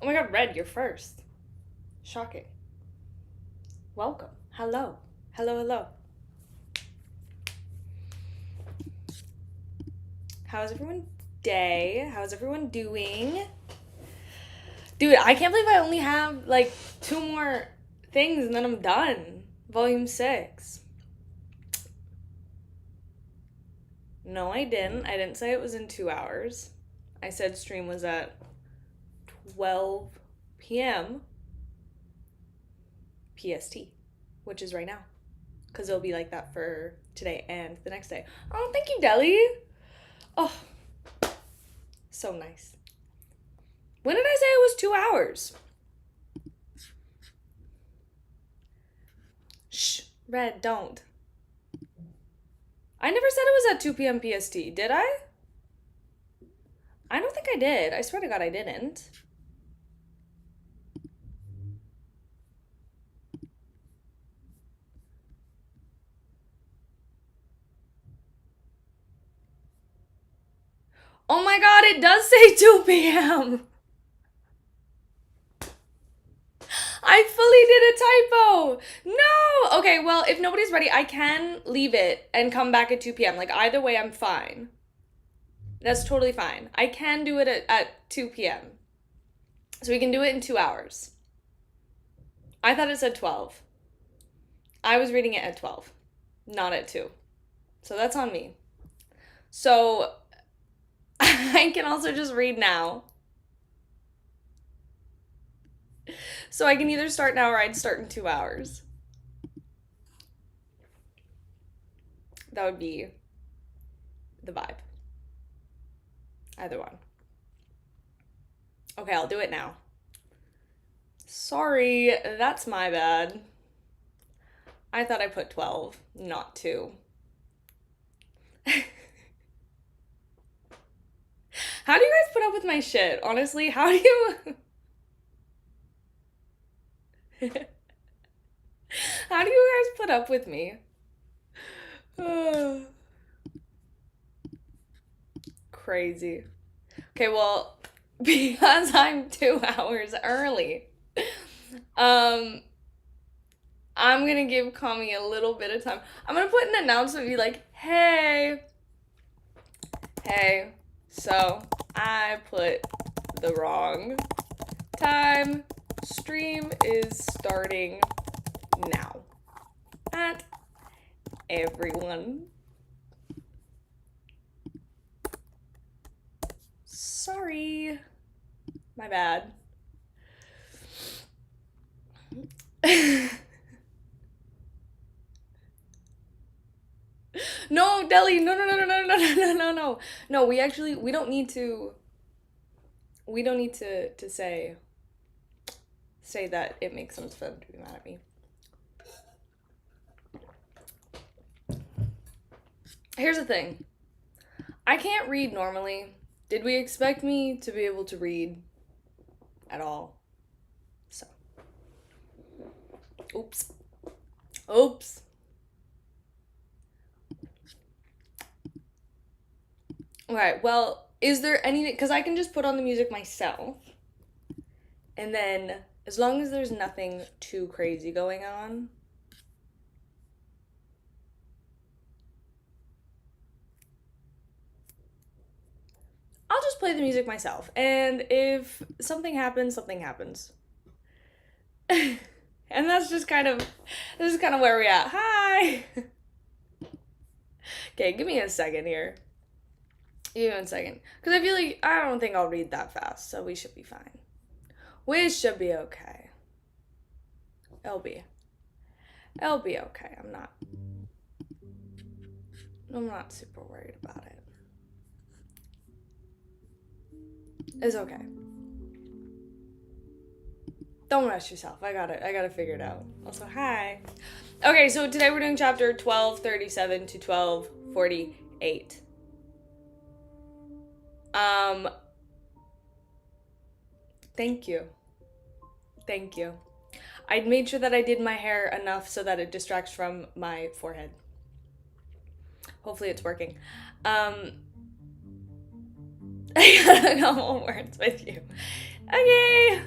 Oh my god, Red, you're first. Shocking. Welcome. Hello. Hello, hello. How's everyone's day? How's everyone doing? Dude, I can't believe I only have like 2 more things and then I'm done. Volume 6. No, I didn't. I didn't say it was in 2 hours. I said stream was at 12 p.m. PST, which is right now. Because it'll be like that for today and the next day. Oh, thank you, Deli. Oh, so nice. When did I say it was 2 hours? Shh, Red, don't. I never said it was at 2 p.m. PST, did I? I don't think I did. I swear to God I didn't. Oh my God, it does say 2 p.m. I fully did a typo. No. Okay, well, if nobody's ready, I can leave it and come back at 2 p.m. Like, either way, I'm fine. That's totally fine. I can do it at 2 p.m. So we can do it in 2 hours. I thought it said 12. I was reading it at 12, not at 2. So that's on me. So I can also just read now. So I can either start now or I'd start in 2 hours. That would be the vibe. Either one. Okay, I'll do it now. Sorry, that's my bad. I thought I put 12, not 2. How do you guys put up with my shit? Honestly, how do you... How do you guys put up with me? Crazy. Okay, well, because I'm 2 hours early, I'm gonna give Kami a little bit of time. I'm gonna put an announcement, be like, hey, so I put the wrong time. Stream is starting now. At everyone. Sorry. My bad. No, Deli, no. No, we don't need to say that it makes sense for them to be mad at me. Here's the thing. I can't read normally. Did we expect me to be able to read at all? So. Oops. Okay, well, is there anything, because I can just put on the music myself, and then as long as there's nothing too crazy going on, I'll just play the music myself. And if something happens, something happens. And this is kind of where we're at. Hi! Okay, give me a second here. Give me 1 second. Because I don't think I'll read that fast, so we should be fine. We should be okay. It'll be okay. I'm not super worried about it. It's okay. Don't rush yourself. I gotta figure it out. Also, hi. Okay, so today we're doing chapter 1237 to 1248. Thank you. I made sure that I did my hair enough so that it distracts from my forehead. Hopefully it's working. I got a couple words with you. Okay.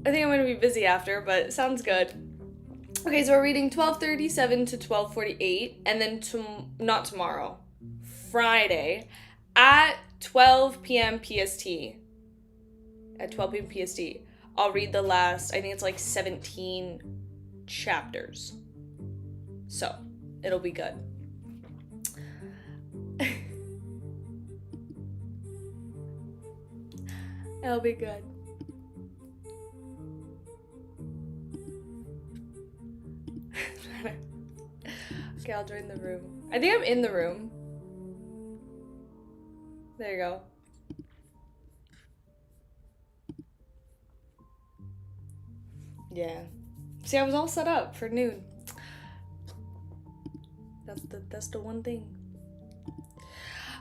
I think I'm going to be busy after, but sounds good. Okay, so we're reading 1237 to 1248, and then not tomorrow, Friday, at 12 p.m. PST. At 12 p.m. PST, I'll read the last, I think it's like 17 chapters. So, it'll be good. It'll be good. Okay, I'll join the room. I think I'm in the room. There you go. Yeah. See, I was all set up for noon. That's the one thing.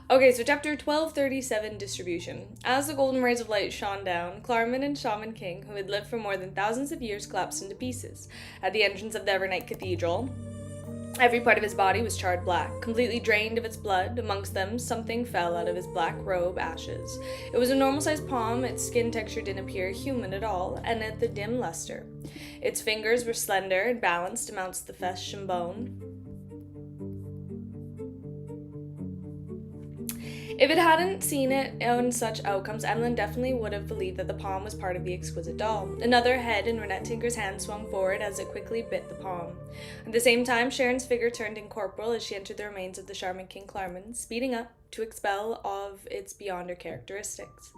Okay, so chapter 1237, distribution. As the golden rays of light shone down, Klarman and Shaman King, who had lived for more than thousands of years, collapsed into pieces. At the entrance of the Evernight Cathedral, every part of his body was charred black, completely drained of its blood. Amongst them, something fell out of his black robe, ashes. It was a normal-sized palm. Its skin texture didn't appear human at all, and at the dim luster. Its fingers were slender and balanced amongst the flesh and bone. If it hadn't seen it on such outcomes, Emlyn definitely would have believed that the palm was part of the exquisite doll. Another head in Renette Tinker's hand swung forward as it quickly bit the palm. At the same time, Sharon's figure turned incorporeal as she entered the remains of the Shaman King Klarman, speeding up to expel of its beyonder characteristics.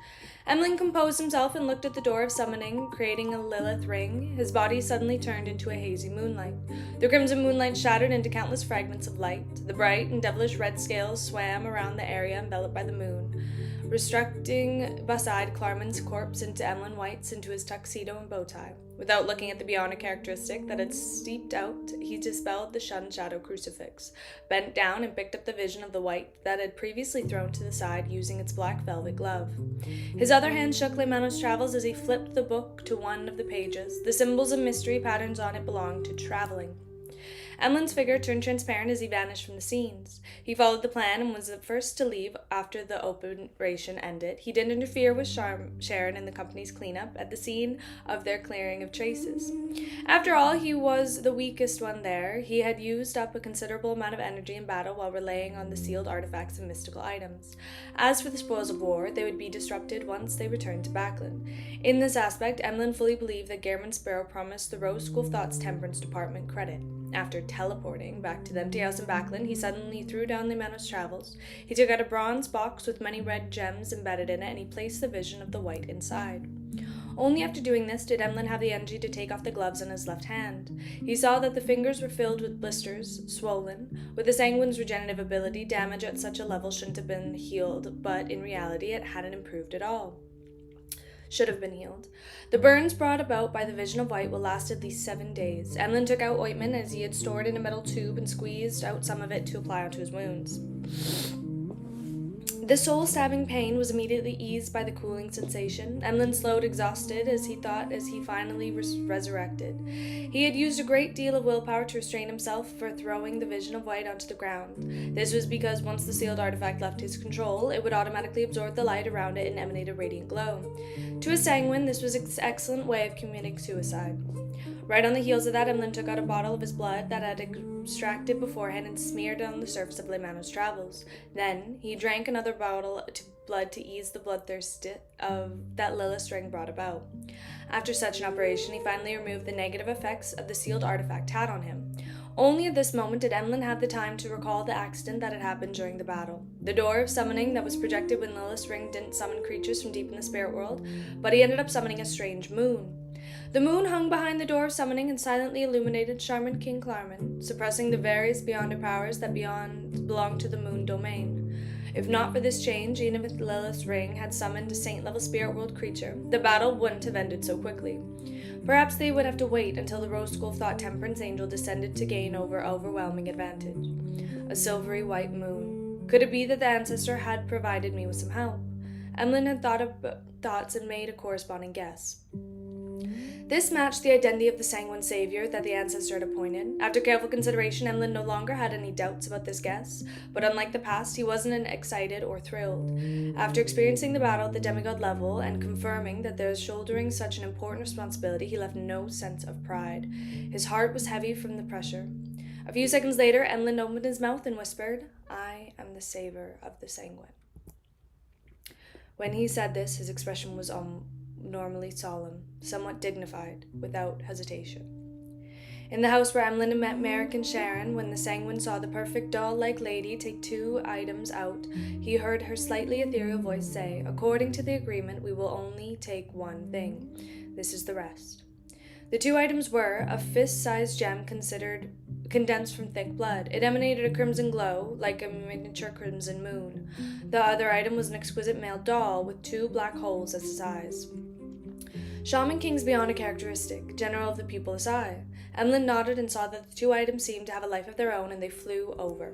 Emlyn composed himself and looked at the door of summoning, creating a Lilith ring. His body suddenly turned into a hazy moonlight. The crimson moonlight shattered into countless fragments of light. The bright and devilish red scales swam around the area enveloped by the moon, restricting beside Klarman's corpse into Emlyn White's into his tuxedo and bow tie. Without looking at the beyonder characteristic that had steeped out, he dispelled the shunned shadow crucifix, bent down and picked up the vision of the white that had previously thrown to the side using its black velvet glove. His other hand shook Leymano's Travels as he flipped the book to one of the pages. The symbols and mystery patterns on it belonged to traveling. Emlyn's figure turned transparent as he vanished from the scenes. He followed the plan and was the first to leave after the operation ended. He didn't interfere with Sharon and the company's cleanup at the scene of their clearing of traces. After all, he was the weakest one there. He had used up a considerable amount of energy in battle while relying on the sealed artifacts and mystical items. As for the spoils of war, they would be disrupted once they returned to Backlund. In this aspect, Emlyn fully believed that Gairman Sparrow promised the Rose School of Thought's Temperance Department credit. After teleporting back to the empty house in Backlund, he suddenly threw down Leymano's Travels. He took out a bronze box with many red gems embedded in it, and he placed the vision of the white inside. Only after doing this did Emlyn have the energy to take off the gloves on his left hand. He saw that the fingers were filled with blisters, swollen. With the sanguine's regenerative ability, damage at such a level shouldn't have been healed, but in reality it hadn't improved at all. Should have been healed. The burns brought about by the vision of white will last at least 7 days. Emlyn took out ointment as he had stored in a metal tube and squeezed out some of it to apply onto his wounds. The soul-stabbing pain was immediately eased by the cooling sensation. Emlyn slowed, exhausted, as he thought as he finally resurrected. He had used a great deal of willpower to restrain himself for throwing the vision of white onto the ground. This was because once the sealed artifact left his control, it would automatically absorb the light around it and emanate a radiant glow. To a sanguine, this was an excellent way of committing suicide. Right on the heels of that, Emlyn took out a bottle of his blood that had extracted beforehand and smeared it on the surface of Leymano's Travels. Then, he drank another bottle of blood to ease the bloodthirst that Lilith's ring brought about. After such an operation, he finally removed the negative effects of the sealed artifact had on him. Only at this moment did Emlyn have the time to recall the accident that had happened during the battle. The door of summoning that was projected when Lilith's ring didn't summon creatures from deep in the spirit world, but he ended up summoning a strange moon. The moon hung behind the door of summoning and silently illuminated Shaman King Klarman, suppressing the various beyonder powers that belonged to the moon domain. If not for this change, even if Lilith's ring had summoned a saint-level spirit world creature, the battle wouldn't have ended so quickly. Perhaps they would have to wait until the Rose School of Thought Temperance Angel descended to gain overwhelming advantage. A silvery white moon. Could it be that the ancestor had provided me with some help? Emlyn had thoughts and made a corresponding guess. This matched the identity of the sanguine savior that the ancestor had appointed. After careful consideration, Emlyn no longer had any doubts about this guess, but unlike the past, he wasn't excited or thrilled. After experiencing the battle at the demigod level and confirming that there was shouldering such an important responsibility, he left no sense of pride. His heart was heavy from the pressure. A few seconds later, Emlyn opened his mouth and whispered, "I am the saver of the sanguine." When he said this, his expression was normally solemn, somewhat dignified, without hesitation. In the house where Emlyn met Merrick and Sharon, when the sanguine saw the perfect doll-like lady take 2 items out, he heard her slightly ethereal voice say, "According to the agreement, we will only take 1 thing. This is the rest." The 2 items were a fist-sized gem condensed from thick blood. It emanated a crimson glow, like a miniature crimson moon. The other item was an exquisite male doll with 2 black holes as its eyes. Shaman King's beyond a characteristic, general of the pupilless eye. Emlyn nodded and saw that the 2 items seemed to have a life of their own, and they flew over.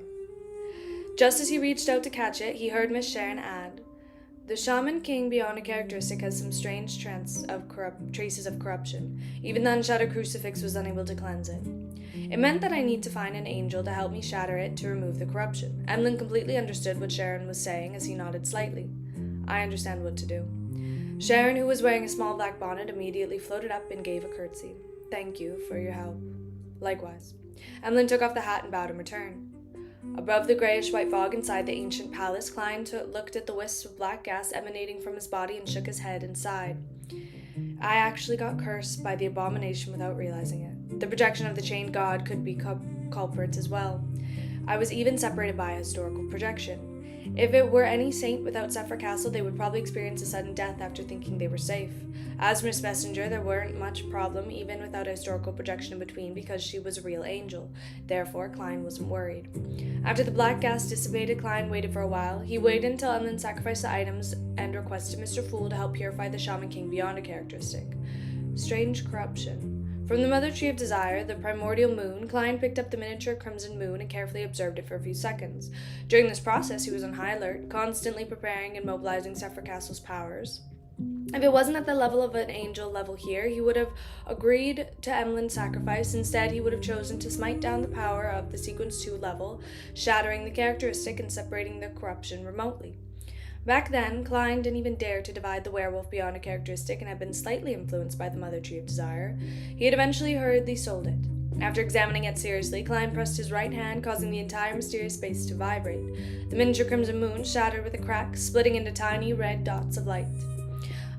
Just as he reached out to catch it, he heard Miss Sharon add, "The Shaman King beyond a characteristic has some strange traces of corruption. Even the unshattered crucifix was unable to cleanse it." It meant that I need to find an angel to help me shatter it to remove the corruption. Emlyn completely understood what Sharon was saying as he nodded slightly. "I understand what to do." Sharon, who was wearing a small black bonnet, immediately floated up and gave a curtsy. "Thank you for your help." "Likewise." Emlyn took off the hat and bowed in return. Above the grayish-white fog inside the ancient palace, Klein looked at the wisps of black gas emanating from his body and shook his head and sighed. "I actually got cursed by the abomination without realizing it. The projection of the chained god could be culprits as well. I was even separated by a historical projection. If it were any saint without Zephyr Castle, they would probably experience a sudden death after thinking they were safe. As Miss Messenger, there weren't much problem even without a historical projection in between because she was a real angel. Therefore, Klein wasn't worried. After the black gas dissipated, Klein waited for a while. He waited until Emlyn sacrificed the items and requested Mr. Fool to help purify the Shaman King beyond a characteristic. Strange corruption. From the Mother Tree of Desire, the primordial moon, Klein picked up the miniature crimson moon and carefully observed it for a few seconds. During this process, he was on high alert, constantly preparing and mobilizing Zephyr Castle's powers. If it wasn't at the level of an angel level here, he would have agreed to Emlyn's sacrifice. Instead, he would have chosen to smite down the power of the Sequence 2 level, shattering the characteristic and separating the corruption remotely. Back then, Klein didn't even dare to divide the werewolf beyond a characteristic and had been slightly influenced by the Mother Tree of Desire. He had eventually hurriedly sold it. After examining it seriously, Klein pressed his right hand, causing the entire mysterious space to vibrate. The miniature crimson moon shattered with a crack, splitting into tiny red dots of light.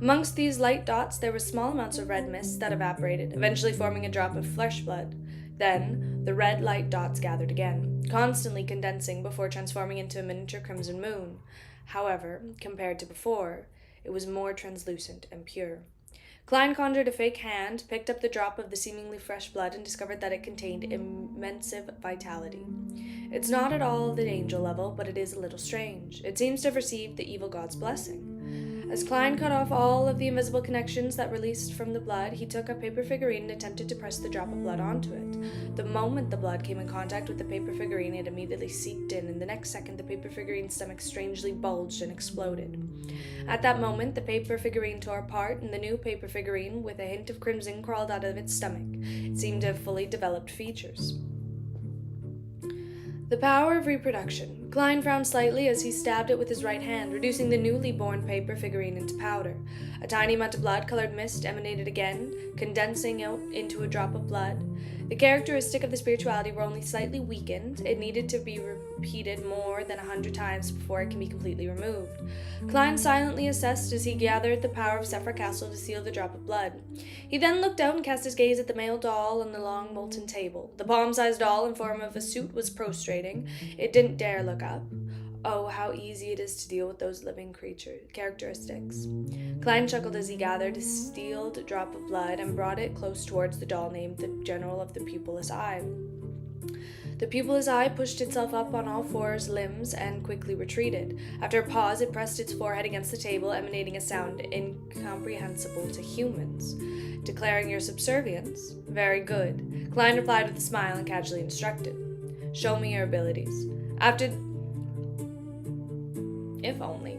Amongst these light dots, there were small amounts of red mist that evaporated, eventually forming a drop of flesh blood. Then, the red light dots gathered again, constantly condensing before transforming into a miniature crimson moon. However, compared to before, it was more translucent and pure. Klein conjured a fake hand, picked up the drop of the seemingly fresh blood, and discovered that it contained immense vitality. It's not at all the angel level, but it is a little strange. It seems to have received the evil god's blessing. As Klein cut off all of the invisible connections that released from the blood, he took a paper figurine and attempted to press the drop of blood onto it. The moment the blood came in contact with the paper figurine, it immediately seeped in, and the next second the paper figurine's stomach strangely bulged and exploded. At that moment, the paper figurine tore apart, and the new paper figurine, with a hint of crimson, crawled out of its stomach. It seemed to have fully developed features. The power of reproduction. Klein frowned slightly as he stabbed it with his right hand, reducing the newly born paper figurine into powder. A tiny amount of blood-colored mist emanated again, condensing out into a drop of blood. The characteristic of the spirituality were only slightly weakened. It needed to be repeated more than 100 times before it can be completely removed. Klein silently assessed as he gathered the power of Zephyr Castle to seal the drop of blood. He then looked out and cast his gaze at the male doll on the long molten table. The palm-sized doll in form of a suit was prostrating. It didn't dare look up. Oh, how easy it is to deal with those living characteristics. Klein chuckled as he gathered a sealed drop of blood and brought it close towards the doll named the General of the Pupilless Eye. The pupilless eye pushed itself up on all 4 limbs and quickly retreated. After a pause, it pressed its forehead against the table, emanating a sound incomprehensible to humans. Declaring your subservience? Very good. Klein replied with a smile and casually instructed. Show me your abilities. If only.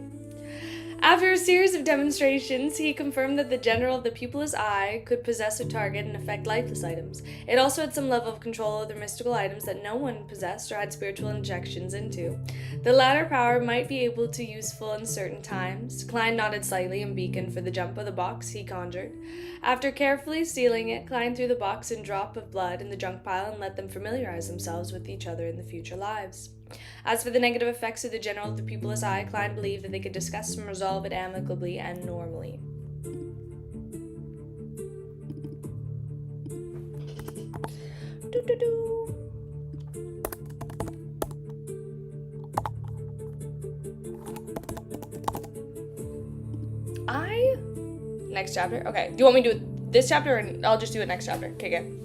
After a series of demonstrations, he confirmed that the general of the pupilless eye could possess a target and affect lifeless items. It also had some level of control over mystical items that no one possessed or had spiritual injections into. The latter power might be able to useful in certain times. Klein nodded slightly and beaconed for the jump of the box he conjured. After carefully sealing it, Klein threw the box and drop of blood in the junk pile and let them familiarize themselves with each other in the future lives. As for the negative effects of the general of the pupilless eye, Klein believed that they could discuss and resolve it amicably and normally. Next chapter? Okay. Do you want me to do this chapter or I'll just do it next chapter? Okay, good.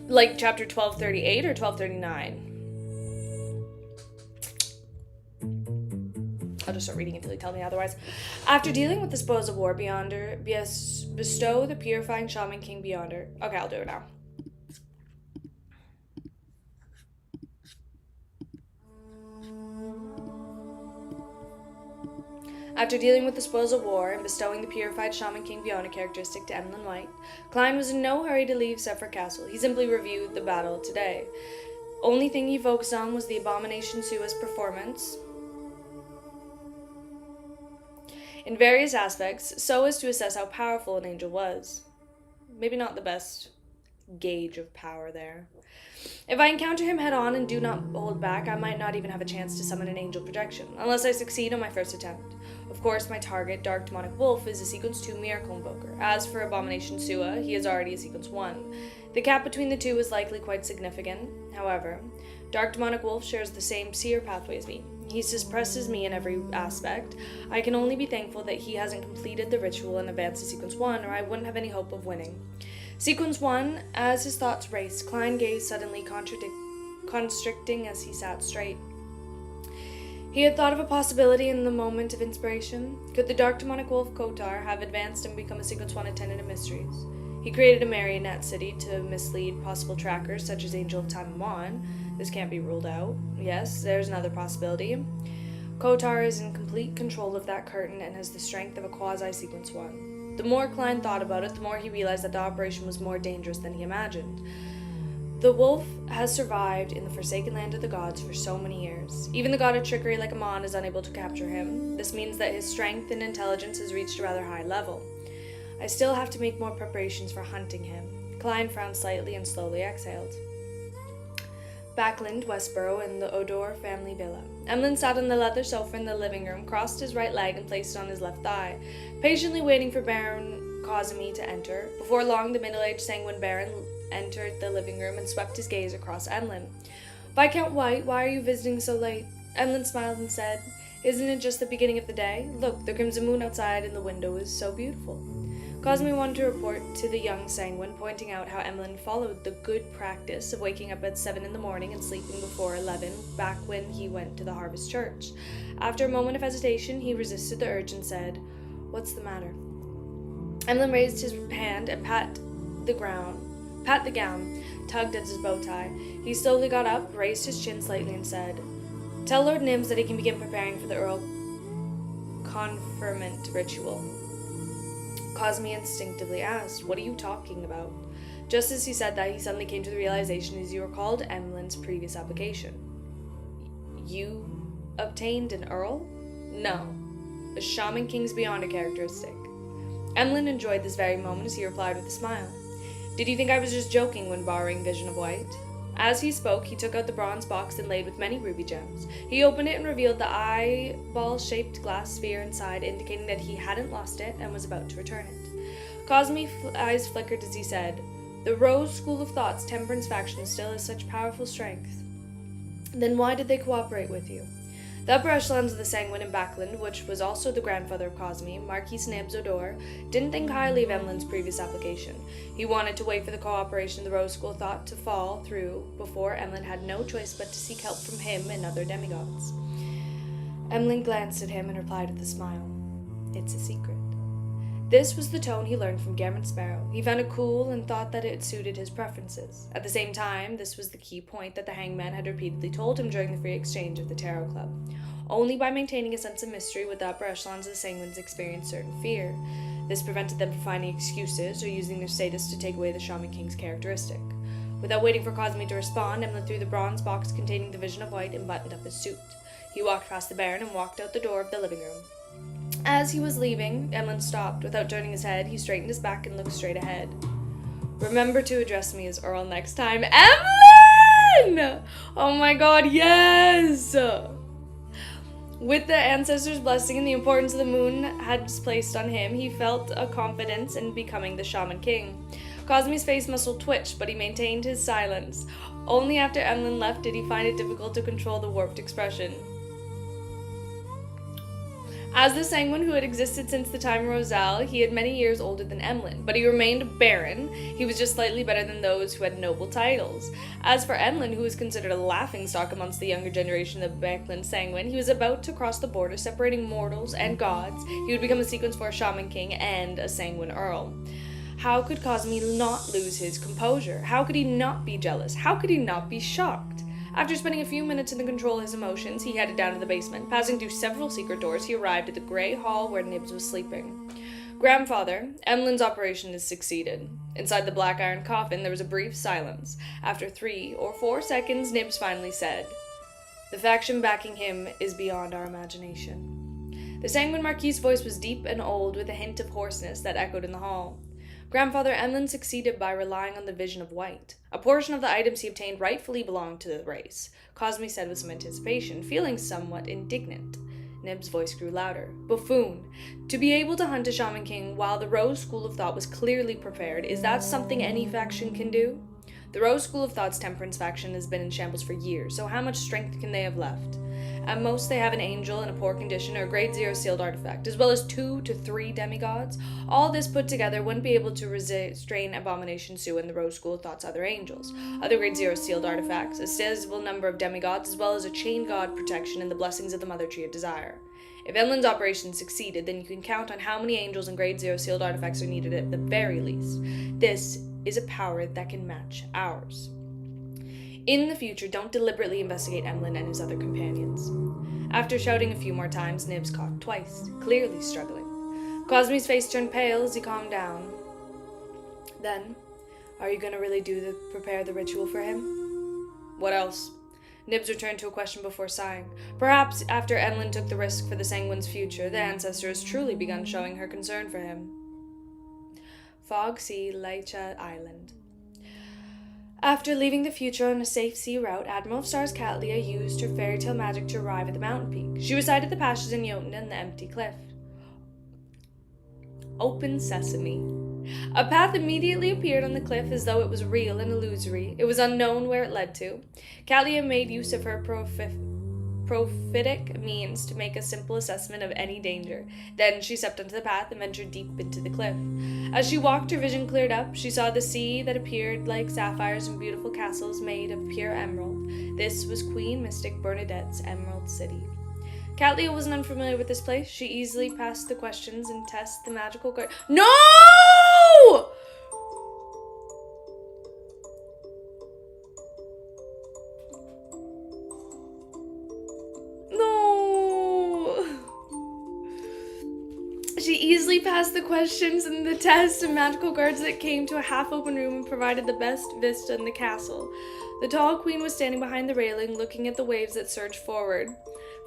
Like chapter 1238 or 1239? I'll just start reading until you tell me otherwise. After dealing with the spoils of war, Beyonder bestow the purifying shaman king Beyonder. Okay, I'll do it now. After dealing with the spoils of war and bestowing the purified shaman king Beyonder characteristic to Emlyn White, Klein was in no hurry to leave Sephir Castle. He simply reviewed the battle today. Only thing he focused on was the abomination Sua's performance in various aspects, so as to assess how powerful an angel was. Maybe not the best gauge of power there. If I encounter him head-on and do not hold back, I might not even have a chance to summon an angel projection, unless I succeed on my first attempt. Of course, my target, Dark Demonic Wolf, is a Sequence 2 Miracle Invoker. As for Abomination Sua, he is already a Sequence 1. The gap between the two is likely quite significant. However, Dark Demonic Wolf shares the same seer pathway as me. He suppresses me in every aspect. I can only be thankful that he hasn't completed the ritual and advanced to Sequence 1, or I wouldn't have any hope of winning. Sequence 1, as his thoughts raced, Klein gazed suddenly constricting as he sat straight. He had thought of a possibility in the moment of inspiration. Could the Dark Demonic Wolf Kotar have advanced and become a Sequence 1 attendant of mysteries? He created a marionette city to mislead possible trackers such as Angel of Time Mon. This can't be ruled out. Yes, there's another possibility. Kotar is in complete control of that curtain and has the strength of a quasi-Sequence 1. The more Klein thought about it, the more he realized that the operation was more dangerous than he imagined. The wolf has survived in the Forsaken Land of the Gods for so many years. Even the god of trickery like Amon is unable to capture him. This means that his strength and intelligence has reached a rather high level. I still have to make more preparations for hunting him. Klein frowned slightly and slowly exhaled. Backland, Westboro, and the Odor family villa. Emlyn sat on the leather sofa in the living room, crossed his right leg and placed it on his left thigh, patiently waiting for Baron Cosimi to enter. Before long, the middle-aged sanguine Baron entered the living room and swept his gaze across Emlyn. "Viscount White, why are you visiting so late?" Emlyn smiled and said, "Isn't it just the beginning of the day? Look, the crimson moon outside in the window is so beautiful." Cosmi wanted to report to the young sanguine, pointing out how Emlyn followed the good practice of waking up at 7 in the morning and sleeping before 11, back when he went to the Harvest Church. After a moment of hesitation, he resisted the urge and said, "What's the matter?" Emlyn raised his hand and pat the gown, tugged at his bow tie. He slowly got up, raised his chin slightly, and said, "Tell Lord Nims that he can begin preparing for the Earl conferment ritual." Cosmi instinctively asked, "What are you talking about?" Just as he said that, he suddenly came to the realization as he recalled Emlyn's previous application. "You obtained an Earl?" "No. A Shaman King's Beyonder characteristic." Emlyn enjoyed this very moment as he replied with a smile. "Did you think I was just joking when borrowing Vision of White?" As he spoke, he took out the bronze box inlaid with many ruby gems. He opened it and revealed the eyeball-shaped glass sphere inside, indicating that he hadn't lost it and was about to return it. Cosmi's eyes flickered as he said, "The Rose School of Thought's Temperance faction still has such powerful strength. Then why did they cooperate with you?" The upper echelons of the Sanguine in Backland, which was also the grandfather of Cosmi, Marquis Nabs Odor, didn't think highly of Emlyn's previous application. He wanted to wait for the cooperation of the Rose School thought to fall through before Emlyn had no choice but to seek help from him and other demigods. Emlyn glanced at him and replied with a smile, "It's a secret." This was the tone he learned from Gamut Sparrow. He found it cool and thought that it suited his preferences. At the same time, this was the key point that the hangman had repeatedly told him during the free exchange of the Tarot Club. Only by maintaining a sense of mystery would the upper echelons of the Sanguines experience certain fear. This prevented them from finding excuses or using their status to take away the Shaman King's characteristic. Without waiting for Cosme to respond, Emlyn threw the bronze box containing the Vision of White and buttoned up his suit. He walked past the Baron and walked out the door of the living room. As he was leaving, Emlyn stopped. Without turning his head, he straightened his back and looked straight ahead. "Remember to address me as Earl next time." Emlyn! Oh my god, yes! With the ancestors' blessing and the importance the moon had placed on him, he felt a confidence in becoming the Shaman King. Cosme's face muscle twitched, but he maintained his silence. Only after Emlyn left did he find it difficult to control the warped expression. As the Sanguine who had existed since the time of Rosal, he had many years older than Emlyn, but he remained a baron. He was just slightly better than those who had noble titles. As for Emlyn, who was considered a laughingstock amongst the younger generation of Beckland Sanguine, he was about to cross the border separating mortals and gods. He would become a Sequence 4 Shaman King and a Sanguine Earl. How could Cosme not lose his composure? How could he not be jealous? How could he not be shocked? After spending a few minutes in the control of his emotions, he headed down to the basement. Passing through several secret doors, he arrived at the grey hall where Nibs was sleeping. "Grandfather, Emlyn's operation has succeeded." Inside the black iron coffin, there was a brief silence. After 3 or 4 seconds, Nibs finally said, "The faction backing him is beyond our imagination." The Sanguine Marquis's voice was deep and old, with a hint of hoarseness that echoed in the hall. "Grandfather, Emlyn succeeded by relying on the Vision of White. A portion of the items he obtained rightfully belonged to the race," Cosme said with some anticipation, feeling somewhat indignant. Nib's voice grew louder. "Buffoon! To be able to hunt a Shaman King while the Rose School of Thought was clearly prepared, is that something any faction can do? The Rose School of Thought's Temperance faction has been in shambles for years, so how much strength can they have left? At most, they have an angel in a poor condition or a grade 0 sealed artifact, as well as 2 to 3 demigods. All this put together wouldn't be able to restrain Abomination Sue and the Rose School of Thought's other angels. Other grade 0 sealed artifacts, a sizable number of demigods, as well as a chain god protection and the blessings of the Mother Tree of Desire. If Emlyn's operation succeeded, then you can count on how many angels and grade 0 sealed artifacts are needed at the very least. This is a power that can match ours. In the future, don't deliberately investigate Emlyn and his other companions." After shouting a few more times, Nibs coughed twice, clearly struggling. Cosme's face turned pale as he calmed down. "Then, are you going to really prepare the ritual for him?" "What else?" Nibs returned to a question before sighing. Perhaps after Emlyn took the risk for the Sanguine's future, the ancestor has truly begun showing her concern for him. Fog Sea, Leicha Island. After leaving the future on a safe sea route, Admiral of Stars Catlia used her fairy tale magic to arrive at the mountain peak. She recited the passages in Jotun and the empty cliff. Open sesame. A path immediately appeared on the cliff as though it was real and illusory. It was unknown where it led to. Catlia made use of her prophetic means to make a simple assessment of any danger. Then she stepped onto the path and ventured deep into the cliff. As she walked, her vision cleared up. She saw the sea that appeared like sapphires and beautiful castles made of pure emerald. This was Queen Mystic Bernadette's Emerald City. Catlia wasn't unfamiliar with this place. She easily passed the questions and tested the magical guard. No! She easily passed the questions and the tests and magical guards that came to a half-open room and provided the best vista in the castle. The tall queen was standing behind the railing, looking at the waves that surged forward.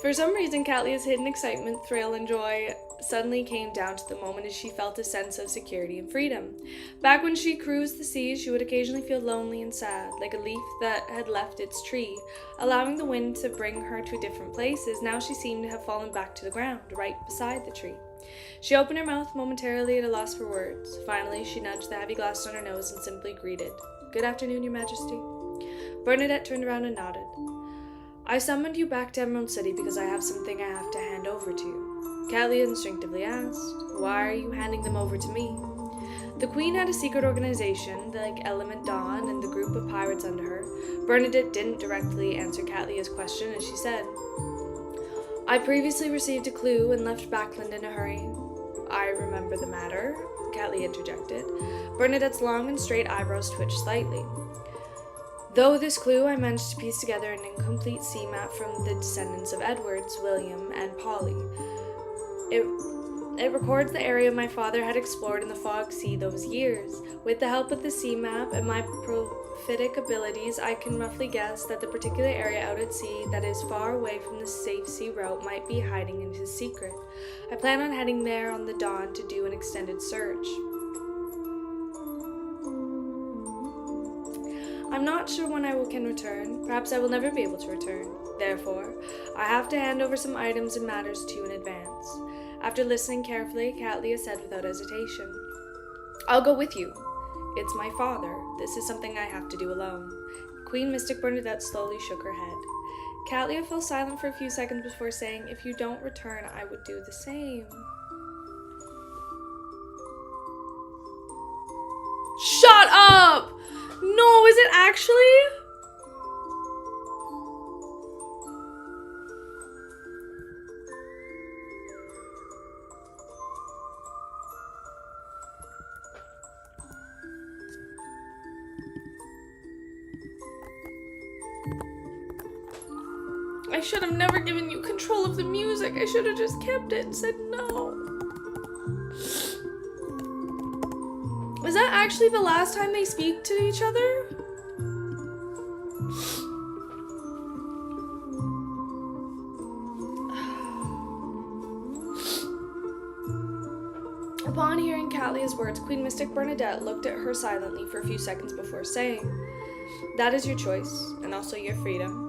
For some reason, Catlia's hidden excitement, thrill, and joy suddenly came down to the moment as she felt a sense of security and freedom. Back when she cruised the seas, she would occasionally feel lonely and sad, like a leaf that had left its tree, allowing the wind to bring her to different places. Now she seemed to have fallen back to the ground, right beside the tree. She opened her mouth momentarily at a loss for words. Finally, she nudged the heavy glasses on her nose and simply greeted, "Good afternoon, Your Majesty." Bernadette turned around and nodded. "I summoned you back to Emerald City because I have something I have to hand over to you." Catlia instinctively asked, "Why are you handing them over to me?" The Queen had a secret organization, like Element Dawn and the group of pirates under her. Bernadette didn't directly answer Catlia's question as she said, "I previously received a clue and left Backland in a hurry. I remember the matter, Catley interjected. Bernadette's long and straight eyebrows twitched slightly. Though this clue I managed to piece together an incomplete sea map from the descendants of Edwards, William, and Polly. It records the area my father had explored in the Fog Sea those years. With the help of the sea map and my prophetic abilities, I can roughly guess that the particular area out at sea that is far away from the safe sea route might be hiding in his secret. I plan on heading there on the dawn to do an extended search. I'm not sure when I can return. Perhaps I will never be able to return. Therefore, I have to hand over some items and matters to you in advance. After listening carefully, Catley said without hesitation, I'll go with you. It's my father. This is something I have to do alone. Queen Mystic Bernadette slowly shook her head. Catley fell silent for a few seconds before saying, if you don't return, I would do the same. Shut up! No, is it actually? I should have never given you control of the music. I should have just kept it and said no. Is that actually the last time they speak to each other? Upon hearing Catley's words, Queen Mystic Bernadette looked at her silently for a few seconds before saying, that is your choice, and also your freedom.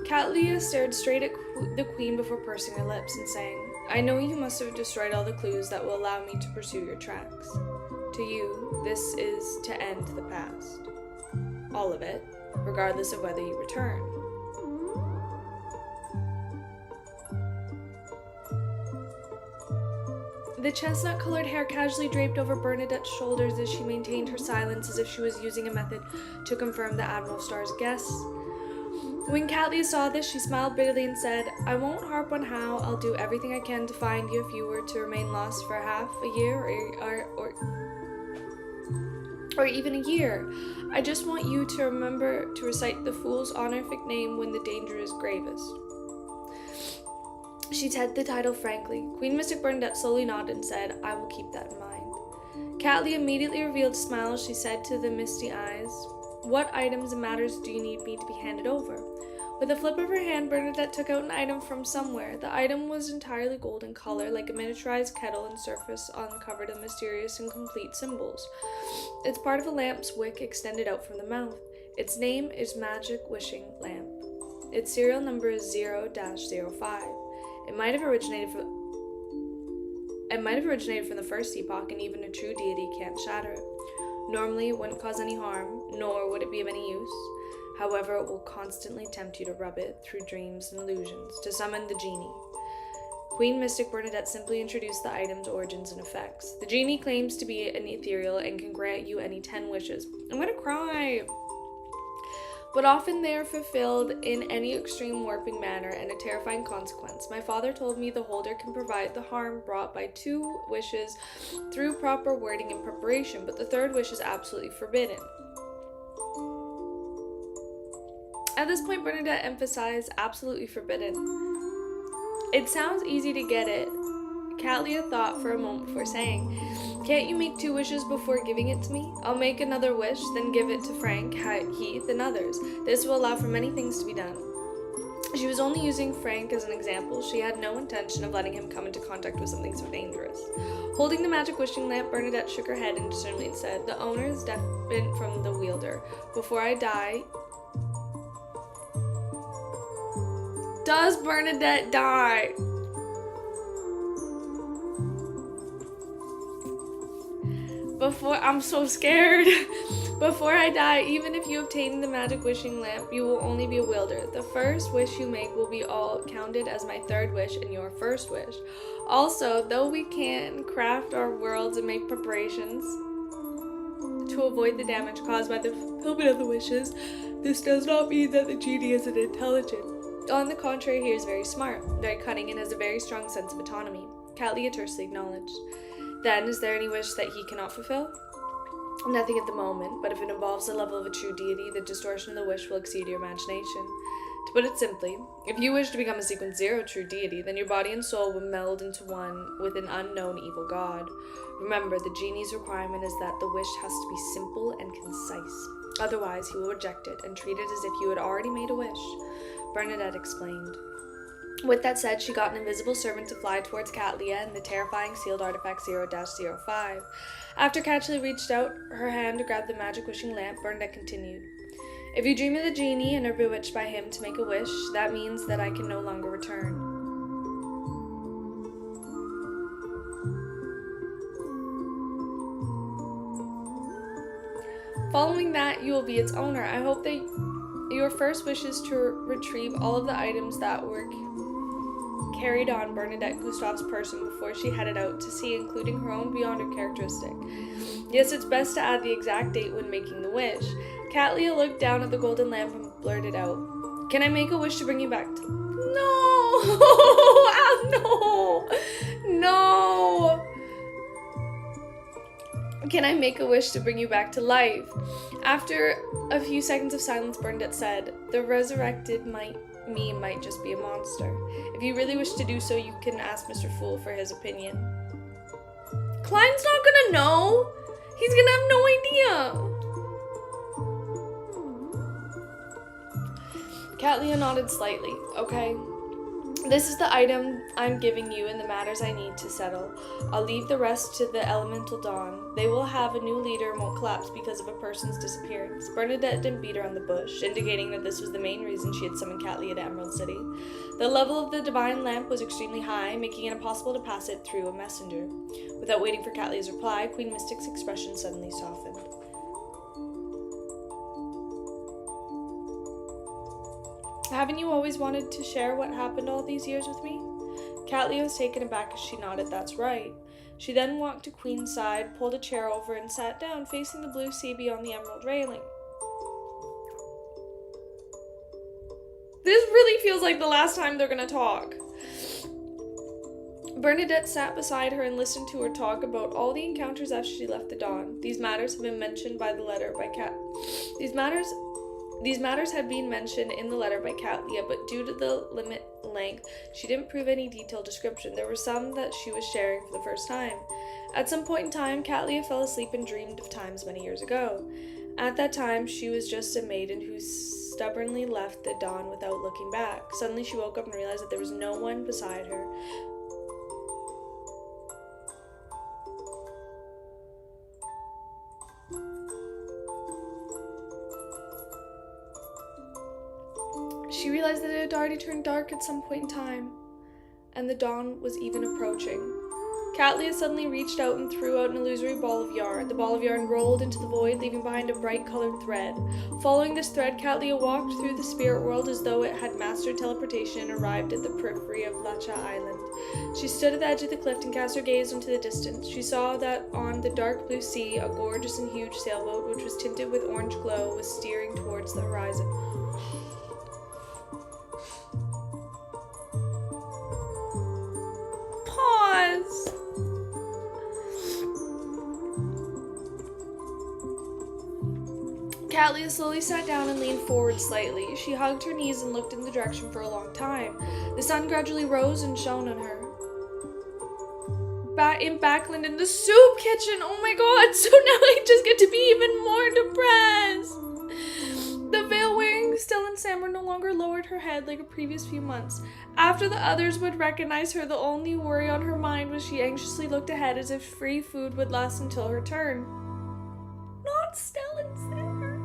Catley stared straight at the queen before pursing her lips and saying, I know you must have destroyed all the clues that will allow me to pursue your tracks. To you, this is to end the past. All of it, regardless of whether you return. The chestnut-colored hair casually draped over Bernadette's shoulders as she maintained her silence as if she was using a method to confirm the Admiral Star's guess. When Catley saw this, she smiled bitterly and said, I won't harp on how. I'll do everything I can to find you if you were to remain lost for half a year or even a year. I just want you to remember to recite the fool's honorific name when the danger is gravest. She said the title frankly. Queen Mystic Bernadette slowly nodded and said, I will keep that in mind. Catley immediately revealed a smile as she said to the misty eyes, what items and matters do you need me to be handed over? With a flip of her hand, Bernadette took out an item from somewhere. The item was entirely gold in color, like a miniaturized kettle, and surface uncovered in mysterious and complete symbols. It's part of a lamp's wick extended out from the mouth. Its name is Magic Wishing Lamp. Its serial number is 0-05. It might have originated from the first epoch, and even a true deity can't shatter it. Normally, it wouldn't cause any harm, nor would it be of any use. However, it will constantly tempt you to rub it through dreams and illusions, to summon the genie. Queen Mystic Bernadette simply introduced the item's origins and effects. The genie claims to be an ethereal and can grant you any 10 wishes. I'm gonna cry! But often they are fulfilled in any extreme warping manner and a terrifying consequence. My father told me the holder can provide the harm brought by 2 wishes through proper wording and preparation, but the 3rd wish is absolutely forbidden. At this point, Bernadette emphasized absolutely forbidden. It sounds easy to get it. Catley thought for a moment before saying, can't you make 2 wishes before giving it to me? I'll make another wish, then give it to Frank, Heath, and others. This will allow for many things to be done. She was only using Frank as an example. She had no intention of letting him come into contact with something so dangerous. Holding the magic wishing lamp, Bernadette shook her head indiscernibly and said, the owner is different from the wielder. Before I die... Does Bernadette die? I'm so scared. Before I die, even if you obtain the magic wishing lamp, you will only be a wielder. The first wish you make will be all counted as my 3rd wish and your 1st wish. Also, though we can craft our worlds and make preparations to avoid the damage caused by the fulfillment of the wishes, this does not mean that the genie isn't intelligent. On the contrary, he is very smart, very cunning, and has a very strong sense of autonomy. Catlia tersely acknowledged. Then, is there any wish that he cannot fulfill? Nothing at the moment, but if it involves the level of a true deity, the distortion of the wish will exceed your imagination. To put it simply, if you wish to become a sequence 0 true deity, then your body and soul will meld into one with an unknown evil god. Remember, the genie's requirement is that the wish has to be simple and concise. Otherwise, he will reject it and treat it as if you had already made a wish, Bernadette explained. With that said, she got an invisible servant to fly towards Catlia and the terrifying sealed artifact 0-05. After Catlia reached out her hand to grab the magic wishing lamp, Bernadette continued. If you dream of the genie and are bewitched by him to make a wish, that means that I can no longer return. Following that, you will be its owner. I hope that your first wish is to retrieve all of the items that were carried on Bernadette Gustave's person before she headed out to sea, including her own Beyonder characteristic. Yes, it's best to add the exact date when making the wish. Catlia looked down at the golden lamp and blurted out, Can I make a wish to bring you back to... No! No! No! Can I make a wish to bring you back to life? After a few seconds of silence, Bernadette said, The resurrected might just be a monster. If you really wish to do so, you can ask Mr. Fool for his opinion. Klein's not gonna know. He's gonna have no idea. Catlia nodded slightly. Okay. This is the item I'm giving you and the matters I need to settle. I'll leave the rest to the elemental dawn. They will have a new leader and won't collapse because of a person's disappearance. Bernadette didn't beat around the bush, indicating that this was the main reason she had summoned Catlia to Emerald City. The level of the divine lamp was extremely high, making it impossible to pass it through a messenger. Without waiting for Catlia's reply, Queen Mystic's expression suddenly softened. Haven't you always wanted to share what happened all these years with me? Catlia was taken aback as she nodded, That's right. She then walked to Queen's side, pulled a chair over, and sat down, facing the blue sea beyond the emerald railing. This really feels like the last time they're gonna talk. Bernadette sat beside her and listened to her talk about all the encounters after she left the dawn. These matters have been mentioned by the letter by These matters had been mentioned in the letter by Catlia, but due to the limit length, she didn't prove any detailed description. There were some that she was sharing for the first time. At some point in time, Catlia fell asleep and dreamed of times many years ago. At that time, she was just a maiden who stubbornly left the dawn without looking back. Suddenly, she woke up and realized that there was no one beside her. She realized that it had already turned dark at some point in time, and the dawn was even approaching. Catlia suddenly reached out and threw out an illusory ball of yarn. The ball of yarn rolled into the void, leaving behind a bright-colored thread. Following this thread, Catlia walked through the spirit world as though it had mastered teleportation and arrived at the periphery of Lacha Island. She stood at the edge of the cliff and cast her gaze into the distance. She saw that on the dark blue sea, a gorgeous and huge sailboat, which was tinted with orange glow, was steering towards the horizon. Pause. Catlia slowly sat down and leaned forward slightly. She hugged her knees and looked in the direction for a long time. The sun gradually rose and shone on her. In Backland in the soup kitchen. Oh my god, so now I just get to be even more depressed. The veil-wearing Still Sammer no longer lowered her head like the previous few months. After the others would recognize her, the only worry on her mind was she anxiously looked ahead as if free food would last until her turn. Not Still Sammer.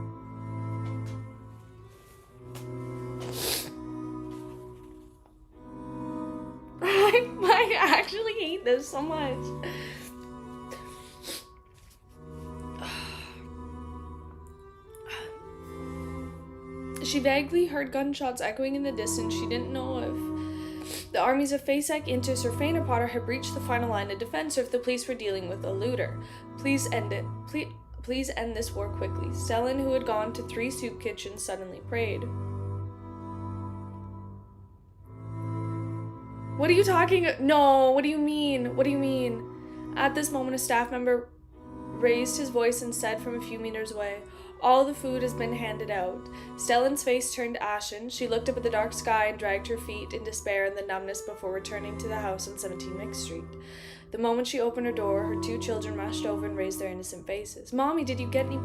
I actually hate this so much. She vaguely heard gunshots echoing in the distance. She didn't know if the armies of Fasek, Intis, or Fainapotter had breached the final line of defense, or if the police were dealing with a looter. Please end it. Please end this war quickly. Stellan, who had gone to 3 soup kitchens, suddenly prayed. What are you talking? No, what do you mean? What do you mean? At this moment, a staff member raised his voice and said from a few meters away, "All the food has been handed out." Stellan's face turned ashen. She looked up at the dark sky and dragged her feet in despair and the numbness before returning to the house on 17 Mixed Street. The moment she opened her door, her 2 children rushed over and raised their innocent faces. "Mommy, did you get any..."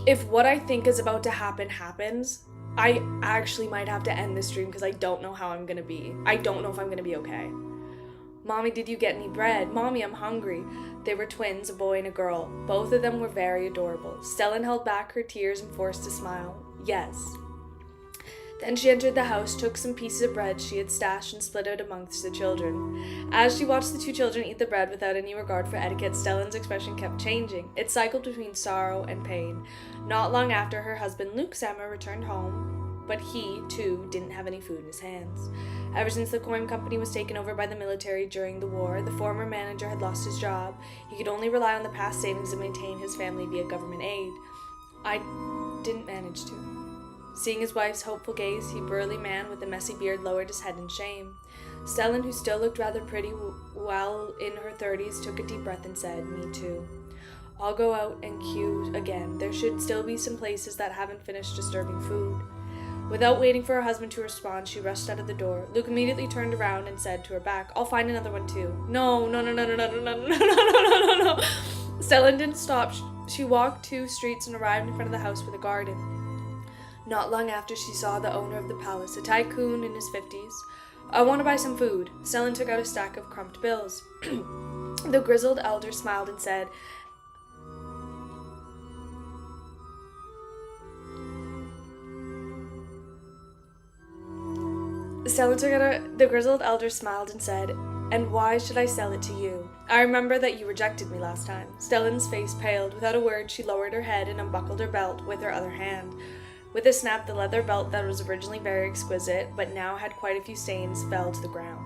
If what I think is about to happen happens, I actually might have to end this stream because I don't know how I'm going to be. I don't know if I'm going to be okay. "Mommy, did you get any bread? Mommy, I'm hungry." They were twins, a boy and a girl. Both of them were very adorable. Stellan held back her tears and forced a smile. Yes. Then she entered the house, took some pieces of bread she had stashed and split it amongst the children. As she watched the 2 children eat the bread without any regard for etiquette, Stellan's expression kept changing. It cycled between sorrow and pain. Not long after, her husband Luke Sammer returned home, but he, too, didn't have any food in his hands. Ever since the coin company was taken over by the military during the war, the former manager had lost his job. He could only rely on the past savings to maintain his family via government aid. I didn't manage to. Seeing his wife's hopeful gaze, the burly man with the messy beard lowered his head in shame. Stellan, who still looked rather pretty while in her 30s, took a deep breath and said, "Me too. I'll go out and queue again. There should still be some places that haven't finished disturbing food." Without waiting for her husband to respond, she rushed out of the door. Luke immediately turned around and said to her back, "I'll find another one too." No. Stellan didn't stop. She walked 2 streets and arrived in front of the house with a garden. Not long after, she saw the owner of the palace, a tycoon in his 50s. "I want to buy some food." Stellan took out a stack of crumped bills. The grizzled elder smiled and said, "And why should I sell it to you? I remember that you rejected me last time." Stellan's face paled. Without a word, she lowered her head and unbuckled her belt with her other hand. With a snap, the leather belt that was originally very exquisite, but now had quite a few stains, fell to the ground.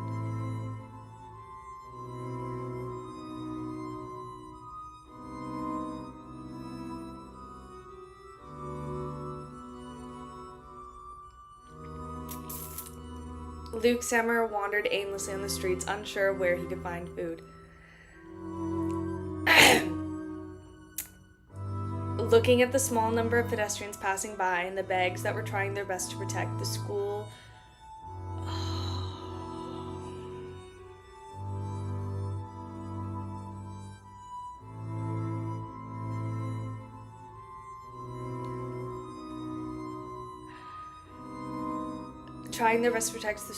Luke Sammer wandered aimlessly on the streets, unsure of where he could find food. Looking at the small number of pedestrians passing by and the bags that were trying their best to protect the school. Trying their best to protect the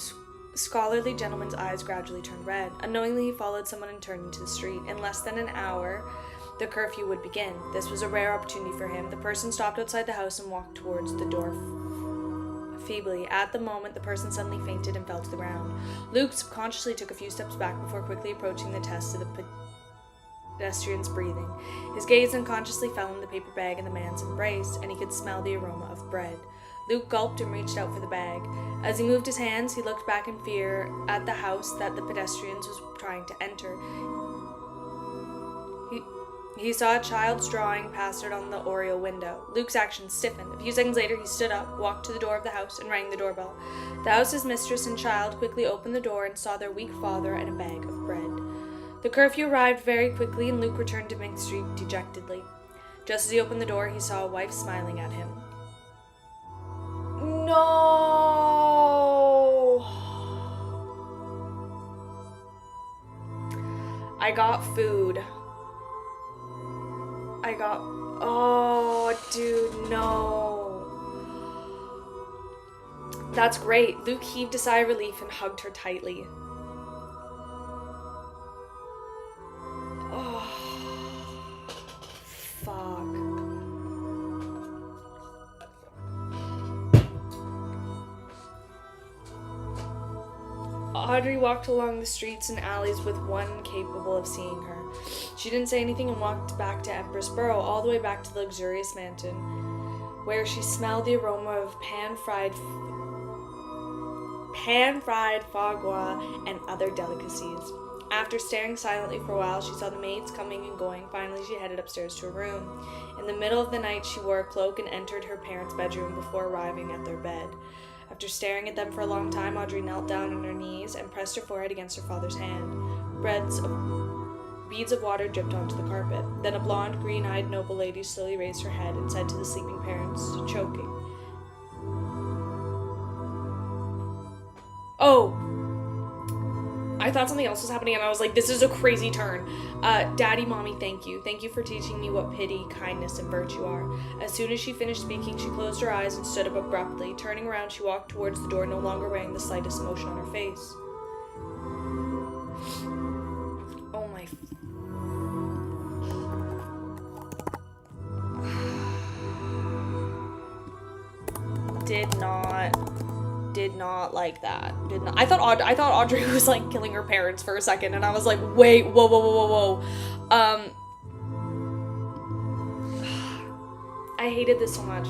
scholarly gentleman's eyes gradually turned red. Unknowingly, he followed someone and turned into the street. In less than an hour, the curfew would begin. This was a rare opportunity for him. The person stopped outside the house and walked towards the door feebly. At the moment, the person suddenly fainted and fell to the ground. Luke subconsciously took a few steps back before quickly approaching the test of the pedestrian's breathing. His gaze unconsciously fell on the paper bag in the man's embrace, and he could smell the aroma of bread. Luke gulped and reached out for the bag. As he moved his hands, he looked back in fear at the house that the pedestrian was trying to enter. He saw a child's drawing plastered on the oriel window. Luke's action stiffened. A few seconds later, he stood up, walked to the door of the house, and rang the doorbell. The house's mistress and child quickly opened the door and saw their weak father and a bag of bread. The curfew arrived very quickly, and Luke returned to Mink Street dejectedly. Just as he opened the door, he saw a wife smiling at him. No! I got food. Oh, dude, no. That's great. Luke heaved a sigh of relief and hugged her tightly. Oh, fuck. Audrey walked along the streets and alleys with one capable of seeing her. She didn't say anything and walked back to Empress Borough, all the way back to the luxurious mansion, where she smelled the aroma of pan-fried foie gras and other delicacies. After staring silently for a while, she saw the maids coming and going. Finally, she headed upstairs to her room. In the middle of the night, she wore a cloak and entered her parents' bedroom before arriving at their bed. After staring at them for a long time, Audrey knelt down on her knees and pressed her forehead against her father's hand. Beads of water dripped onto the carpet. Then a blonde, green-eyed noble lady slowly raised her head and said to the sleeping parents, choking, "Oh, I thought something else was happening, and I was like, this is a crazy turn. Daddy, Mommy, thank you. Thank you for teaching me what pity, kindness, and virtue are." As soon as she finished speaking, she closed her eyes and stood up abruptly. Turning around, she walked towards the door, no longer wearing the slightest emotion on her face. Oh my... Did not like that. I thought Audrey was like killing her parents for a second, and I was like, wait, whoa. I hated this so much.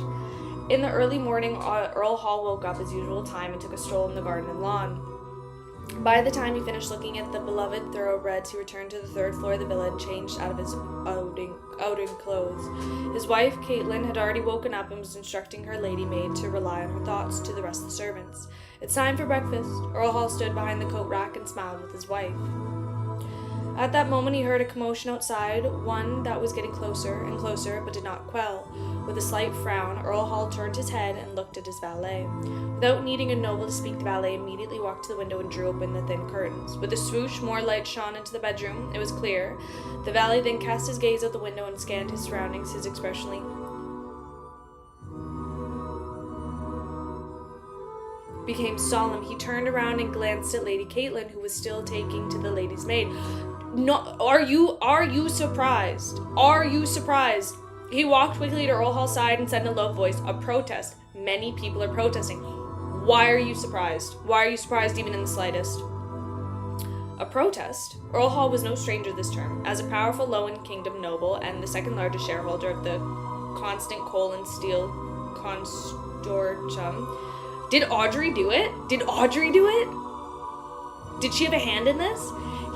In the early morning, Earl Hall woke up his usual time and took a stroll in the garden and lawn. By the time he finished looking at the beloved thoroughbreds, he returned to the third floor of the villa and changed out of his outing clothes. His wife, Caitlin, had already woken up and was instructing her lady maid to rely on her thoughts to the rest of the servants. "It's time for breakfast." Earl Hall stood behind the coat rack and smiled with his wife. At that moment, he heard a commotion outside, one that was getting closer and closer, but did not quell. With a slight frown, Earl Hall turned his head and looked at his valet. Without needing a noble to speak, the valet immediately walked to the window and drew open the thin curtains. With a swoosh, more light shone into the bedroom. It was clear. The valet then cast his gaze out the window and scanned his surroundings. His expression became solemn. He turned around and glanced at Lady Caitlin, who was still taking to the lady's maid. "No, are you surprised? Are you surprised?" He walked quickly to Earl Hall's side and said in a low voice, "A protest. Many people are protesting. Why are you surprised? Why are you surprised even in the slightest?" A protest? Earl Hall was no stranger to this term. As a powerful Lowen Kingdom noble and the second largest shareholder of the Constant Coal and Steel Consortium. Did Audrey do it? Did she have a hand in this?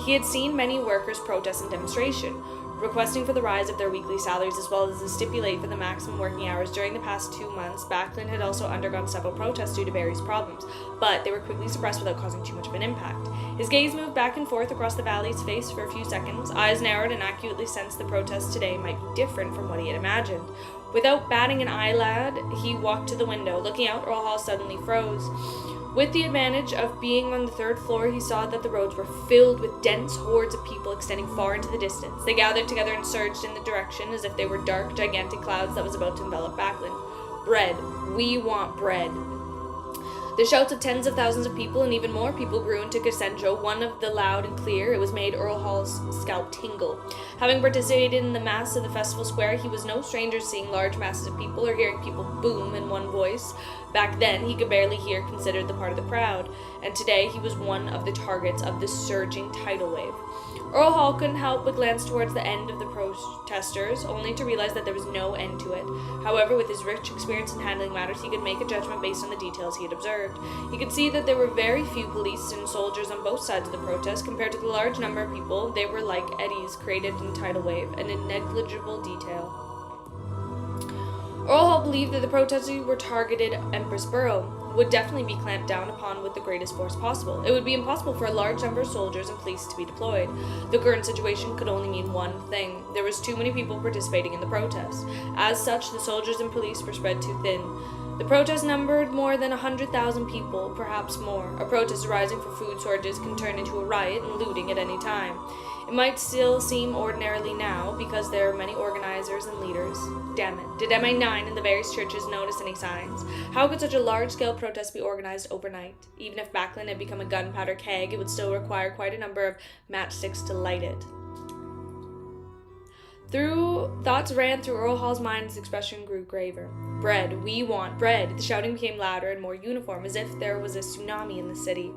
He had seen many workers protest and demonstration, requesting for the rise of their weekly salaries as well as to stipulate for the maximum working hours. During the past 2 months, Backlund had also undergone several protests due to various problems, but they were quickly suppressed without causing too much of an impact. His gaze moved back and forth across the valley's face for a few seconds. Eyes narrowed and accurately sensed the protests today might be different from what he had imagined. Without batting an eyelid, he walked to the window. Looking out, Earl Hall suddenly froze. With the advantage of being on the third floor, he saw that the roads were filled with dense hordes of people extending far into the distance. They gathered together and surged in the direction as if they were dark, gigantic clouds that was about to envelop Backlund. "Bread. We want bread." The shouts of tens of thousands of people and even more people grew into crescendo, one of the loud and clear. It was made Earl Hall's scalp tingle. Having participated in the mass of the festival square, he was no stranger to seeing large masses of people or hearing people boom in one voice. Back then, he could barely hear considered the part of the crowd, and today he was one of the targets of this surging tidal wave. Earl Hall couldn't help but glance towards the end of the protesters, only to realize that there was no end to it. However, with his rich experience in handling matters, he could make a judgment based on the details he had observed. He could see that there were very few police and soldiers on both sides of the protest. Compared to the large number of people, they were like eddies created in a tidal wave, and in negligible detail. Earl Hall believed that the protesters were targeted Empress Borough would definitely be clamped down upon with the greatest force possible. It would be impossible for a large number of soldiers and police to be deployed. The current situation could only mean one thing. There was too many people participating in the protest. As such, the soldiers and police were spread too thin. The protest numbered more than 100,000 people, perhaps more. A protest arising for food shortages can turn into a riot and looting at any time. It might still seem ordinarily now, because there are many organizers and leaders. Damn it. Did MI9 and the various churches notice any signs? How could such a large-scale protest be organized overnight? Even if Backlund had become a gunpowder keg, it would still require quite a number of matchsticks to light it. Thoughts ran through Earl Hall's mind as his expression grew graver. Bread, we want bread. The shouting became louder and more uniform, as if there was a tsunami in the city.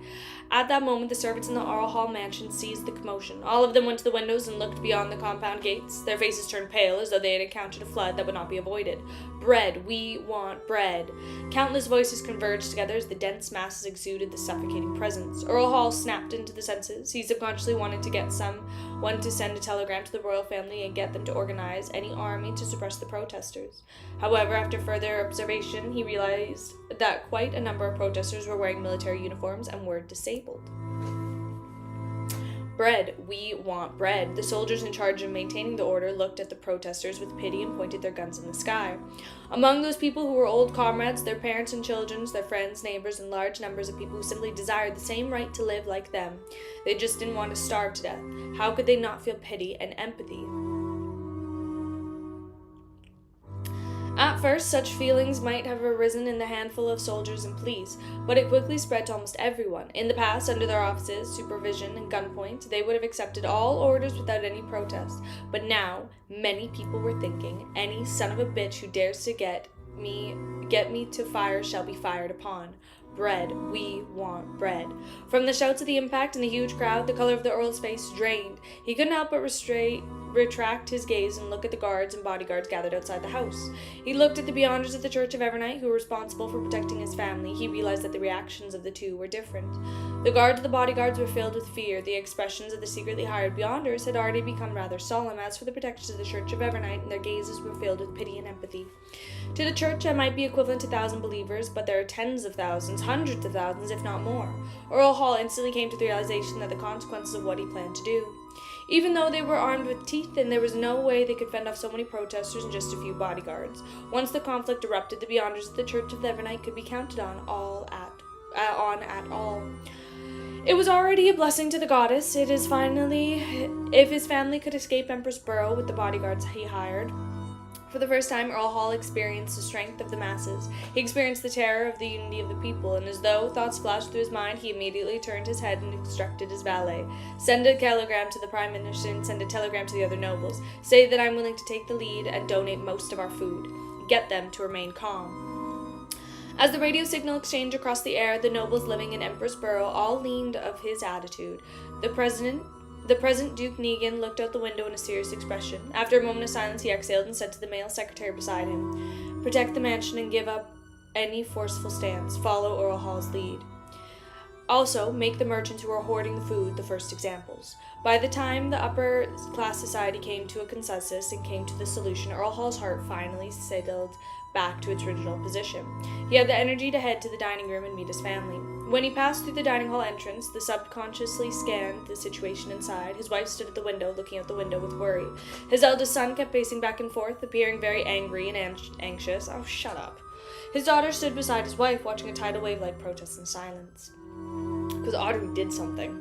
At that moment, the servants in the Earl Hall mansion seized the commotion. All of them went to the windows and looked beyond the compound gates. Their faces turned pale, as though they had encountered a flood that would not be avoided. Bread, we want bread. Countless voices converged together as the dense masses exuded the suffocating presence. Earl Hall snapped into the senses. He subconsciously wanted to get someone to send a telegram to the royal family and get them to organize any army to suppress the protesters. However, after further observation, he realized that quite a number of protesters were wearing military uniforms and were disabled. Bread, we want bread. The soldiers in charge of maintaining the order looked at the protesters with pity and pointed their guns in the sky. Among those people who were old comrades, their parents and children, their friends, neighbors, and large numbers of people who simply desired the same right to live like them. They just didn't want to starve to death. How could they not feel pity and empathy? At first, such feelings might have arisen in the handful of soldiers and police, but it quickly spread to almost everyone. In the past, under their offices, supervision, and gunpoint, they would have accepted all orders without any protest. But now, many people were thinking, any son of a bitch who dares to get me to fire shall be fired upon. Bread, we want bread. From the shouts of the impact and the huge crowd, the color of the Earl's face drained. He couldn't help but retract his gaze and look at the guards and bodyguards gathered outside the house. He looked at the Beyonders of the Church of Evernight, who were responsible for protecting his family. He realized that the reactions of the two were different. The guards and the bodyguards were filled with fear. The expressions of the secretly hired Beyonders had already become rather solemn. As for the protectors of the Church of Evernight, their gazes were filled with pity and empathy. To the Church, I might be equivalent to 1,000 believers, but there are tens of thousands, hundreds of thousands, if not more. Earl Hall instantly came to the realization that the consequences of what he planned to do. Even though they were armed with teeth, and there was no way they could fend off so many protesters and just a few bodyguards. Once the conflict erupted, the Beyonders of the Church of the Evernight could be counted on at all. It was already a blessing to the goddess. If his family could escape Empress Burrow with the bodyguards he hired. For the first time, Earl Hall experienced the strength of the masses. He experienced the terror of the unity of the people, and as though thoughts flashed through his mind, he immediately turned his head and instructed his valet. Send a telegram to the Prime Minister and send a telegram to the other nobles. Say that I'm willing to take the lead and donate most of our food. Get them to remain calm. As the radio signal exchanged across the air, the nobles living in Empress Burrow all leaned of his attitude. The present Duke Negan looked out the window in a serious expression. After a moment of silence, he exhaled and said to the male secretary beside him, "Protect the mansion and give up any forceful stance. Follow Earl Hall's lead. Also, make the merchants who are hoarding the food the first examples." By the time the upper class society came to a consensus and came to the solution, Earl Hall's heart finally settled back to its original position. He had the energy to head to the dining room and meet his family. When he passed through the dining hall entrance, the subconsciously scanned the situation inside. His wife stood at the window, looking out the window with worry. His eldest son kept pacing back and forth, appearing very angry and anxious. Oh, shut up. His daughter stood beside his wife, watching a tidal wave like protest in silence. Because Audrey did something.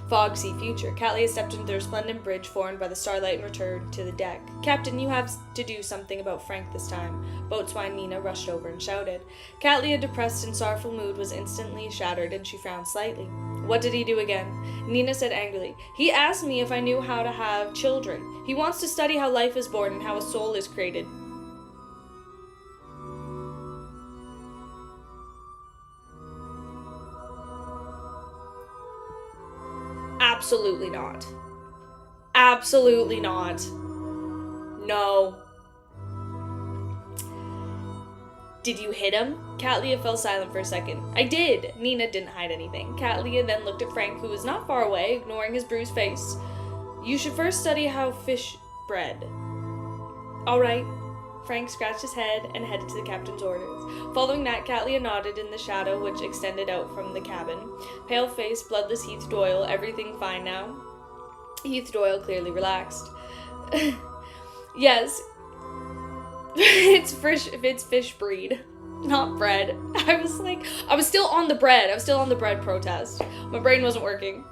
Fogsy future. Catleya stepped into the resplendent bridge formed by the starlight and returned to the deck. "Captain, you have to do something about Frank this time." Boatswain Nina rushed over and shouted. Catleya's depressed and sorrowful mood was instantly shattered, and she frowned slightly. "What did he do again?" Nina said angrily. "He asked me if I knew how to have children. He wants to study how life is born and how a soul is created." Absolutely not. Absolutely not. No. "Did you hit him?" Catleya fell silent for a second. "I did." Nina didn't hide anything. Catleya then looked at Frank, who was not far away, ignoring his bruised face. "You should first study how fish bread." "All right." Frank scratched his head and headed to the captain's orders. Following that, Catleya nodded in the shadow which extended out from the cabin. Pale face, bloodless Heath Doyle, everything fine now? Heath Doyle clearly relaxed. "Yes, it's fish breed, not bread." I was still on the bread protest. My brain wasn't working.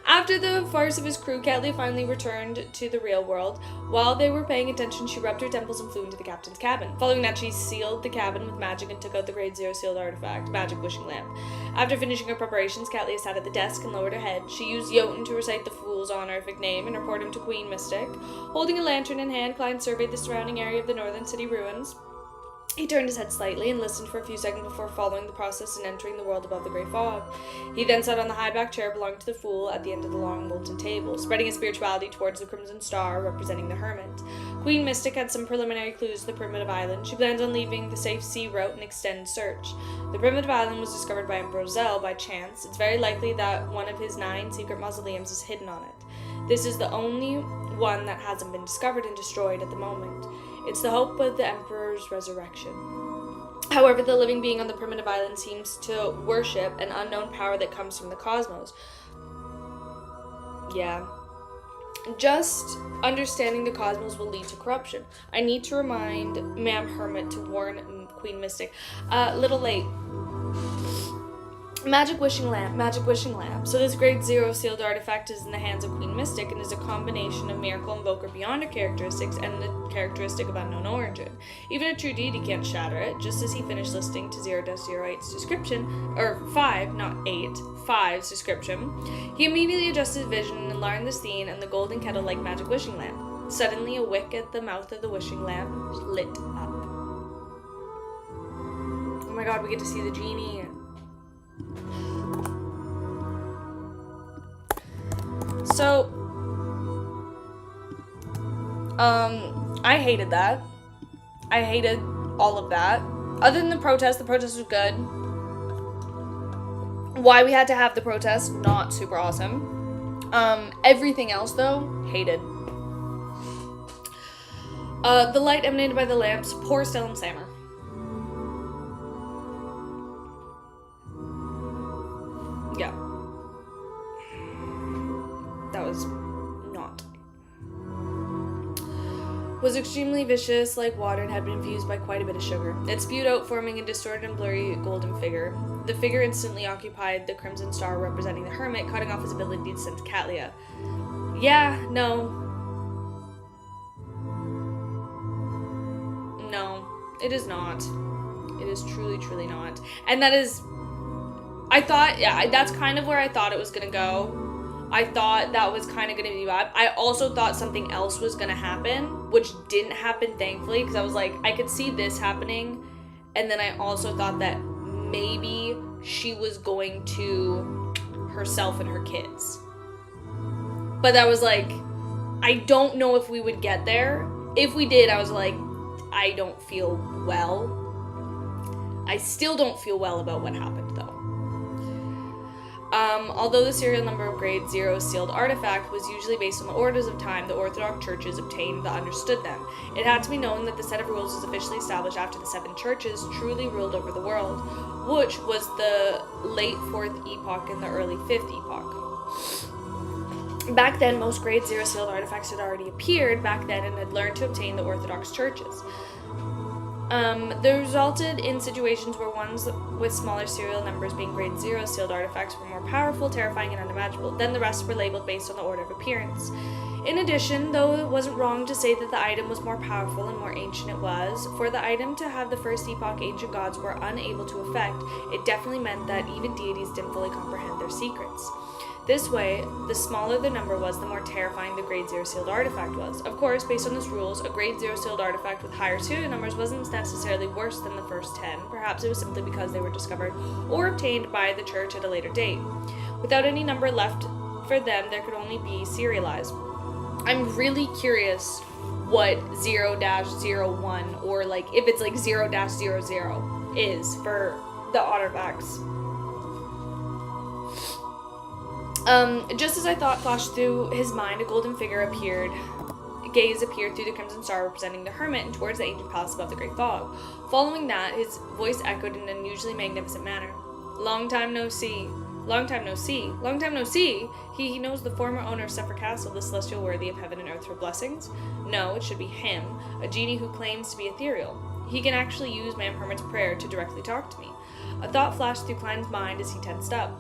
After the farce of his crew, Catleya finally returned to the real world. While they were paying attention, she rubbed her temples and flew into the captain's cabin. Following that, she sealed the cabin with magic and took out the grade 0 sealed artifact, magic wishing lamp. After finishing her preparations, Catleya sat at the desk and lowered her head. She used Jotun to recite the fool's honorific name and report him to Queen Mystic. Holding a lantern in hand, Klein surveyed the surrounding area of the northern city ruins. He turned his head slightly and listened for a few seconds before following the process and entering the world above the grey fog. He then sat on the high-backed chair belonging to the fool at the end of the long molten table, spreading his spirituality towards the crimson star representing the hermit. Queen Mystic had some preliminary clues to the primitive island. She plans on leaving the safe sea route and extend search. The primitive island was discovered by Emperor Zell by chance. It's very likely that one of his 9 secret mausoleums is hidden on it. This is the only one that hasn't been discovered and destroyed at the moment. It's the hope of the Emperor's resurrection. However, the living being on the primitive island seems to worship an unknown power that comes from the cosmos. Yeah. Just understanding the cosmos will lead to corruption. I need to remind Ma'am Hermit to warn Queen Mystic. Little late. Magic wishing lamp, magic wishing lamp. So this grade 0 sealed artifact is in the hands of Queen Mystic and is a combination of miracle invoker beyond her characteristics and the characteristic of unknown origin. Even a true deity can't shatter it. Just as he finished listening to 0-08's description, or 5, not 8, 5's description, he immediately adjusted his vision and learned the scene and the golden kettle-like magic wishing lamp. Suddenly, a wick at the mouth of the wishing lamp lit up. Oh my god, we get to see the genie. So, I hated that. I hated all of that. Other than the protest was good. Why we had to have the protest, not super awesome. Everything else, though, hated. The light emanated by the lamps, poor Stellan Sammer. Yeah. That was not. Was extremely vicious like water and had been infused by quite a bit of sugar. It spewed out, forming a distorted and blurry golden figure. The figure instantly occupied the crimson star representing the hermit, cutting off his ability to sense Catlia. Yeah, no. No, it is not. It is truly, truly not. And that is... I thought, yeah, that's kind of where I thought it was gonna go. I thought that was kind of going to be bad. I also thought something else was going to happen, which didn't happen, thankfully, because I was like, I could see this happening, and then I also thought that maybe she was going to herself and her kids. But that was like, I don't know if we would get there. If we did, I was like, I don't feel well. I still don't feel well about what happened, though. Although the serial number of grade 0 sealed artifact was usually based on the orders of time the Orthodox churches obtained that understood them, it had to be known that the set of rules was officially established after the 7 churches truly ruled over the world, which was the late 4th epoch and the early 5th epoch. Back then, most grade 0 sealed artifacts had already appeared back then and had learned to obtain the Orthodox churches. They resulted in situations where ones with smaller serial numbers being grade 0 sealed artifacts were more powerful, terrifying, and unimaginable. Then the rest were labeled based on the order of appearance. In addition, though it wasn't wrong to say that the item was more powerful and more ancient it was, for the item to have the first epoch ancient gods were unable to affect, it definitely meant that even deities didn't fully comprehend their secrets. This way, the smaller the number was, the more terrifying the grade 0 sealed artifact was. Of course, based on these rules, a grade 0 sealed artifact with higher serial numbers wasn't necessarily worse than the first 10. Perhaps it was simply because they were discovered or obtained by the church at a later date. Without any number left for them, there could only be serialized. I'm really curious what 0-01 or like if it's like 0-00 is for the artifacts. Just as I thought flashed through his mind, a golden figure appeared. Gaze appeared through the crimson star representing the hermit and towards the ancient palace above the great fog. Following that, his voice echoed in an unusually magnificent manner. Long time no see. Long time no see. Long time no see. He knows the former owner of Sephir Castle, the celestial worthy of heaven and earth for blessings? No, it should be him, a genie who claims to be ethereal. He can actually use Ma'am Hermit's prayer to directly talk to me. A thought flashed through Klein's mind as he tensed up.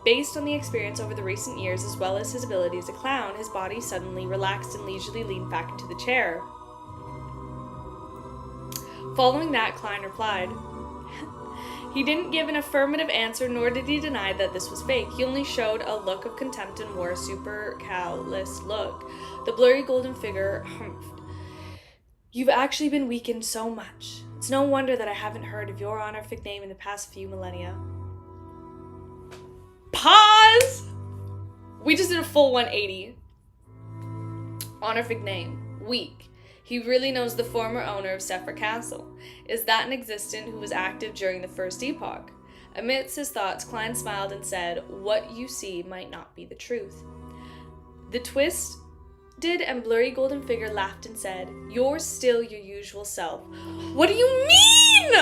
Based on the experience over the recent years, as well as his ability as a clown, his body suddenly relaxed and leisurely leaned back into the chair. Following that, Klein replied. He didn't give an affirmative answer, nor did he deny that this was fake. He only showed a look of contempt and wore a super callous look. The blurry golden figure humphed. You've actually been weakened so much. It's no wonder that I haven't heard of your honorific name in the past few millennia. Pause! We just did a full 180. Honorific name. Weak. He really knows the former owner of Sephra Castle. Is that an existent who was active during the First Epoch? Amidst his thoughts, Klein smiled and said, "What you see might not be the truth." The twisted and blurry golden figure laughed and said, "You're still your usual self." What do you mean?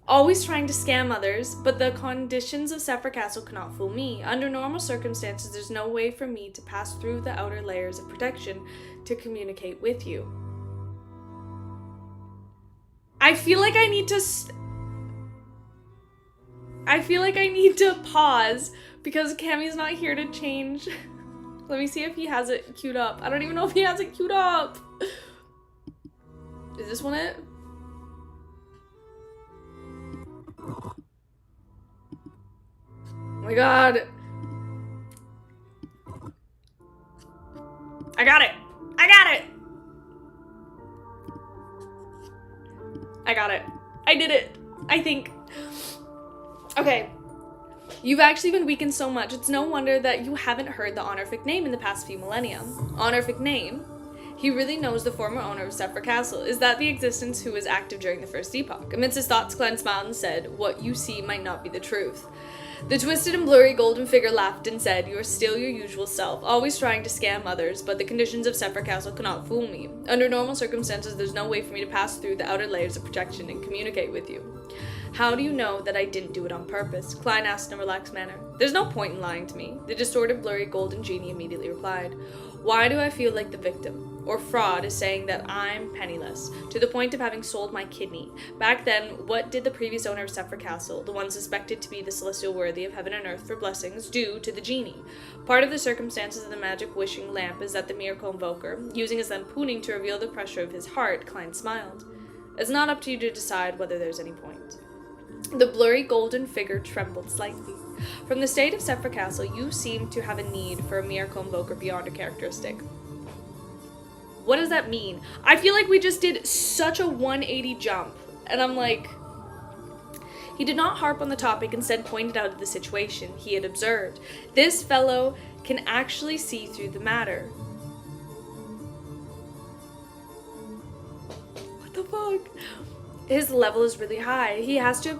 Always trying to scam others, but the conditions of Sephra Castle cannot fool me. Under normal circumstances, there's no way for me to pass through the outer layers of protection to communicate with you. I feel like I need to pause because Cammy's not here to change. Let me see if he has it queued up. I don't even know if he has it queued up. Is this one it? Oh my god. I got it. I got it. I got it. I did it. I think. Okay. You've actually been weakened so much, it's no wonder that you haven't heard the honorific name in the past few millennia. Honorific name? He really knows the former owner of Sephra Castle. Is that the existence who was active during the First Epoch? Amidst his thoughts, Glenn smiled and said, "What you see might not be the truth." The twisted and blurry golden figure laughed and said, "You are still your usual self, always trying to scam others, but the conditions of Sephra Castle cannot fool me. Under normal circumstances, there's no way for me to pass through the outer layers of protection and communicate with you." "How do you know that I didn't do it on purpose?" Klein asked in a relaxed manner. "There's no point in lying to me." The distorted, blurry golden genie immediately replied, "Why do I feel like the victim or fraud is saying that I'm penniless, to the point of having sold my kidney? Back then, what did the previous owner of Sephra Castle, the one suspected to be the celestial worthy of heaven and earth for blessings, do to the genie? Part of the circumstances of the magic wishing lamp is that the miracle invoker, using his lampooning to reveal the pressure of his heart," Klein smiled. "It's not up to you to decide whether there's any point." The blurry golden figure trembled slightly. "From the state of Sephra Castle, you seem to have a need for a miracle invoker beyond a characteristic." What does that mean? I feel like we just did such a 180 jump, and I'm like... He did not harp on the topic, instead pointed out the situation he had observed. This fellow can actually see through the matter. What the fuck? His level is really high. He has to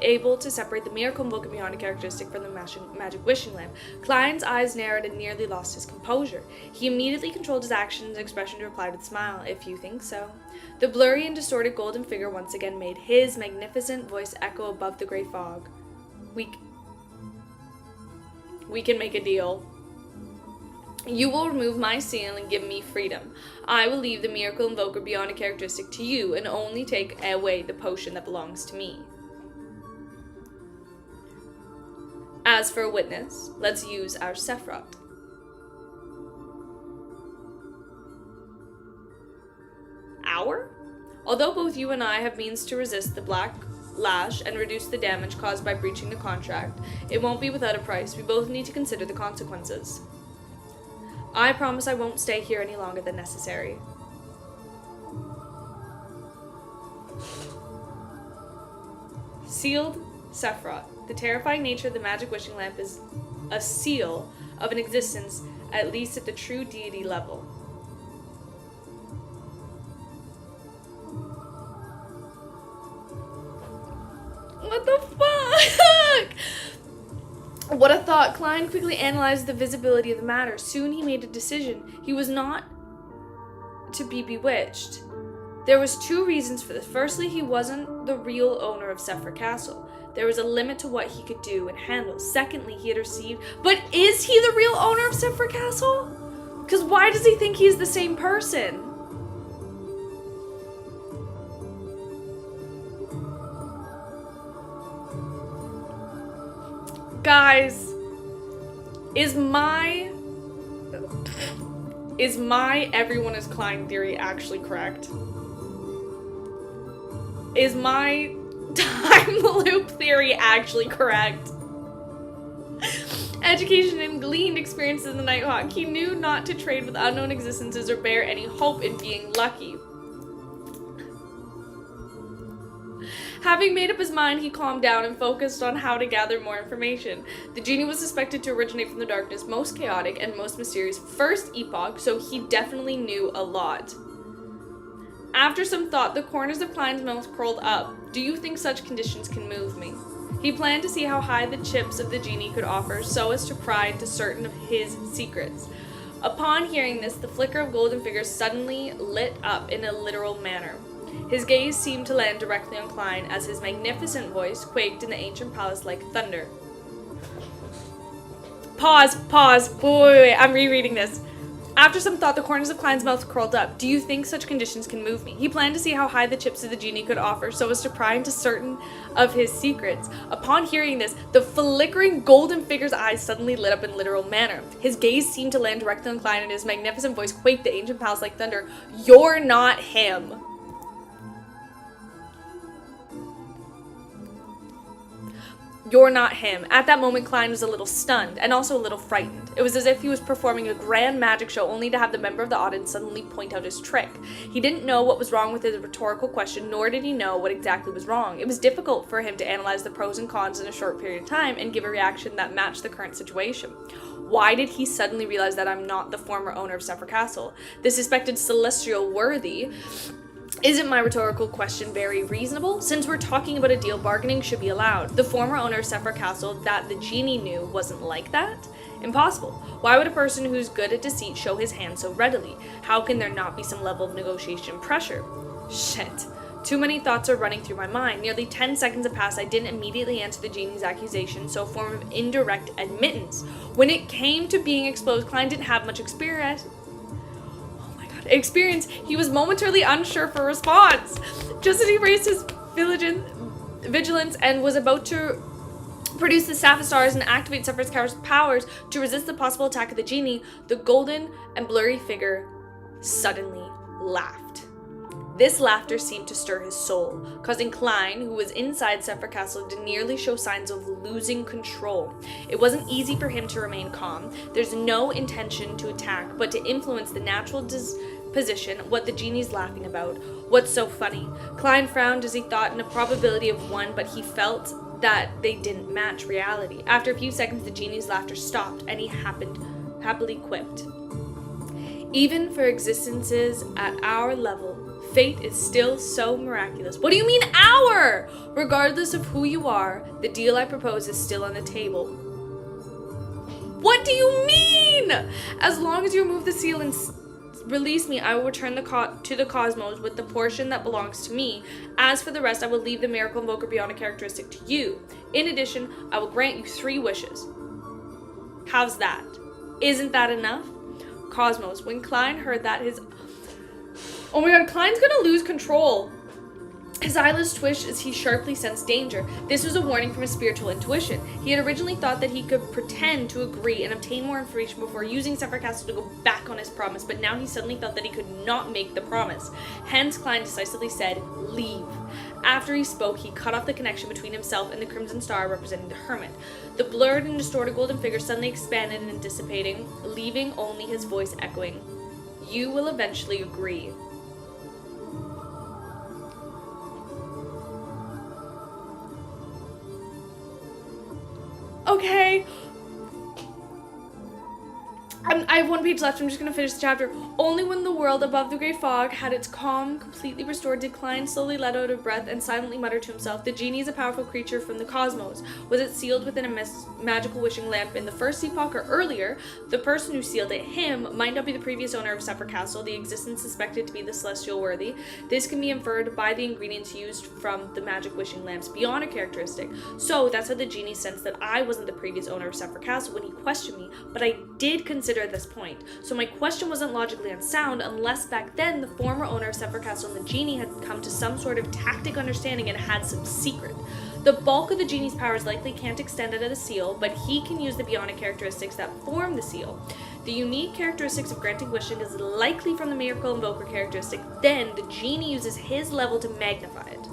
able to separate the miracle invoker beyond a characteristic from the magic wishing lamp. Klein's eyes narrowed and nearly lost his composure. He immediately controlled his actions and expression to reply with a smile. "If you think so." The blurry and distorted golden figure once again made his magnificent voice echo above the gray fog. We can make a deal. You will remove my seal and give me freedom. I will leave the miracle invoker beyond a characteristic to you and only take away the potion that belongs to me. As for a witness, let's use our Sephiroth. Our? Although both you and I have means to resist the black lash and reduce the damage caused by breaching the contract, it won't be without a price. We both need to consider the consequences. I promise I won't stay here any longer than necessary. Sealed Sephiroth. The terrifying nature of the magic wishing lamp is a seal of an existence, at least at the true deity level. What the fuck? What a thought. Klein quickly analyzed the visibility of the matter. Soon he made a decision. He was not to be bewitched. There was two reasons for this. Firstly, he wasn't the real owner of Sephra Castle. There was a limit to what he could do and handle. Secondly, he had received... But is he the real owner of Sephra Castle? Because why does he think he's the same person? Guys, is my everyone is Klein theory actually correct? Is my time loop theory actually correct? Education and gleaned experiences in the Nighthawk. He knew not to trade with unknown existences or bear any hope in being lucky. Having made up his mind, he calmed down and focused on how to gather more information. The genie was suspected to originate from the darkness, most chaotic and most mysterious first epoch, so he definitely knew a lot. After some thought, the corners of Klein's mouth curled up. Do you think such conditions can move me? He planned to see how high the chips of the genie could offer so as to pry into certain of his secrets. Upon hearing this, the flicker of golden figures suddenly lit up in a literal manner. His gaze seemed to land directly on Klein as his magnificent voice quaked in the ancient palace like thunder. Pause. Wait, I'm rereading this. After some thought, the corners of Klein's mouth curled up. Do you think such conditions can move me? He planned to see how high the chips of the genie could offer so as to pry into certain of his secrets. Upon hearing this, the flickering golden figure's eyes suddenly lit up in literal manner. His gaze seemed to land directly on Klein and his magnificent voice quaked the ancient palace like thunder. You're not him. You're not him. At that moment, Klein was a little stunned and also a little frightened. It was as if he was performing a grand magic show only to have the member of the audience suddenly point out his trick. He didn't know what was wrong with his rhetorical question, nor did he know what exactly was wrong. It was difficult for him to analyze the pros and cons in a short period of time and give a reaction that matched the current situation. Why did he suddenly realize that I'm not the former owner of Sephir Castle? The suspected celestial worthy. Isn't my rhetorical question very reasonable? Since we're talking about a deal, bargaining should be allowed. The former owner of Sephir Castle that the genie knew wasn't like that? Impossible. Why would a person who's good at deceit show his hand so readily? How can there not be some level of negotiation pressure? Shit. Too many thoughts are running through my mind. Nearly 10 seconds have passed. I didn't immediately answer the genie's accusation, so a form of indirect admittance. When it came to being exposed, Klein didn't have much experience, he was momentarily unsure for response. Just as he raised his vigilance and was about to produce the staff of stars and activate Sephir's powers to resist the possible attack of the genie, the golden and blurry figure suddenly laughed. This laughter seemed to stir his soul, causing Klein, who was inside Sephir Castle, to nearly show signs of losing control. It wasn't easy for him to remain calm. There's no intention to attack, but to influence the natural disposition, what the genie's laughing about. What's so funny? Klein frowned as he thought in a probability of one, but he felt that they didn't match reality. After a few seconds, the genie's laughter stopped, and he happily quipped. Even for existences at our level, fate is still so miraculous. What do you mean our? Regardless of who you are, the deal I propose is still on the table. What do you mean? As long as you remove the seal and release me, I will return to the cosmos with the portion that belongs to me. As for the rest, I will leave the miracle invoker beyond a characteristic to you. In addition, I will grant you 3 wishes. How's that? Isn't that enough? Cosmos. When Klein heard that, oh my god, Klein's gonna lose control. His eyelids twitched as he sharply sensed danger. This was a warning from his spiritual intuition. He had originally thought that he could pretend to agree and obtain more information before using Sephir Castle to go back on his promise, but now he suddenly felt that he could not make the promise. Hence, Klein decisively said, leave. After he spoke, he cut off the connection between himself and the crimson star representing the hermit. The blurred and distorted golden figure suddenly expanded and dissipating, leaving only his voice echoing. You will eventually agree. Okay. I have 1 page left. I'm just going to finish the chapter. Only when the world above the great fog had its calm completely restored did Klein slowly let out a breath and silently mutter to himself, the genie is a powerful creature from the cosmos. Was it sealed within a magical wishing lamp in the first epoch or earlier? The person who sealed it, him, might not be the previous owner of Sephir Castle, the existence suspected to be the celestial worthy. This can be inferred by the ingredients used from the magic wishing lamps beyond a characteristic. So that's how the genie sensed that I wasn't the previous owner of Sephir Castle when he questioned me, but I did consider this point. So my question wasn't logically unsound unless back then the former owner of Sephir Castle and the genie had come to some sort of tactic understanding and had some secret. The bulk of the genie's powers likely can't extend out of the seal, but he can use the bionic characteristics that form the seal. The unique characteristics of granting wishing is likely from the miracle invoker characteristic. Then the genie uses his level to magnify it.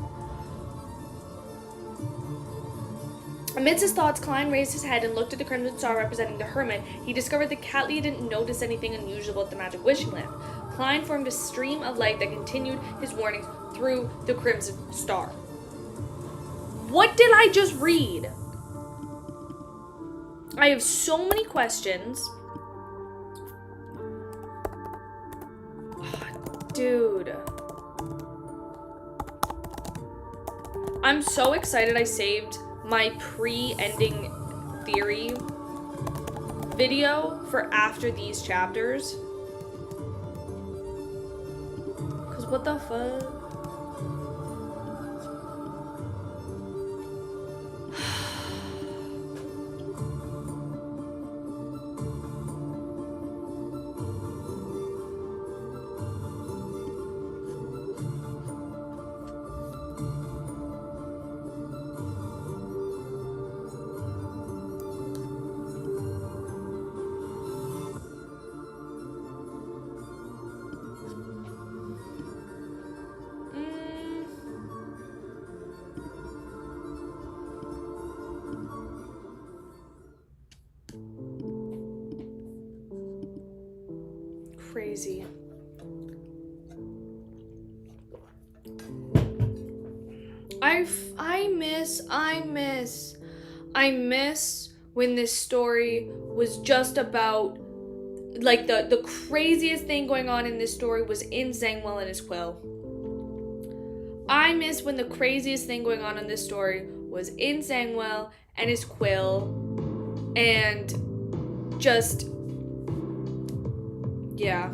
Amidst his thoughts, Klein raised his head and looked at the crimson star representing the hermit. He discovered that Catleya didn't notice anything unusual at the magic wishing lamp. Klein formed a stream of light that continued his warnings through the crimson star. What did I just read? I have so many questions. Dude. I'm so excited I saved my pre-ending theory video for after these chapters. Cause what the fuck? Crazy. I miss when this story was just about, like, the craziest thing going on in this story was in Zangwell and his quill. I miss when the craziest thing going on in this story was in Zangwell and his quill, and just, yeah.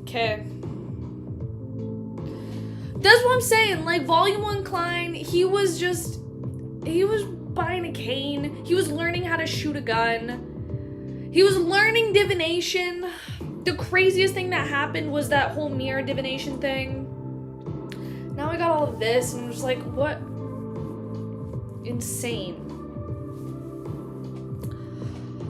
Okay. That's what I'm saying. Like, Volume 1 Klein, he was buying a cane. He was learning how to shoot a gun. He was learning divination. The craziest thing that happened was that whole mirror divination thing. Now I got all of this, and I'm just like, what? Insane.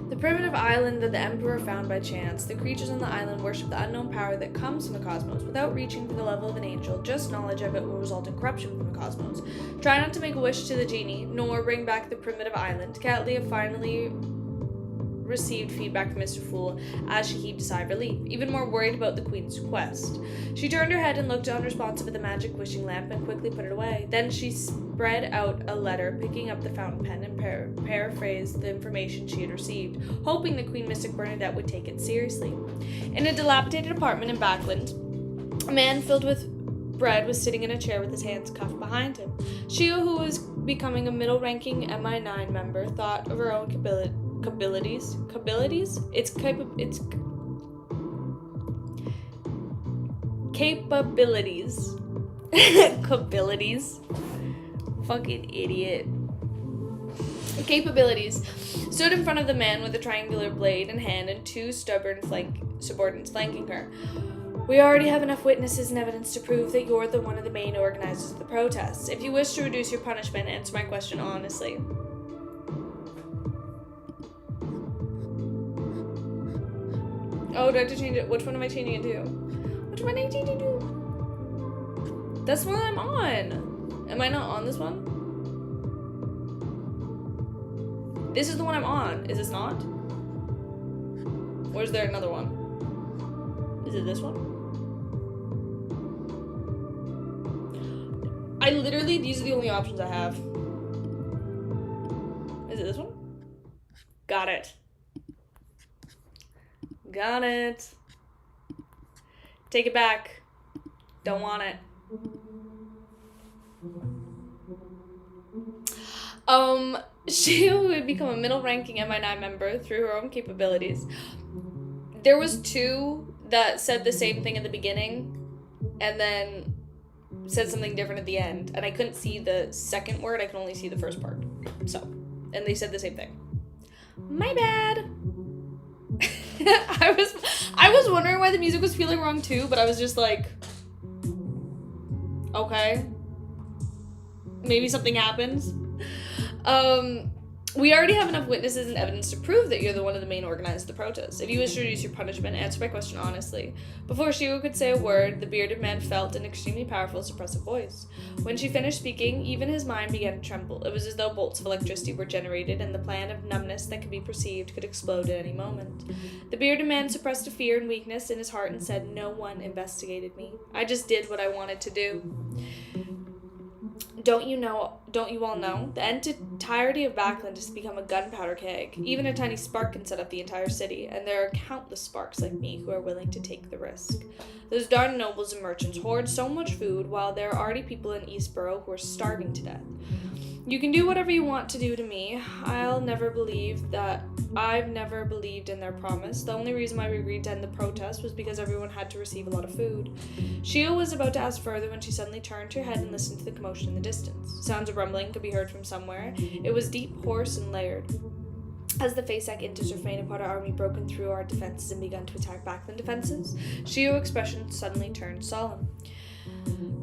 The primitive island that the Emperor found by chance. The creatures on the island worship the unknown power that comes from the cosmos. Without reaching for the level of an angel, just knowledge of it will result in corruption from the cosmos. Try not to make a wish to the genie, nor bring back the primitive island. Catlia finally received feedback from Mr. Fool as she heaved a sigh of relief, even more worried about the Queen's quest. She turned her head and looked unresponsive at the magic wishing lamp and quickly put it away. Then she spread out a letter, picking up the fountain pen and paraphrased the information she had received, hoping the Queen Mystic Bernadette would take it seriously. In a dilapidated apartment in Backland, a man filled with bread was sitting in a chair with his hands cuffed behind him. Shio, who was becoming a middle-ranking MI9 member, thought of her own capabilities. Capabilities. Fucking idiot. Capabilities. Stood in front of the man with a triangular blade in hand and two stubborn subordinates flanking her. We already have enough witnesses and evidence to prove that you're one of the main organizers of the protests. If you wish to reduce your punishment, answer my question honestly. Oh, do I have to change it? Which one am I changing it to? Which one am I changing it to? That's the one I'm on. Am I not on this one? This is the one I'm on. Is this not? Or is there another one? Is it this one? These are the only options I have. Is it this one? Got it. Got it. Take it back. Don't want it. She would become a middle-ranking MI9 member through her own capabilities. There was two that said the same thing in the beginning, and then said something different at the end. And I couldn't see the second word, I could only see the first part. So, and they said the same thing. My bad. I was wondering why the music was feeling wrong too, but I was just like, okay, maybe something happens. We already have enough witnesses and evidence to prove that you're the one of the main organizers of the protest. If you wish to reduce your punishment, answer my question honestly. Before Shiro could say a word, the bearded man felt an extremely powerful, suppressive voice. When she finished speaking, even his mind began to tremble. It was as though bolts of electricity were generated, and the plan of numbness that could be perceived could explode at any moment. The bearded man suppressed a fear and weakness in his heart and said, "No one investigated me. I just did what I wanted to do." Don't you all know? The entirety of Backland has become a gunpowder keg. Even a tiny spark can set up the entire city, and there are countless sparks like me who are willing to take the risk. Those darn nobles and merchants hoard so much food, while there are already people in Eastborough who are starving to death. You can do whatever you want to do to me. I've never believed in their promise. The only reason why we agreed to end the protest was because everyone had to receive a lot of food. Shio was about to ask further when she suddenly turned her head and listened to the commotion in the distance. Sounds of rumbling could be heard from somewhere. It was deep, hoarse, and layered. As the Faceak Intis or Fainapota army broken through our defenses and begun to attack Backland defenses, Shio's expression suddenly turned solemn.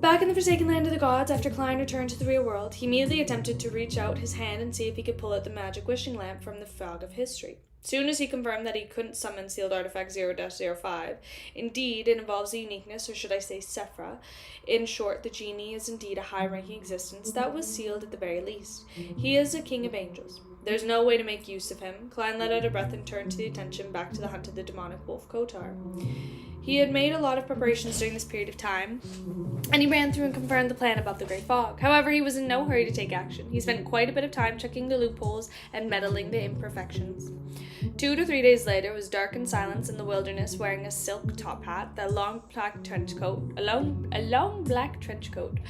Back in the Forsaken Land of the Gods, after Klein returned to the real world, he immediately attempted to reach out his hand and see if he could pull out the magic wishing lamp from the fog of history. Soon as he confirmed that he couldn't summon sealed artifact 0-05, indeed, it involves a uniqueness, or should I say Sephra. In short, the genie is indeed a high-ranking existence that was sealed at the very least. He is a king of angels. There's no way to make use of him. Klein let out a breath and turned the attention back to the hunt of the demonic wolf Kotar. He had made a lot of preparations during this period of time, and he ran through and confirmed the plan about the Grey Fog. However, he was in no hurry to take action. He spent quite a bit of time checking the loopholes and meddling the imperfections. 2 to 3 days later, it was dark and silence in the wilderness, wearing a silk top hat, a long black trench coat.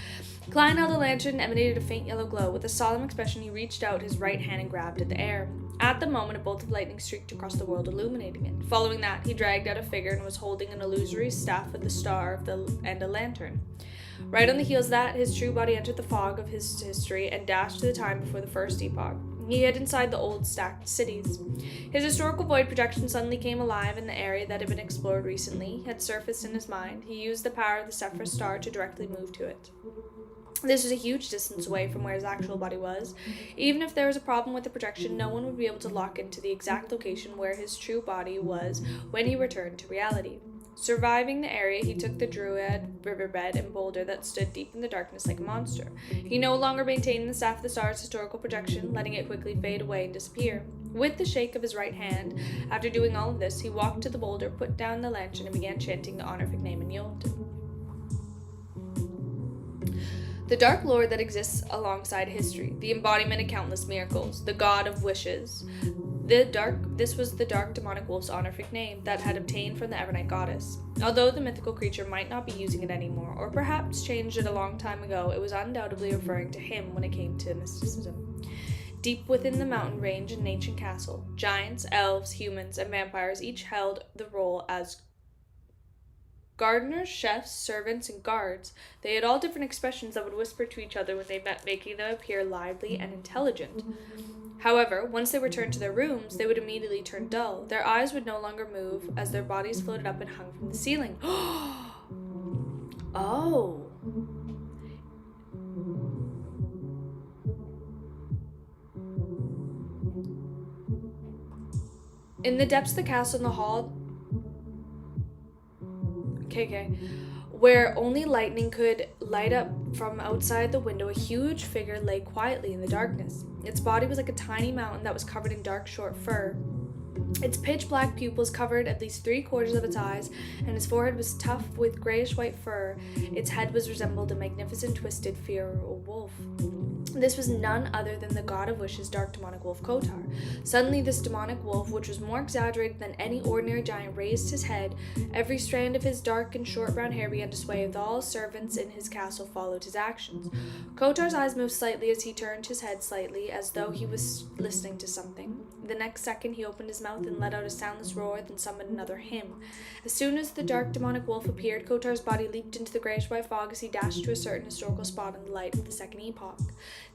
Klein held a lantern and emanated a faint yellow glow. With a solemn expression, he reached out his right hand and grabbed at the air. At the moment, a bolt of lightning streaked across the world, illuminating it. Following that, he dragged out a figure and was holding an illusory staff with the star and a lantern. Right on the heels of that, his true body entered the fog of his history and dashed to the time before the first epoch. He hid inside the old stacked cities. His historical void projection suddenly came alive, and the area that had been explored recently had surfaced in his mind. He used the power of the Sephra star to directly move to it. This was a huge distance away from where his actual body was. Even if there was a problem with the projection, no one would be able to lock into the exact location where his true body was when he returned to reality. Surviving the area, he took the Druid riverbed and boulder that stood deep in the darkness like a monster. He no longer maintained the Staff of the Stars historical projection, letting it quickly fade away and disappear. With the shake of his right hand, after doing all of this, he walked to the boulder, put down the lantern, and began chanting the honorific name in Yolten. The Dark Lord that exists alongside history, the embodiment of countless miracles, the God of wishes. This was the dark demonic wolf's honorific name that had obtained from the Evernight goddess. Although the mythical creature might not be using it anymore, or perhaps changed it a long time ago, it was undoubtedly referring to him when it came to mysticism. Deep within the mountain range and ancient castle, giants, elves, humans, and vampires each held the role as gardeners, chefs, servants, and guards. They had all different expressions that would whisper to each other when they met, making them appear lively and intelligent. However, once they returned to their rooms, they would immediately turn dull. Their eyes would no longer move as their bodies floated up and hung from the ceiling. Oh. In the depths of the castle in the hall, where only lightning could light up from outside the window, a huge figure lay quietly in the darkness. Its body was like a tiny mountain that was covered in dark, short fur. Its pitch-black pupils covered at least 3/4 of its eyes, and its forehead was tufted with grayish-white fur. Its head resembled a magnificent, twisted, feral wolf. This was none other than the god of wishes, dark demonic wolf Kotar. Suddenly, this demonic wolf, which was more exaggerated than any ordinary giant, raised his head. Every strand of his dark and short brown hair began to sway, with all servants in his castle followed his actions. Kotar's eyes moved slightly as he turned his head slightly, as though he was listening to something. The next second, he opened his mouth and let out a soundless roar, then summoned another hymn. As soon as the dark demonic wolf appeared, Kotar's body leaped into the grayish-white fog as he dashed to a certain historical spot in the light of the second epoch.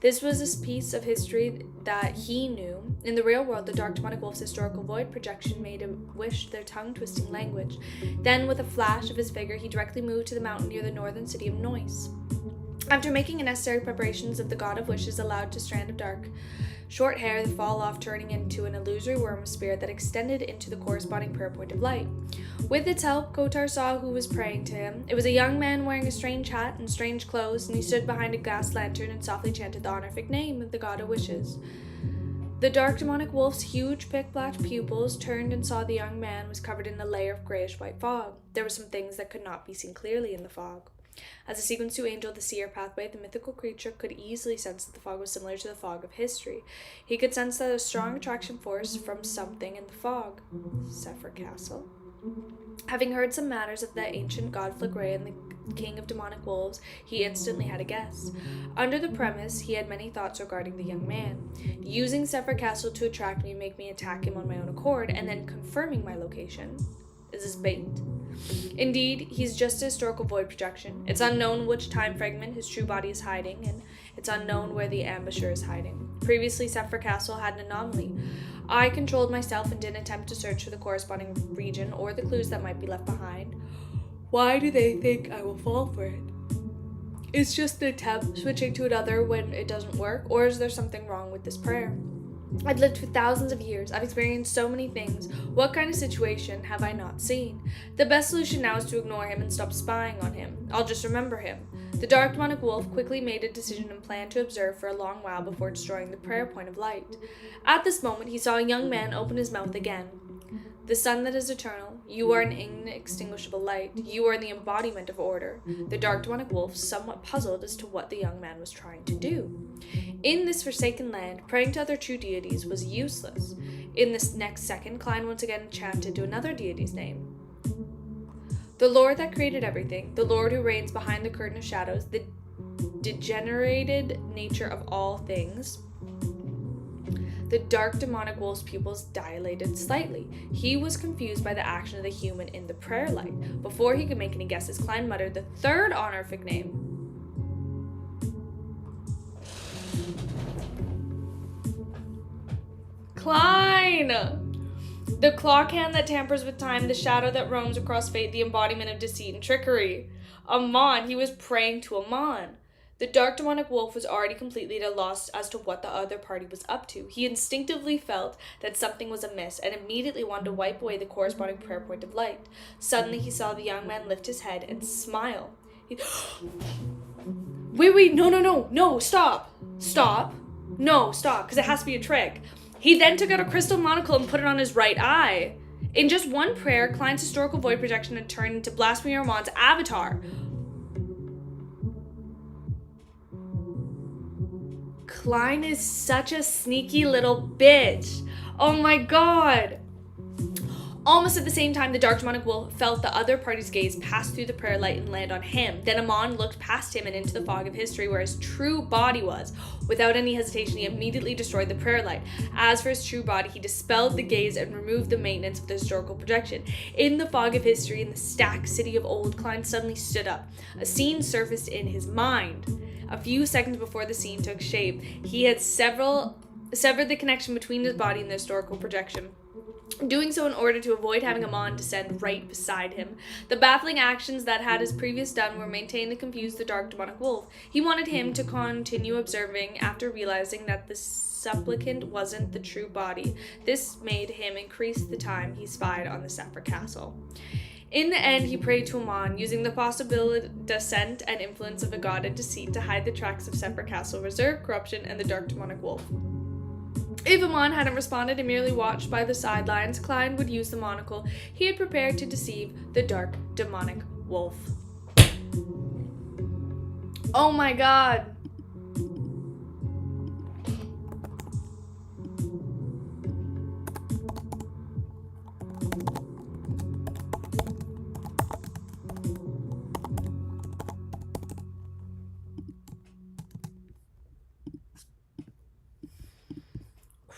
This was a piece of history that he knew. In the real world, the dark demonic wolf's historical void projection made him wish their tongue-twisting language. Then, with a flash of his figure, he directly moved to the mountain near the northern city of Noise. After making the necessary preparations of the god of wishes allowed to strand of dark short hair that fall off, turning into an illusory worm of spirit that extended into the corresponding prayer point of light. With its help, Kotar saw who was praying to him. It was a young man wearing a strange hat and strange clothes, and he stood behind a gas lantern and softly chanted the honorific name of the god of wishes. The dark demonic wolf's huge pitch-black pupils turned and saw the young man was covered in a layer of grayish-white fog. There were some things that could not be seen clearly in the fog. As a sequence to Angel, the seer pathway, the mythical creature could easily sense that the fog was similar to the fog of history. He could sense that a strong attraction force from something in the fog. Sephir Castle. Having heard some matters of the ancient god Fligray and the king of demonic wolves, he instantly had a guess. Under the premise, he had many thoughts regarding the young man. Using Sephir Castle to attract me, make me attack him on my own accord, and then confirming my location. Is this bait? Indeed, he's just a historical void projection. It's unknown which time fragment his true body is hiding, and it's unknown where the ambusher is hiding. Previously, Sephir Castle had an anomaly. I controlled myself and didn't attempt to search for the corresponding region or the clues that might be left behind. Why do they think I will fall for it? It's just an attempt, switching to another when it doesn't work, or is there something wrong with this prayer? I've lived for thousands of years. I've experienced so many things. What kind of situation have I not seen? The best solution now is to ignore him and stop spying on him. I'll just remember him. The dark demonic wolf quickly made a decision and planned to observe for a long while before destroying the prayer point of light. At this moment, he saw a young man open his mouth again. The sun that is eternal, you are an inextinguishable light. You are the embodiment of order. The dark demonic wolf, somewhat puzzled as to what the young man was trying to do. In this forsaken land, praying to other true deities was useless. In this next second, Klein once again chanted to another deity's name. The Lord that created everything, the Lord who reigns behind the curtain of shadows, the degenerated nature of all things. The dark demonic wolf's pupils dilated slightly. He was confused by the action of the human in the prayer light. Before he could make any guesses, Klein muttered the third honorific name. Klein! The clock hand that tampers with time, the shadow that roams across fate, the embodiment of deceit and trickery. Amon, he was praying to Amon. The dark demonic wolf was already completely at a loss as to what the other party was up to. He instinctively felt that something was amiss and immediately wanted to wipe away the corresponding prayer point of light. Suddenly he saw the young man lift his head and smile. Wait, no, stop, because it has to be a trick. He then took out a crystal monocle and put it on his right eye. In just one prayer, Klein's historical void projection had turned into Blasphemy Armand's avatar. Klein is such a sneaky little bitch. Oh my god. Almost at the same time, the dark demonic wolf felt the other party's gaze pass through the prayer light and land on him. Then Amon looked past him and into the fog of history where his true body was. Without any hesitation, he immediately destroyed the prayer light. As for his true body, he dispelled the gaze and removed the maintenance of the historical projection. In the fog of history, in the stacked city of old, Klein suddenly stood up. A scene surfaced in his mind. A few seconds before the scene took shape, he had severed the connection between his body and the historical projection, doing so in order to avoid having Amon descend right beside him. The baffling actions that had his previous done were maintained to confuse the dark demonic wolf. He wanted him to continue observing after realizing that the supplicant wasn't the true body. This made him increase the time he spied on the Sephir Castle. In the end, he prayed to Amon, using the possible descent and influence of a god of deceit to hide the tracks of Sephir Castle, reserve, corruption, and the dark demonic wolf. If Amon hadn't responded and merely watched by the sidelines, Klein would use the monocle he had prepared to deceive the dark demonic wolf. Oh my god.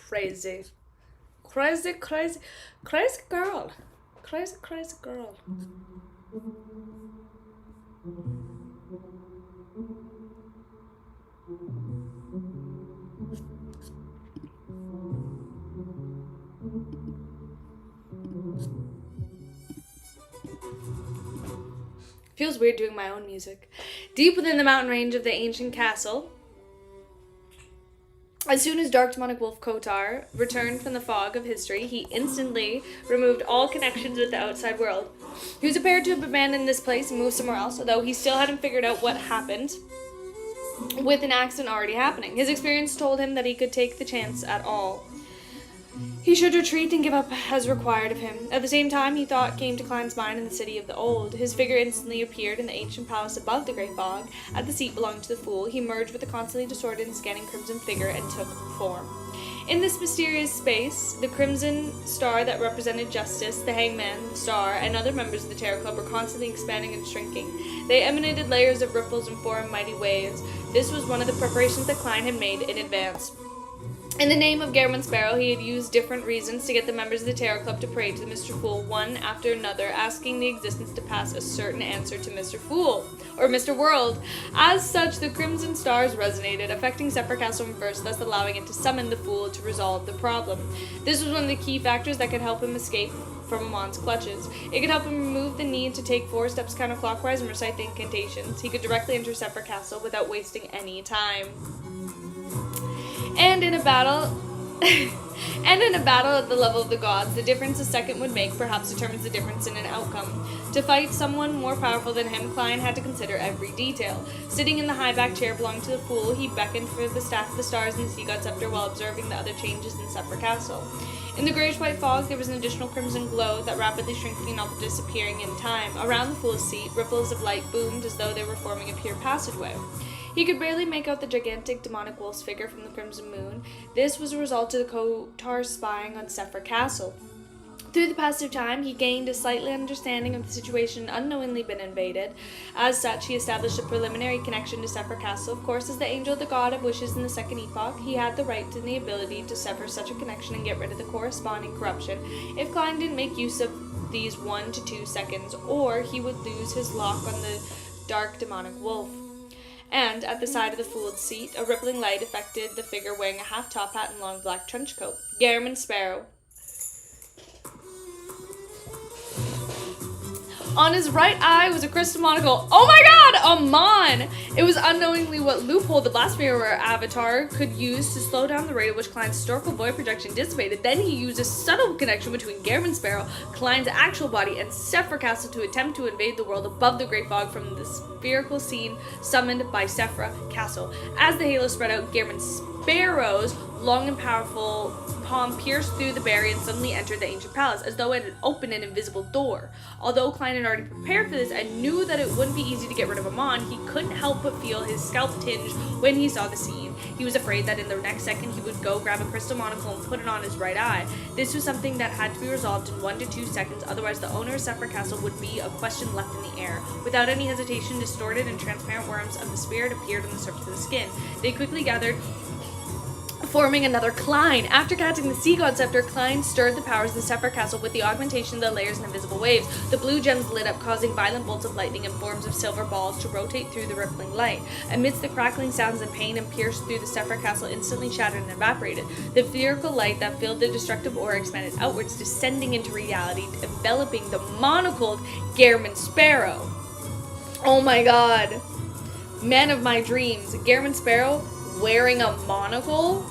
Crazy girl. Crazy girl. Feels weird doing my own music. Deep within the mountain range of the ancient castle, as soon as Dark Demonic Wolf Kotar returned from the fog of history, he instantly removed all connections with the outside world. He was appeared to have abandoned this place and moved somewhere else, although he still hadn't figured out what happened with an accident already happening. His experience told him that he could take the chance at all. He should retreat and give up as required of him. At the same time, he thought came to Klein's mind in the city of the old. His figure instantly appeared in the ancient palace above the great fog. At the seat belonging to the fool, he merged with the constantly distorted and scanning crimson figure and took form. In this mysterious space, the crimson star that represented justice, the hangman, the star, and other members of the Terror Club were constantly expanding and shrinking. They emanated layers of ripples and formed mighty waves. This was one of the preparations that Klein had made in advance. In the name of Garamond Sparrow, he had used different reasons to get the members of the Terror Club to pray to Mr. Fool, one after another, asking the existence to pass a certain answer to Mr. Fool, or Mr. World. As such, the Crimson Stars resonated, affecting Zephyr Castle first, thus allowing it to summon the Fool to resolve the problem. This was one of the key factors that could help him escape from Amon's clutches. It could help him remove the need to take 4 steps counterclockwise and recite the incantations. He could directly enter Zephyr Castle without wasting any time. And in a battle at the level of the gods, the difference a second would make perhaps determines the difference in an outcome. To fight someone more powerful than him, Klein had to consider every detail. Sitting in the high-backed chair belonging to the Fool, he beckoned for the staff of the stars and the sea god scepter while observing the other changes in Zephyr Castle. In the grayish-white fog, there was an additional crimson glow that rapidly shrinking and also disappearing in time. Around the Fool's seat, ripples of light boomed as though they were forming a pure passageway. He could barely make out the gigantic demonic wolf's figure from the crimson moon. This was a result of the Kotar spying on Zephyr Castle. Through the passage of time, he gained a slightly understanding of the situation unknowingly been invaded. As such, he established a preliminary connection to Zephyr Castle. Of course, as the angel, the god of wishes in the second epoch, he had the right and the ability to sever such a connection and get rid of the corresponding corruption if Klein didn't make use of these 1 to 2 seconds, or he would lose his lock on the dark demonic wolf. And, at the side of the Fool's seat, a rippling light affected the figure wearing a half-top hat and long black trench coat. Garamond Sparrow. On his right eye was a crystal monocle. Oh my god! Amon! It was unknowingly what loophole the Blasphemer avatar could use to slow down the rate at which Klein's historical void projection dissipated. Then he used a subtle connection between Garamond Sparrow, Klein's actual body, and Zephyr Castle to attempt to invade the world above the Great Fog from the spherical scene summoned by Zephyr Castle. As the halo spread out, Garamond Sparrow's long and powerful palm pierced through the barrier and suddenly entered the ancient palace, as though it had opened an invisible door. Although Klein had already prepared for this and knew that it wouldn't be easy to get rid of Amon, he couldn't help but feel his scalp tinge when he saw the scene. He was afraid that in the next second he would go grab a crystal monocle and put it on his right eye. This was something that had to be resolved in 1 to 2 seconds, otherwise the owner of Zephyr Castle would be a question left in the air. Without any hesitation, distorted and transparent worms of the spirit appeared on the surface of the skin. They quickly gathered, forming another Klein. After catching the sea god scepter, Klein stirred the powers of the Zephyr Castle with the augmentation of the layers and invisible waves. The blue gems lit up, causing violent bolts of lightning in forms of silver balls to rotate through the rippling light. Amidst the crackling sounds and pain and pierced through, the Zephyr Castle instantly shattered and evaporated. The spherical light that filled the destructive aura expanded outwards, descending into reality, enveloping the monocled Garamond Sparrow. Oh my god. Man of my dreams. Garamond Sparrow wearing a monocle?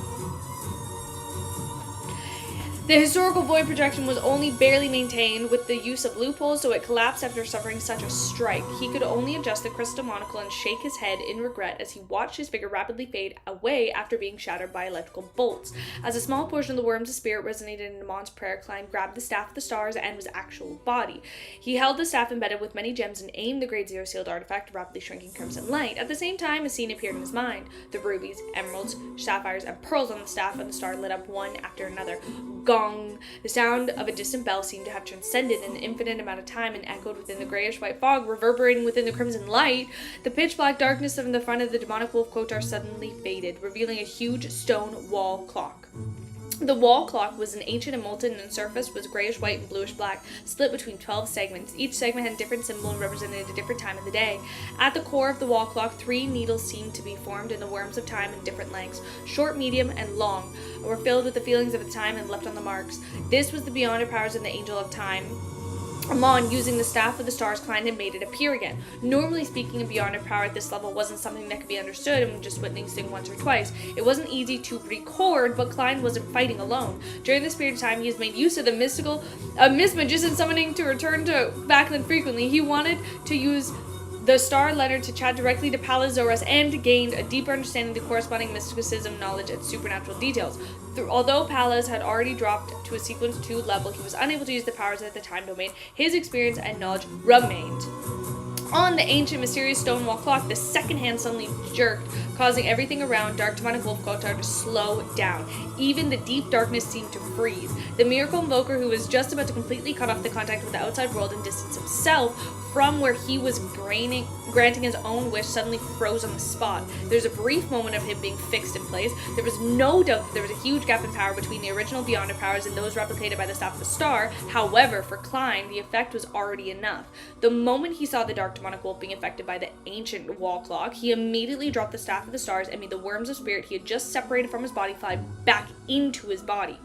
The historical void projection was only barely maintained with the use of loopholes, so it collapsed after suffering such a strike. He could only adjust the crystal monocle and shake his head in regret as he watched his figure rapidly fade away after being shattered by electrical bolts. As a small portion of the worm's spirit resonated in Amon's prayer, Klein grabbed the staff of the stars and his actual body. He held the staff embedded with many gems and aimed the Grade Zero sealed artifact, rapidly shrinking crimson light. At the same time, a scene appeared in his mind. The rubies, emeralds, sapphires, and pearls on the staff of the star lit up one after another. Gong! The sound of a distant bell seemed to have transcended an infinite amount of time and echoed within the grayish-white fog, reverberating within the crimson light. The pitch-black darkness in the front of the demonic wolf Kotar suddenly faded, revealing a huge stone wall clock. The wall clock was an ancient and molten, and surface was grayish-white and bluish-black, split between 12 segments. Each segment had a different symbol and represented a different time of the day. At the core of the wall clock, 3 needles seemed to be formed in the worms of time in different lengths. Short, medium, and long were filled with the feelings of the time and left on the marks. This was the beyonder powers of the Angel of Time. Amon, using the Staff of the Stars, Klein had made it appear again. Normally speaking, a beyond power at this level wasn't something that could be understood and just witnessing once or twice. It wasn't easy to record, but Klein wasn't fighting alone. During this period of time, he has made use of the Miss Magician summoning to return to Backlund frequently. He wanted to use the Star Leonard to chat directly to Pallas Zoras and gained a deeper understanding of the corresponding mysticism, knowledge, and supernatural details. Although Pallas had already dropped to a Sequence 2 level, he was unable to use the powers at the time domain. His experience and knowledge remained. On the ancient mysterious stone wall clock, the second hand suddenly jerked, causing everything around Dark Demonic Wolf Kotar to slow down. Even the deep darkness seemed to freeze. The miracle invoker, who was just about to completely cut off the contact with the outside world and distance himself from where he was granting his own wish, suddenly froze on the spot. There's a brief moment of him being fixed in place. There was no doubt that there was a huge gap in power between the original Beyonder powers and those replicated by the Staff of the Star. However, for Klein, the effect was already enough. The moment he saw the Dark Demonic Wolf being affected by the ancient wall clock, he immediately dropped the Staff of the Stars and made the worms of spirit he had just separated from his body fly back into his body.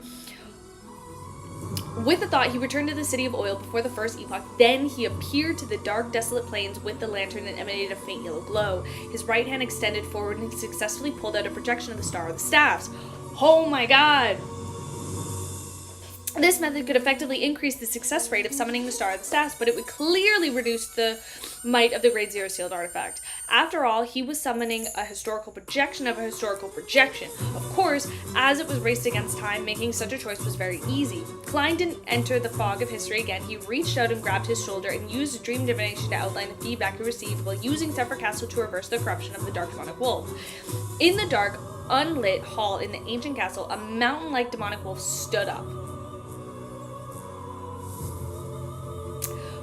With the thought, he returned to the City of Oil before the first epoch. Then he appeared to the dark, desolate plains with the lantern and emanated a faint yellow glow. His right hand extended forward and he successfully pulled out a projection of the Star of the Staffs. Oh my god! This method could effectively increase the success rate of summoning the Star of the Staffs, but it would clearly reduce the might of the Grade Zero sealed artifact. After all, he was summoning a historical projection of a historical projection. Of course, as it was raced against time, making such a choice was very easy. Klein didn't enter the fog of history again. He reached out and grabbed his shoulder and used dream divination to outline the feedback he received while using Sephir Castle to reverse the corruption of the Dark Demonic Wolf. In the dark, unlit hall in the ancient castle, a mountain-like demonic wolf stood up.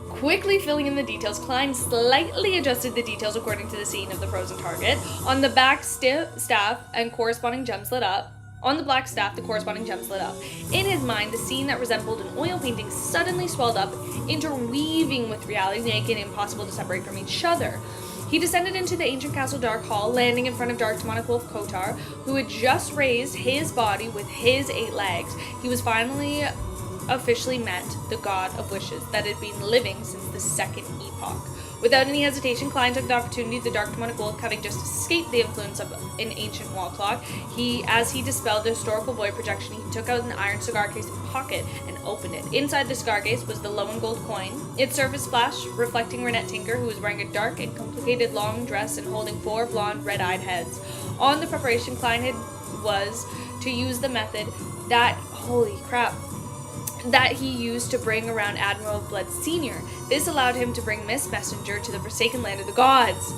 Quickly filling in the details, Klein slightly adjusted the details according to the scene of the frozen target. On the back staff and corresponding gems lit up. On the black staff, the corresponding gems lit up. In his mind, the scene that resembled an oil painting suddenly swelled up, interweaving with reality, making it impossible to separate from each other. He descended into the ancient castle dark hall, landing in front of Dark Demonic Wolf Kotar, who had just raised his body with his 8 legs. He was finally officially met the god of wishes that had been living since the second epoch. Without any hesitation, Klein took the opportunity of the Dark Demonic Wolf having just escaped the influence of an ancient wall clock. As he dispelled the historical void projection, he took out an iron cigar case pocket and opened it. Inside the cigar case was the low and gold coin. Its surface flashed, reflecting Renette Tinker, who was wearing a dark and complicated long dress and holding 4 blonde, red-eyed heads. On the preparation, Klein was to use the method that he used to bring around Admiral Blood Sr. This allowed him to bring Miss Messenger to the forsaken land of the gods.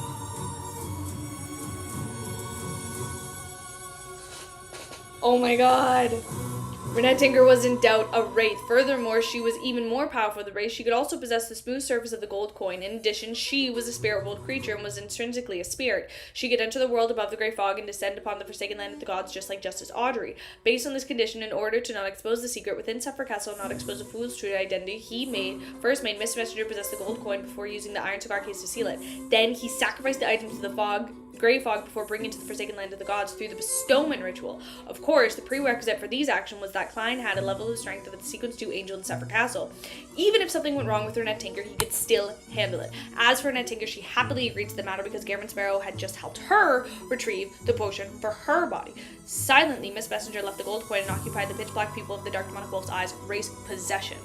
Oh my god. Renette Tinker was in doubt a wraith. Furthermore, she was even more powerful than the wraith. She could also possess the smooth surface of the gold coin. In addition, she was a spirit world creature and was intrinsically a spirit. She could enter the world above the Grey Fog and descend upon the forsaken land of the gods just like Justice Audrey. Based on this condition, in order to not expose the secret within Sephir Castle and not expose the fool's true identity, he first made Miss Messenger possess the gold coin before using the iron cigar case to seal it. Then he sacrificed the item to the Grey Fog before bringing it to the forsaken land of the gods through the bestowment ritual. Of course, the prerequisite for these actions was that Klein had a level of strength of a Sequence 2 angel in Sephir Castle. Even if something went wrong with Renette Tinker, he could still handle it. As for Renette Tinker, she happily agreed to the matter because Gammon Sparrow had just helped her retrieve the potion for her body. Silently, Miss Messenger left the gold coin and occupied the pitch black pupil of the Dark Demonic Wolf's eyes, race possession.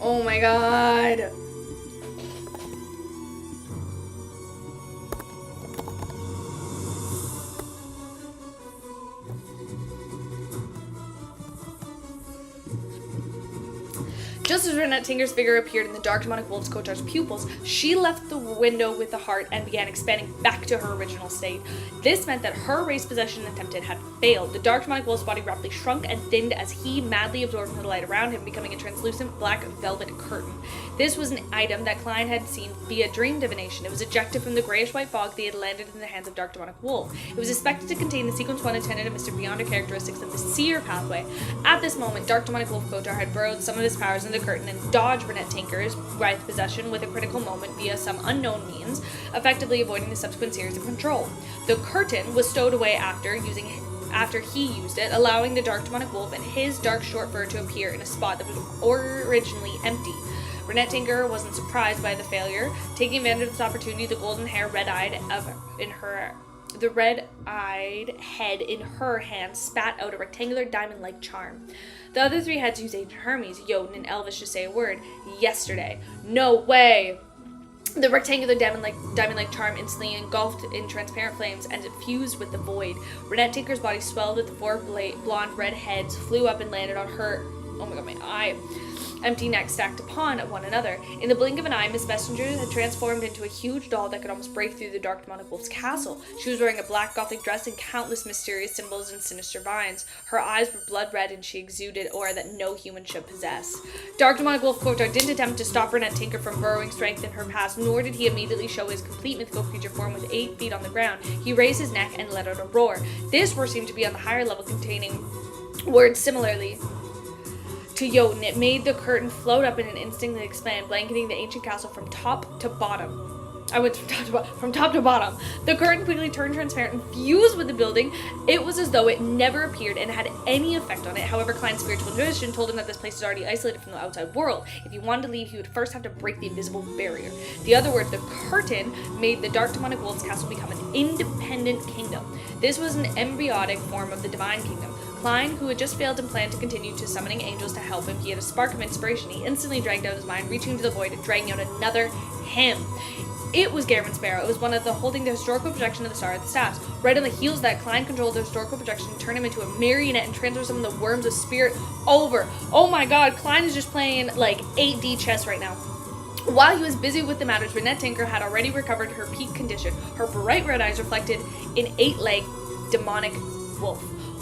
Oh my god. Just as Renette Tinker's figure appeared in the Dark Demonic Wolf's Kotar's pupils, she left the window with the heart and began expanding back to her original state. This meant that her race possession attempted had failed. The Dark Demonic Wolf's body rapidly shrunk and thinned as he madly absorbed the light around him, becoming a translucent black velvet curtain. This was an item that Klein had seen via dream divination. It was ejected from the grayish-white fog that had landed in the hands of Dark Demonic Wolf. It was expected to contain the Sequence 1 intended and Mr. Beyonder characteristics of the Seer pathway. At this moment, Dark Demonic Wolf Kotar had burrowed some of his powers into the curtain and dodged Renette Tinker's wraith possession with a critical moment via some unknown means, effectively avoiding the subsequent series of control. The curtain was stowed away after, using after he used it, allowing the dark demonic wolf and his dark short fur to appear in a spot that was originally empty. Renette Tinker wasn't surprised by the failure. Taking advantage of this opportunity, the golden hair, the red-eyed head in her hand spat out a rectangular diamond-like charm. The other three had to use ancient Hermes, Jotun, and Elvish to say a word. Yesterday. No way! The rectangular diamond-like charm instantly engulfed in transparent flames and it fused with the void. Renette Tinker's body swelled with the four blonde red heads, flew up and landed on her. Oh my god, my eye. Empty necks stacked upon one another. In the blink of an eye, Miss Messenger had transformed into a huge doll that could almost break through the dark demonic wolf's castle. She was wearing a black gothic dress and countless mysterious symbols and sinister vines. Her eyes were blood red and she exuded aura that no human should possess. Dark demonic wolf Kotar didn't attempt to stop Renette Tinker from burrowing strength in her past, nor did he immediately show his complete mythical creature form with 8 feet on the ground. He raised his neck and let out a roar. This roar seemed to be on the higher level, containing words similarly to Jotun. It made the curtain float up in an instant and expand, blanketing the ancient castle from top to bottom. I went from top to bottom. The curtain quickly turned transparent and fused with the building. It was as though it never appeared and had any effect on it. However, Klein's spiritual intuition told him that this place is already isolated from the outside world. If he wanted to leave, he would first have to break the invisible barrier. The other words, the curtain, made the dark demonic wolf's castle become an independent kingdom. This was an embryonic form of the divine kingdom. Klein, who had just failed and planned to continue to summoning angels to help him, he had a spark of inspiration. He instantly dragged out his mind, reaching into the void and dragging out another hymn. It was Garamond Sparrow. It was one of the holding the historical projection of the Star of the Staffs. Right on the heels of that, Klein controlled the historical projection, turned him into a marionette, and transferred some of the worms of spirit over. Oh my god, Klein is just playing like 8D chess right now. While he was busy with the matters, Renette Tinker had already recovered her peak condition. Her bright red eyes reflected an 8-legged demonic wolf.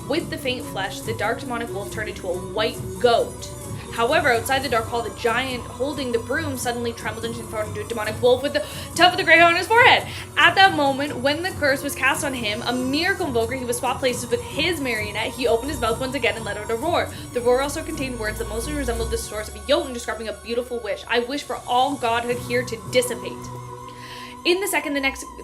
With the faint flesh, the dark demonic wolf turned into a white goat. However, outside the dark hall, the giant holding the broom suddenly trembled and transformed into a demonic wolf with the tuft of the gray hair on his forehead. At that moment, when the curse was cast on him, a miracle invoker, he was swapped places with his marionette. He opened his mouth once again and let out a roar. The roar also contained words that mostly resembled the source of a Jotun describing a beautiful wish. I wish for all godhood here to dissipate. In the second,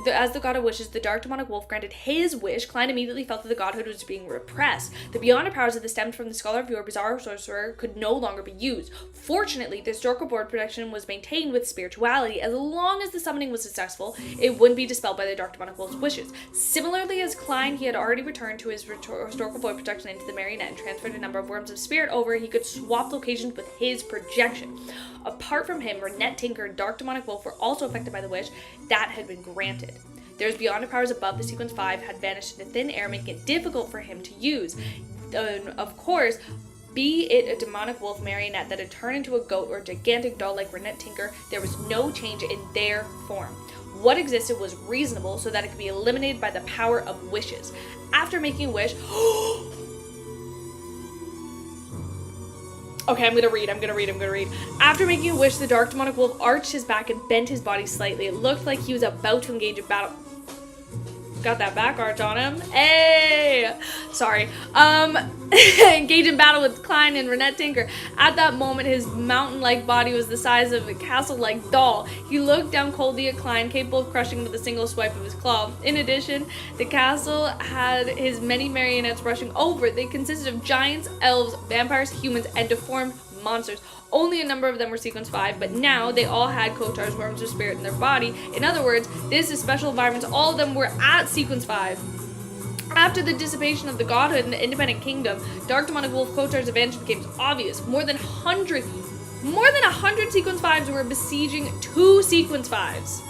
as the god of wishes, the dark demonic wolf granted his wish. Klein immediately felt that the godhood was being repressed. The beyond powers that stemmed from the scholar of your bizarre sorcerer could no longer be used. Fortunately, the historical board protection was maintained with spirituality. As long as the summoning was successful, it wouldn't be dispelled by the dark demonic wolf's wishes. Similarly, as Klein, he had already returned to his historical void protection into the marionette and transferred a number of worms of spirit over. He could swap locations with his projection. Apart from him, Renette Tinker and Dark Demonic Wolf were also affected by the wish that had been granted. There's beyond powers above the sequence 5 had vanished into thin air, making it difficult for him to use. Of course, be it a demonic wolf marionette that had turned into a goat or a gigantic doll like Renette Tinker, there was no change in their form. What existed was reasonable so that it could be eliminated by the power of wishes. After making a wish... Okay, I'm gonna read. After making a wish, the dark demonic wolf arched his back and bent his body slightly. It looked like he was about to engage in battle. Got that back arch on him. Hey! Sorry. Engage in battle with Klein and Renette Tinker. At that moment, his mountain-like body was the size of a castle-like doll. He looked down coldly at Klein, capable of crushing him with a single swipe of his claw. In addition, the castle had his many marionettes rushing over. They consisted of giants, elves, vampires, humans, and deformed monsters. Only a number of them were sequence 5, but now they all had Kotar's worms of spirit in their body. In other words, this is special environments. All of them were at sequence 5. After the dissipation of the godhood in the independent kingdom, Dark Demonic Wolf Kotar's advantage became obvious. More than 100 sequence 5s were besieging 2 sequence 5s.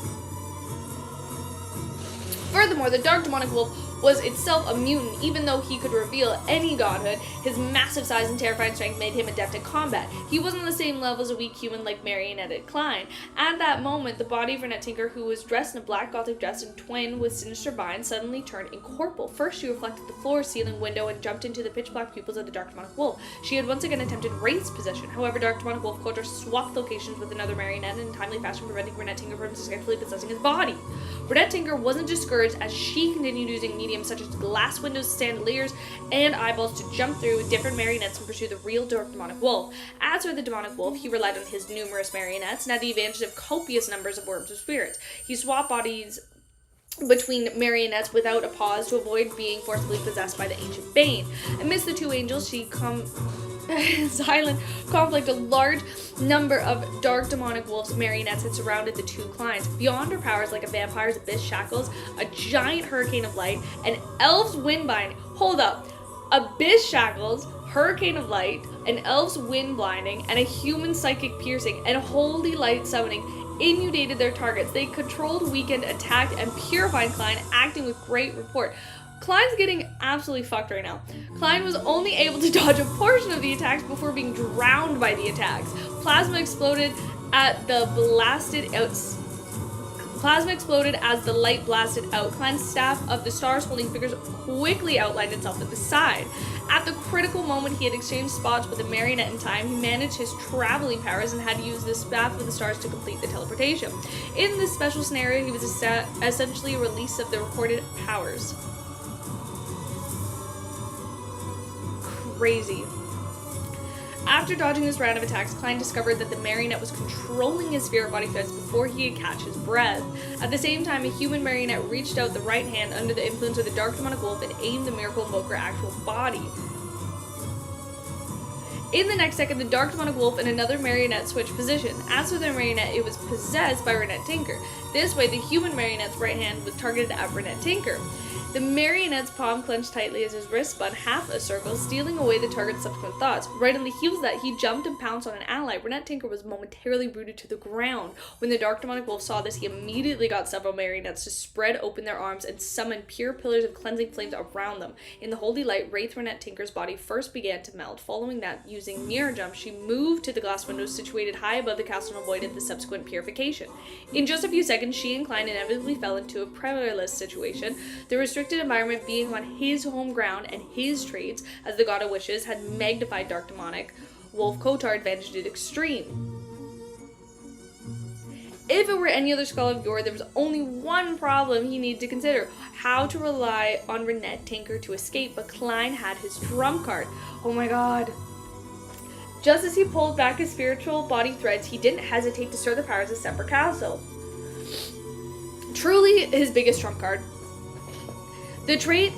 Furthermore, the Dark Demonic Wolf was itself a mutant. Even though he could reveal any godhood, his massive size and terrifying strength made him adept at combat. He wasn't on the same level as a weak human like marionette Klein. At that moment, the body of Renette Tinker, who was dressed in a black gothic dress and twinned with sinister vines, suddenly turned incorporeal. First, she reflected the floor, ceiling, window, and jumped into the pitch-black pupils of the Dark Demonic Wolf. She had once again attempted Wraith's possession. However, Dark Demonic Wolf Kotar swapped locations with another marionette in a timely fashion, preventing Renette Tinker from successfully possessing his body. Renette Tinker wasn't discouraged as she continued using mediums such as glass windows, chandeliers, and eyeballs to jump through different marionettes and pursue the real Dark Demonic Wolf. As for the Demonic Wolf, he relied on his numerous marionettes and had the advantage of copious numbers of worms of spirits. He swapped bodies between marionettes without a pause to avoid being forcibly possessed by the ancient bane. Amidst the two angels, silent conflict, a large number of dark demonic wolves marionettes had surrounded the two clients. Beyond her powers, like a vampire's abyss shackles, a giant hurricane of light, an elf's wind binding. Hold up. Abyss shackles, hurricane of light, an elf's wind blinding, and a human psychic piercing, and holy light summoning inundated their targets. They controlled, weakened, attacked, and purified Klein, acting with great rapport. Klein's getting absolutely fucked right now. Klein was only able to dodge a portion of the attacks before being drowned by the attacks. Plasma exploded as the light blasted out. Klein's staff of the stars holding figures quickly outlined itself at the side. At the critical moment, he had exchanged spots with a marionette in time. He managed his traveling powers and had to use the staff of the stars to complete the teleportation. In this special scenario, he was essentially a release of the recorded powers. Crazy. After dodging this round of attacks, Klein discovered that the marionette was controlling his spirit body threads before he could catch his breath. At the same time, a human marionette reached out the right hand under the influence of the dark demonic wolf and aimed the miracle invoker actual body. In the next second, the dark demonic wolf and another marionette switched position. As for the marionette, it was possessed by Renette Tinker. This way, the human marionette's right hand was targeted at Renette Tinker. The marionette's palm clenched tightly as his wrist spun half a circle, stealing away the target's subsequent thoughts. Right on the heels of that, he jumped and pounced on an ally. Renette Tinker was momentarily rooted to the ground. When the dark demonic wolf saw this, he immediately got several marionettes to spread open their arms and summon pure pillars of cleansing flames around them. In the holy light, Wraith Renette Tinker's body first began to melt. Following that, using mirror jump, she moved to the glass windows situated high above the castle and avoided the subsequent purification. In just a few seconds, she and Klein inevitably fell into a perilous situation. The restricted environment, being on his home ground and his traits as the god of wishes, had magnified dark demonic wolf Kotar advantage to the extreme. If it were any other skull of yore, there was only one problem he needed to consider: how to rely on Renette Tinker to escape. But Klein had his trump card. Oh my god. Just as he pulled back his spiritual body threads, he didn't hesitate to stir the powers of Separate Castle. Truly his biggest trump card. The trait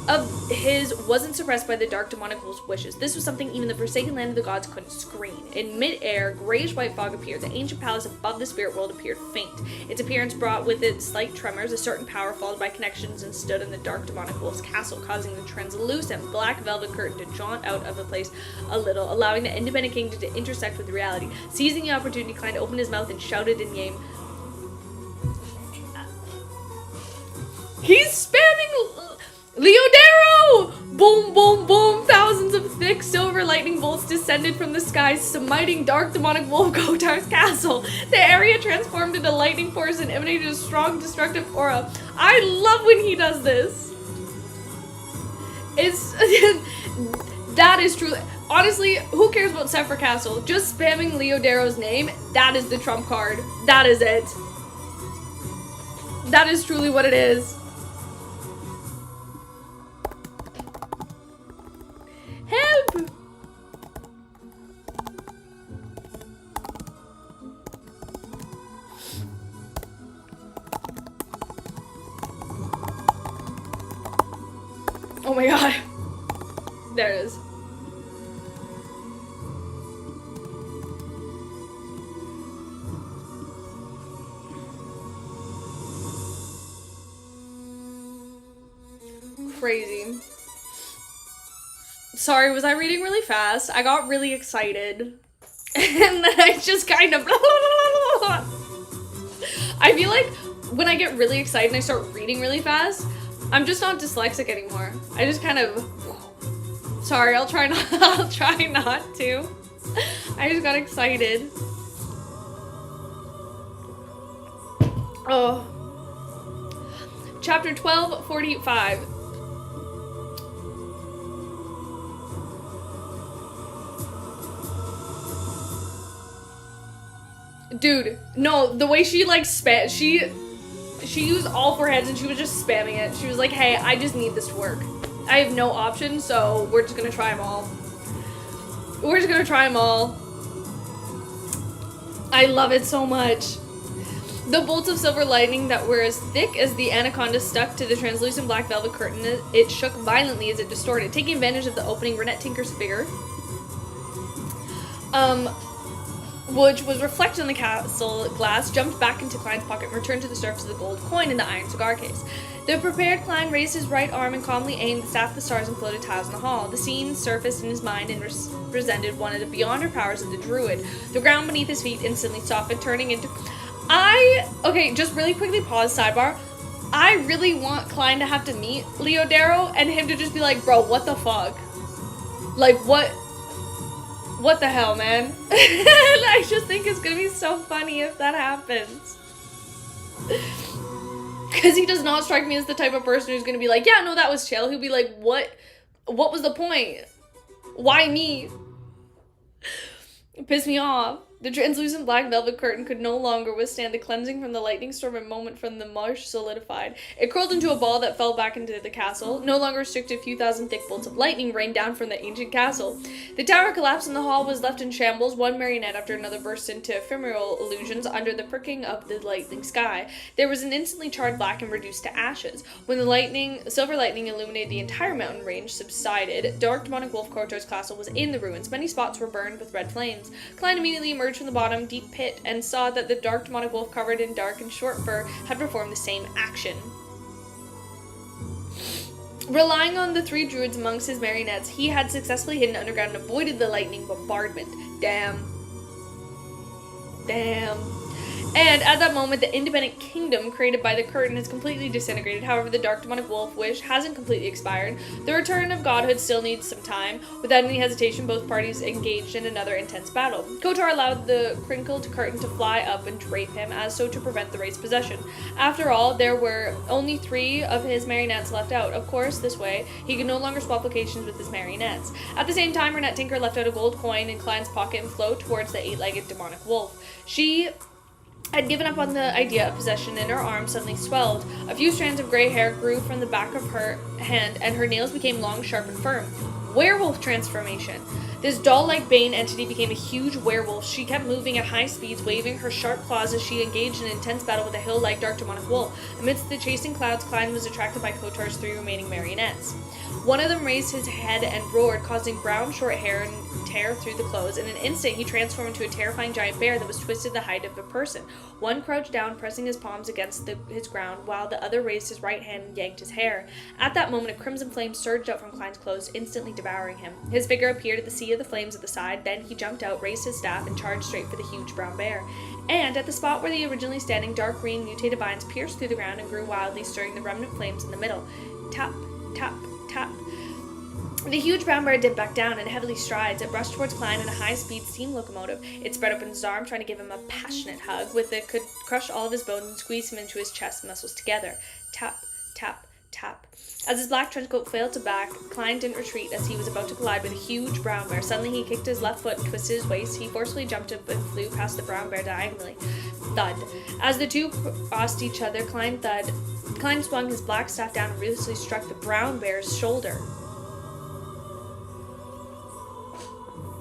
of his wasn't suppressed by the dark demonic wolf's wishes. This was something even the forsaken land of the gods couldn't screen. In mid-air, grayish-white fog appeared. The ancient palace above the spirit world appeared faint. Its appearance brought with it slight tremors, a certain power followed by connections, and stood in the dark demonic wolf's castle, causing the translucent black velvet curtain to jaunt out of the place a little, allowing the independent kingdom to intersect with reality. Seizing the opportunity, Klein opened his mouth and shouted in game. He's spamming Leodero! Boom, boom, boom! Thousands of thick silver lightning bolts descended from the sky, smiting dark demonic wolf Kotar's castle. The area transformed into lightning force and emanated a strong destructive aura. I love when he does this. That is true. Honestly, who cares about Sephra Castle? Just spamming Leodero's name, that is the trump card. That is it. That is truly what it is. Help! Oh my god. There it is. Crazy. Sorry, was I reading really fast? I got really excited. And then I just kind of... I feel like when I get really excited and I start reading really fast, I'm just not dyslexic anymore. I just kind of... Sorry, I'll try not to. I just got excited. Oh. Chapter 1245. Dude, no, the way she like she used all four heads and she was just spamming it. She was like, hey, I just need this to work. I have no option, so we're just gonna try them all. We're just gonna try them all. I love it so much. The bolts of silver lightning that were as thick as the anaconda stuck to the translucent black velvet curtain, it shook violently as it distorted. Taking advantage of the opening, Renette Tinker's figure, which was reflected on the castle glass, jumped back into Klein's pocket and returned to the surface of the gold coin in the iron cigar case. The prepared Klein raised his right arm and calmly aimed the staff at the stars and floated tiles in the hall. The scene surfaced in his mind and represented one of the beyond her powers of the druid. The ground beneath his feet instantly softened, turning into... Okay, just really quickly pause, sidebar. I really want Klein to have to meet Leo Darrow and him to just be like, bro, what the fuck? Like, what the hell, man? I just think it's gonna be so funny if that happens. Because he does not strike me as the type of person who's gonna be like, yeah, no, that was chill. He'll be like, what was the point? Why me? It pissed me off. The translucent black velvet curtain could no longer withstand the cleansing from the lightning storm. A moment from the marsh solidified. It curled into a ball that fell back into the castle. No longer restricted, a few thousand thick bolts of lightning rained down from the ancient castle. The tower collapsed and the hall was left in shambles. One marionette after another burst into ephemeral illusions under the pricking of the lightning sky. There was an instantly charred black and reduced to ashes. When the silver lightning illuminated the entire mountain range subsided, dark demonic wolf Kotor's castle was in the ruins. Many spots were burned with red flames. Klein immediately emerged from the bottom deep pit and saw that the dark demonic wolf covered in dark and short fur had performed the same action. Relying on the 3 druids amongst his marionettes, he had successfully hidden underground and avoided the lightning bombardment. Damn. And at that moment, the independent kingdom created by the curtain has completely disintegrated. However, the dark demonic wolf wish hasn't completely expired. The return of godhood still needs some time. Without any hesitation, both parties engaged in another intense battle. Kotor allowed the crinkled curtain to fly up and drape him, as so to prevent the race possession. After all, there were only 3 of his marionettes left out. Of course, this way, he could no longer swap locations with his marionettes. At the same time, Renette Tinker left out a gold coin in Klein's pocket and flew towards the 8-legged demonic wolf. She had given up on the idea of possession, and her arm suddenly swelled. A few strands of gray hair grew from the back of her hand, and her nails became long, sharp, and firm. Werewolf transformation. This doll-like Bane entity became a huge werewolf. She kept moving at high speeds, waving her sharp claws as she engaged in an intense battle with a hill-like dark demonic wolf. Amidst the chasing clouds, Klein was attracted by Kotor's 3 remaining marionettes. One of them raised his head and roared, causing brown short hair and tear through the clothes. In an instant, he transformed into a terrifying giant bear that was twisted the height of a person. One crouched down, pressing his palms against his ground, while the other raised his right hand and yanked his hair. At that moment, a crimson flame surged out from Klein's clothes, instantly devouring him. His figure appeared at the sea of the flames at the side. Then he jumped out, raised his staff, and charged straight for the huge brown bear. And at the spot where the originally standing dark green mutated vines pierced through the ground and grew wildly, stirring the remnant flames in the middle. Tap, tap, tap. The huge brown bear dipped back down in heavily strides. It brushed towards Klein in a high-speed steam locomotive. It spread open its arm, trying to give him a passionate hug, with it could crush all of his bones and squeeze him into his chest muscles together. Tap, tap, tap. As his black trench coat failed to back, Klein didn't retreat as he was about to collide with a huge brown bear. Suddenly, he kicked his left foot and twisted his waist. He forcefully jumped up and flew past the brown bear diagonally. Thud. As the two crossed each other, Klein swung his black staff down and ruthlessly struck the brown bear's shoulder.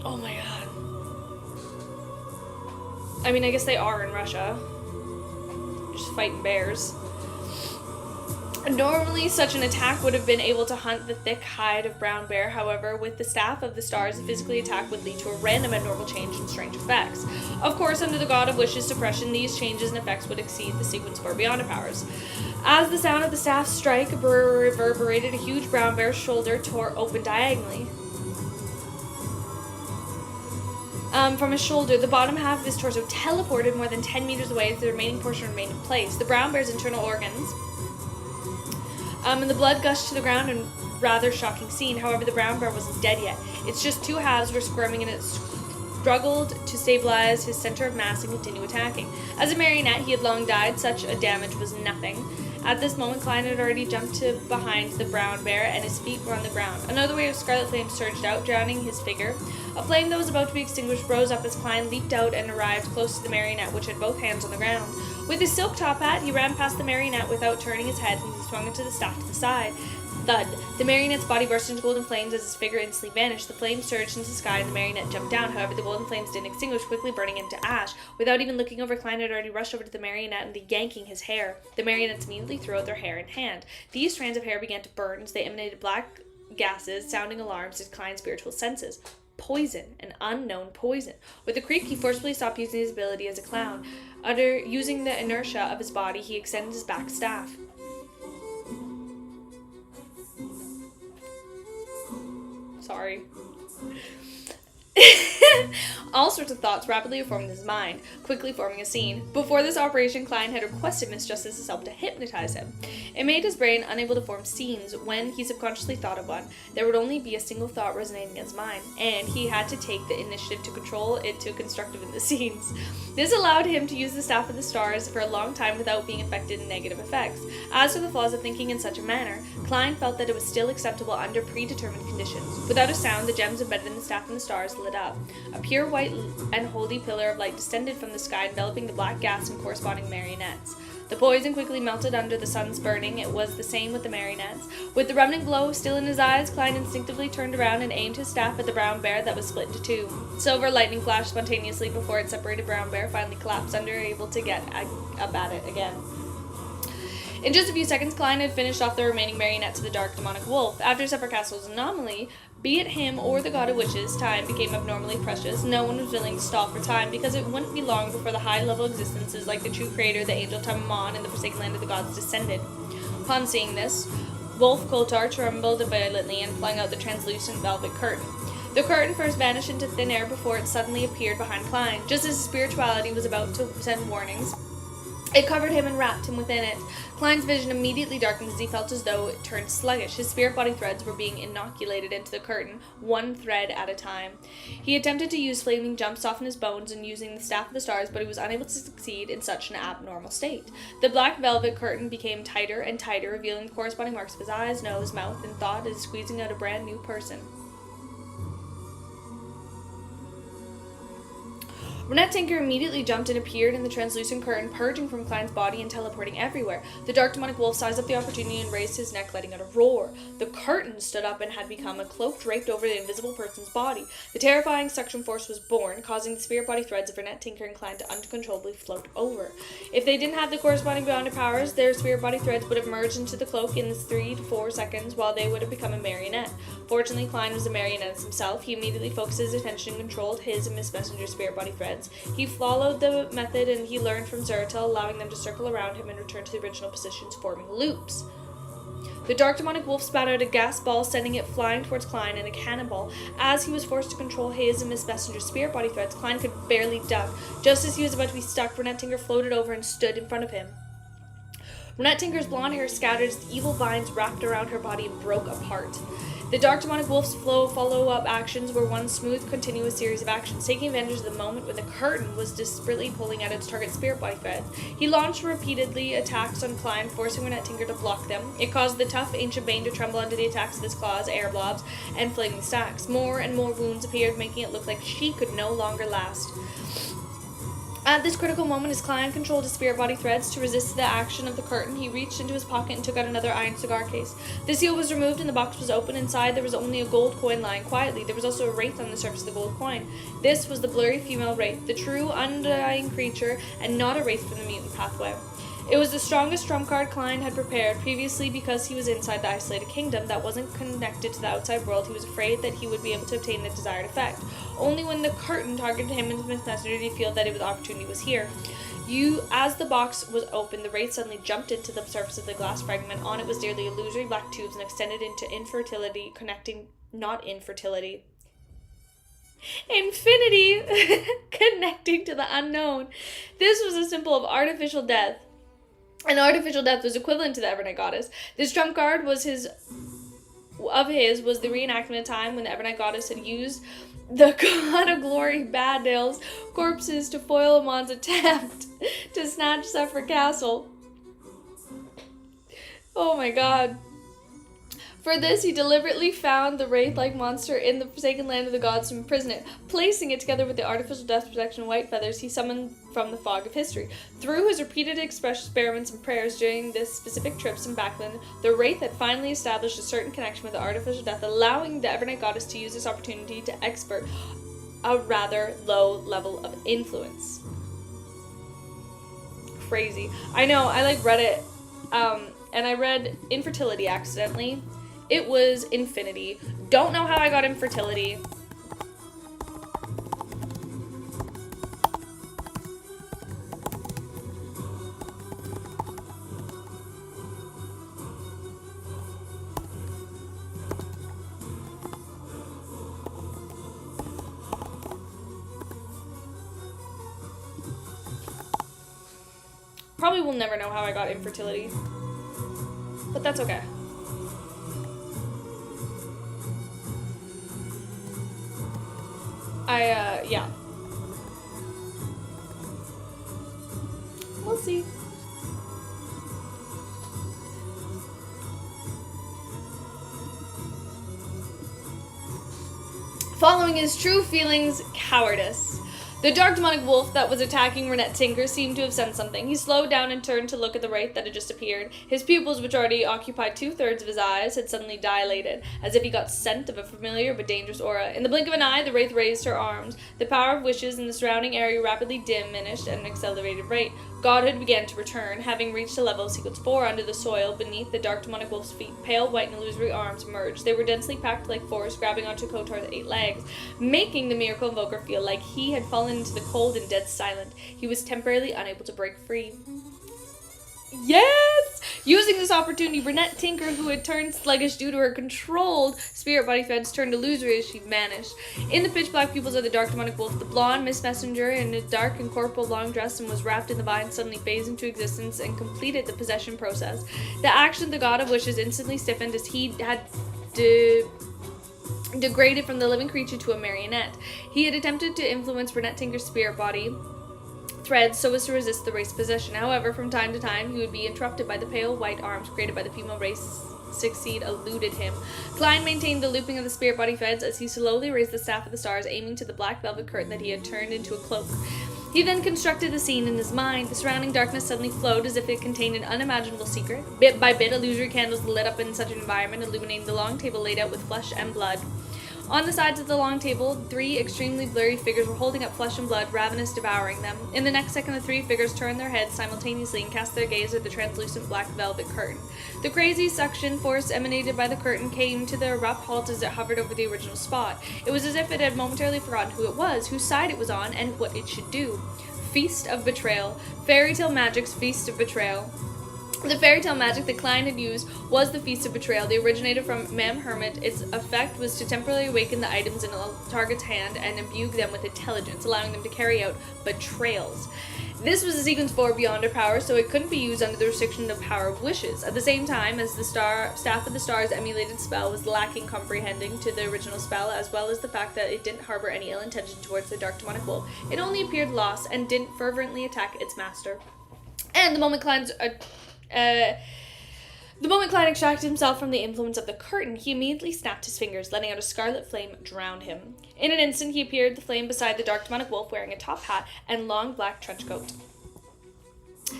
Oh my god. I mean, I guess they are in Russia. Just fighting bears. Normally, such an attack would have been able to hunt the thick hide of brown bear. However, with the staff of the stars, a physical attack would lead to a random abnormal change in strange effects. Of course, under the god of wishes suppression, these changes and effects would exceed the sequence for beyond powers. As the sound of the staff strike reverberated, a huge brown bear's shoulder tore open diagonally. From his shoulder, the bottom half of his torso teleported more than 10 meters away as the remaining portion remained in place. The brown bear's internal organs, and the blood gushed to the ground in rather shocking scene. However, the brown bear wasn't dead yet. Its just 2 halves were squirming, and it struggled to stabilize his center of mass and continue attacking. As a marionette, he had long died. Such a damage was nothing. At this moment, Klein had already jumped to behind the brown bear, and his feet were on the ground. Another wave of scarlet flame surged out, drowning his figure. A flame that was about to be extinguished rose up as Klein leaped out and arrived close to the marionette, which had both hands on the ground. With his silk top hat, he ran past the marionette without turning his head, and he swung into the staff to the side. Thud. The marionette's body burst into golden flames as his figure instantly vanished. The flames surged into the sky and the marionette jumped down. However, the golden flames didn't extinguish, quickly burning into ash. Without even looking over, Klein had already rushed over to the marionette and yanking his hair. The marionettes immediately threw out their hair in hand. These strands of hair began to burn as they emanated black gases, sounding alarms to Klein's spiritual senses. Poison, an unknown poison. With a creak, he forcibly stopped using his ability as a clown. Using the inertia of his body, he extended his back staff. Sorry. All sorts of thoughts rapidly formed in his mind, quickly forming a scene. Before this operation, Klein had requested Miss Justice's help to hypnotize him. It made his brain unable to form scenes. When he subconsciously thought of one, there would only be a single thought resonating in his mind, and he had to take the initiative to control it to constructive in the scenes. This allowed him to use the Staff of the Stars for a long time without being affected in negative effects. As for the flaws of thinking in such a manner, Klein felt that it was still acceptable under predetermined conditions. Without a sound, the gems embedded in the Staff and the Stars lit up. A pure white and holy pillar of light descended from the sky, enveloping the black gas and corresponding marionettes. The poison quickly melted under the sun's burning. It was the same with the marionettes. With the remnant glow still in his eyes, Klein instinctively turned around and aimed his staff at the brown bear that was split into two. Silver lightning flashed spontaneously before its separated brown bear finally collapsed, unable to get up at it again. In just a few seconds, Klein had finished off the remaining marionettes of the dark demonic wolf. After Separate Castle's anomaly, be it him or the god of witches, time became abnormally precious. No one was willing to stall for time, because it wouldn't be long before the high-level existences like the true creator, the angel Tamamon, and the forsaken land of the gods descended. Upon seeing this, Wolf Koltar trembled violently and flung out the translucent velvet curtain. The curtain first vanished into thin air before it suddenly appeared behind Klein. Just as his spirituality was about to send warnings, it covered him and wrapped him within it. Klein's vision immediately darkened as he felt as though it turned sluggish. His spirit body threads were being inoculated into the curtain, one thread at a time. He attempted to use flaming jumps to soften his bones and using the Staff of the Stars, but he was unable to succeed in such an abnormal state. The black velvet curtain became tighter and tighter, revealing the corresponding marks of his eyes, nose, mouth, and thought as squeezing out a brand new person. Renette Tinker immediately jumped and appeared in the translucent curtain, purging from Klein's body and teleporting everywhere. The dark demonic wolf sized up the opportunity and raised his neck, letting out a roar. The curtain stood up and had become a cloak draped over the invisible person's body. The terrifying suction force was born, causing the spirit body threads of Renette Tinker and Klein to uncontrollably float over. If they didn't have the corresponding beyonder powers, their spirit body threads would have merged into the cloak in 3 to 4 seconds, while they would have become a marionette. Fortunately, Klein was a marionette himself. He immediately focused his attention and controlled his and Miss Messenger's spirit body threads. He followed the method and he learned from Zeratil, allowing them to circle around him and return to the original positions, forming loops. The dark demonic wolf spat out a gas ball, sending it flying towards Klein in a cannonball. As he was forced to control his and Miss Messenger's spirit body threads, Klein could barely duck. Just as he was about to be stuck, Renette Tinker floated over and stood in front of him. Renette Tinker's blonde hair scattered as the evil vines wrapped around her body and broke apart. The dark demonic wolf's follow-up actions were one smooth, continuous series of actions, taking advantage of the moment when the curtain was desperately pulling at its target's spirit body threads. He launched repeatedly attacks on Klein, forcing Renette Tinker to block them. It caused the tough ancient bane to tremble under the attacks of his claws, air blobs, and flaming stacks. More and more wounds appeared, making it look like she could no longer last. At this critical moment, as Klein controlled his spirit body threads to resist the action of the curtain, he reached into his pocket and took out another iron cigar case. The seal was removed and the box was open. Inside, there was only a gold coin lying quietly. There was also a wraith on the surface of the gold coin. This was the blurry female wraith, the true, undying creature, and not a wraith from the mutant pathway. It was the strongest trump card Klein had prepared previously because he was inside the isolated kingdom that wasn't connected to the outside world. He was afraid that he would be able to obtain the desired effect. Only when the curtain targeted him and Miss Messenger did he feel that the opportunity was here. As the box was opened, the wraith suddenly jumped into the surface of the glass fragment. On it was nearly illusory black tubes and extended into infinity, connecting to the unknown. This was a symbol of artificial death. And artificial death was equivalent to the Evernight Goddess. This trump card was the reenactment of time when the Evernight Goddess had used the God of Glory Badale's corpses to foil Amon's attempt to snatch Separate Castle. Oh my god. For this, he deliberately found the wraith-like monster in the forsaken land of the gods to imprison it. Placing it together with the artificial death protection white feathers he summoned from the fog of history. Through his repeated experiments and prayers during this specific trips in Backland, the wraith had finally established a certain connection with the artificial death, allowing the Evernight goddess to use this opportunity to expert a rather low level of influence. Crazy. I know, I read it, and I read infertility accidentally. It was infinity. Don't know how I got infertility. Probably will never know how I got infertility. But that's okay. Yeah. We'll see. Following his true feelings, cowardice. The dark demonic wolf that was attacking Renette Tinker seemed to have sensed something. He slowed down and turned to look at the wraith that had just appeared. His pupils, which already occupied 2/3 of his eyes, had suddenly dilated, as if he got scent of a familiar but dangerous aura. In the blink of an eye, the wraith raised her arms. The power of wishes in the surrounding area rapidly diminished at an accelerated rate. Godhood began to return, having reached a level of sequence 4 under the soil beneath the dark demonic wolf's feet. Pale, white, and illusory arms emerged. They were densely packed like forest, grabbing onto Kotar's 8 legs, making the miracle invoker feel like he had fallen into the cold and dead silent. He was temporarily unable to break free. Yes! Using this opportunity, Renette Tinker, who had turned sluggish due to her controlled spirit body fence, turned illusory as she vanished. In the pitch-black pupils of the dark demonic wolf, the blonde Miss Messenger in a dark and corporal long dress and was wrapped in the vine suddenly phased into existence and completed the possession process. The action of the god of wishes instantly stiffened as he had degraded from the living creature to a marionette. He had attempted to influence Renette Tinker's spirit body threads so as to resist the wraith's possession. However, from time to time, he would be interrupted by the pale white arms created by the female race. Succeed eluded him. Klein maintained the looping of the spirit body threads as he slowly raised the staff of the stars, aiming to the black velvet curtain that he had turned into a cloak. He then constructed the scene in his mind. The surrounding darkness suddenly flowed as if it contained an unimaginable secret. Bit by bit, illusory candles lit up in such an environment, illuminating the long table laid out with flesh and blood. On the sides of the long table, 3 extremely blurry figures were holding up flesh and blood, ravenous, devouring them. In the next second, the 3 figures turned their heads simultaneously and cast their gaze at the translucent black velvet curtain. The crazy suction force emanated by the curtain came to the abrupt halt as it hovered over the original spot. It was as if it had momentarily forgotten who it was, whose side it was on, and what it should do. Feast of Betrayal. Fairy tale magic's Feast of Betrayal. The fairy tale magic that Klein had used was the Feast of Betrayal. They originated from Mam Hermit. Its effect was to temporarily awaken the items in a target's hand and imbue them with intelligence, allowing them to carry out betrayals. This was a sequence 4 beyond her power, so it couldn't be used under the restriction of power of wishes. At the same time, as the staff of the stars emulated spell was lacking comprehending to the original spell, as well as the fact that it didn't harbor any ill intention towards the dark demonic wolf, it only appeared lost and didn't fervently attack its master. And the moment Klein extracted himself from the influence of the curtain, he immediately snapped his fingers, letting out a scarlet flame drown him. In an instant, he appeared the flame beside the dark demonic wolf, wearing a top hat and long black trench coat.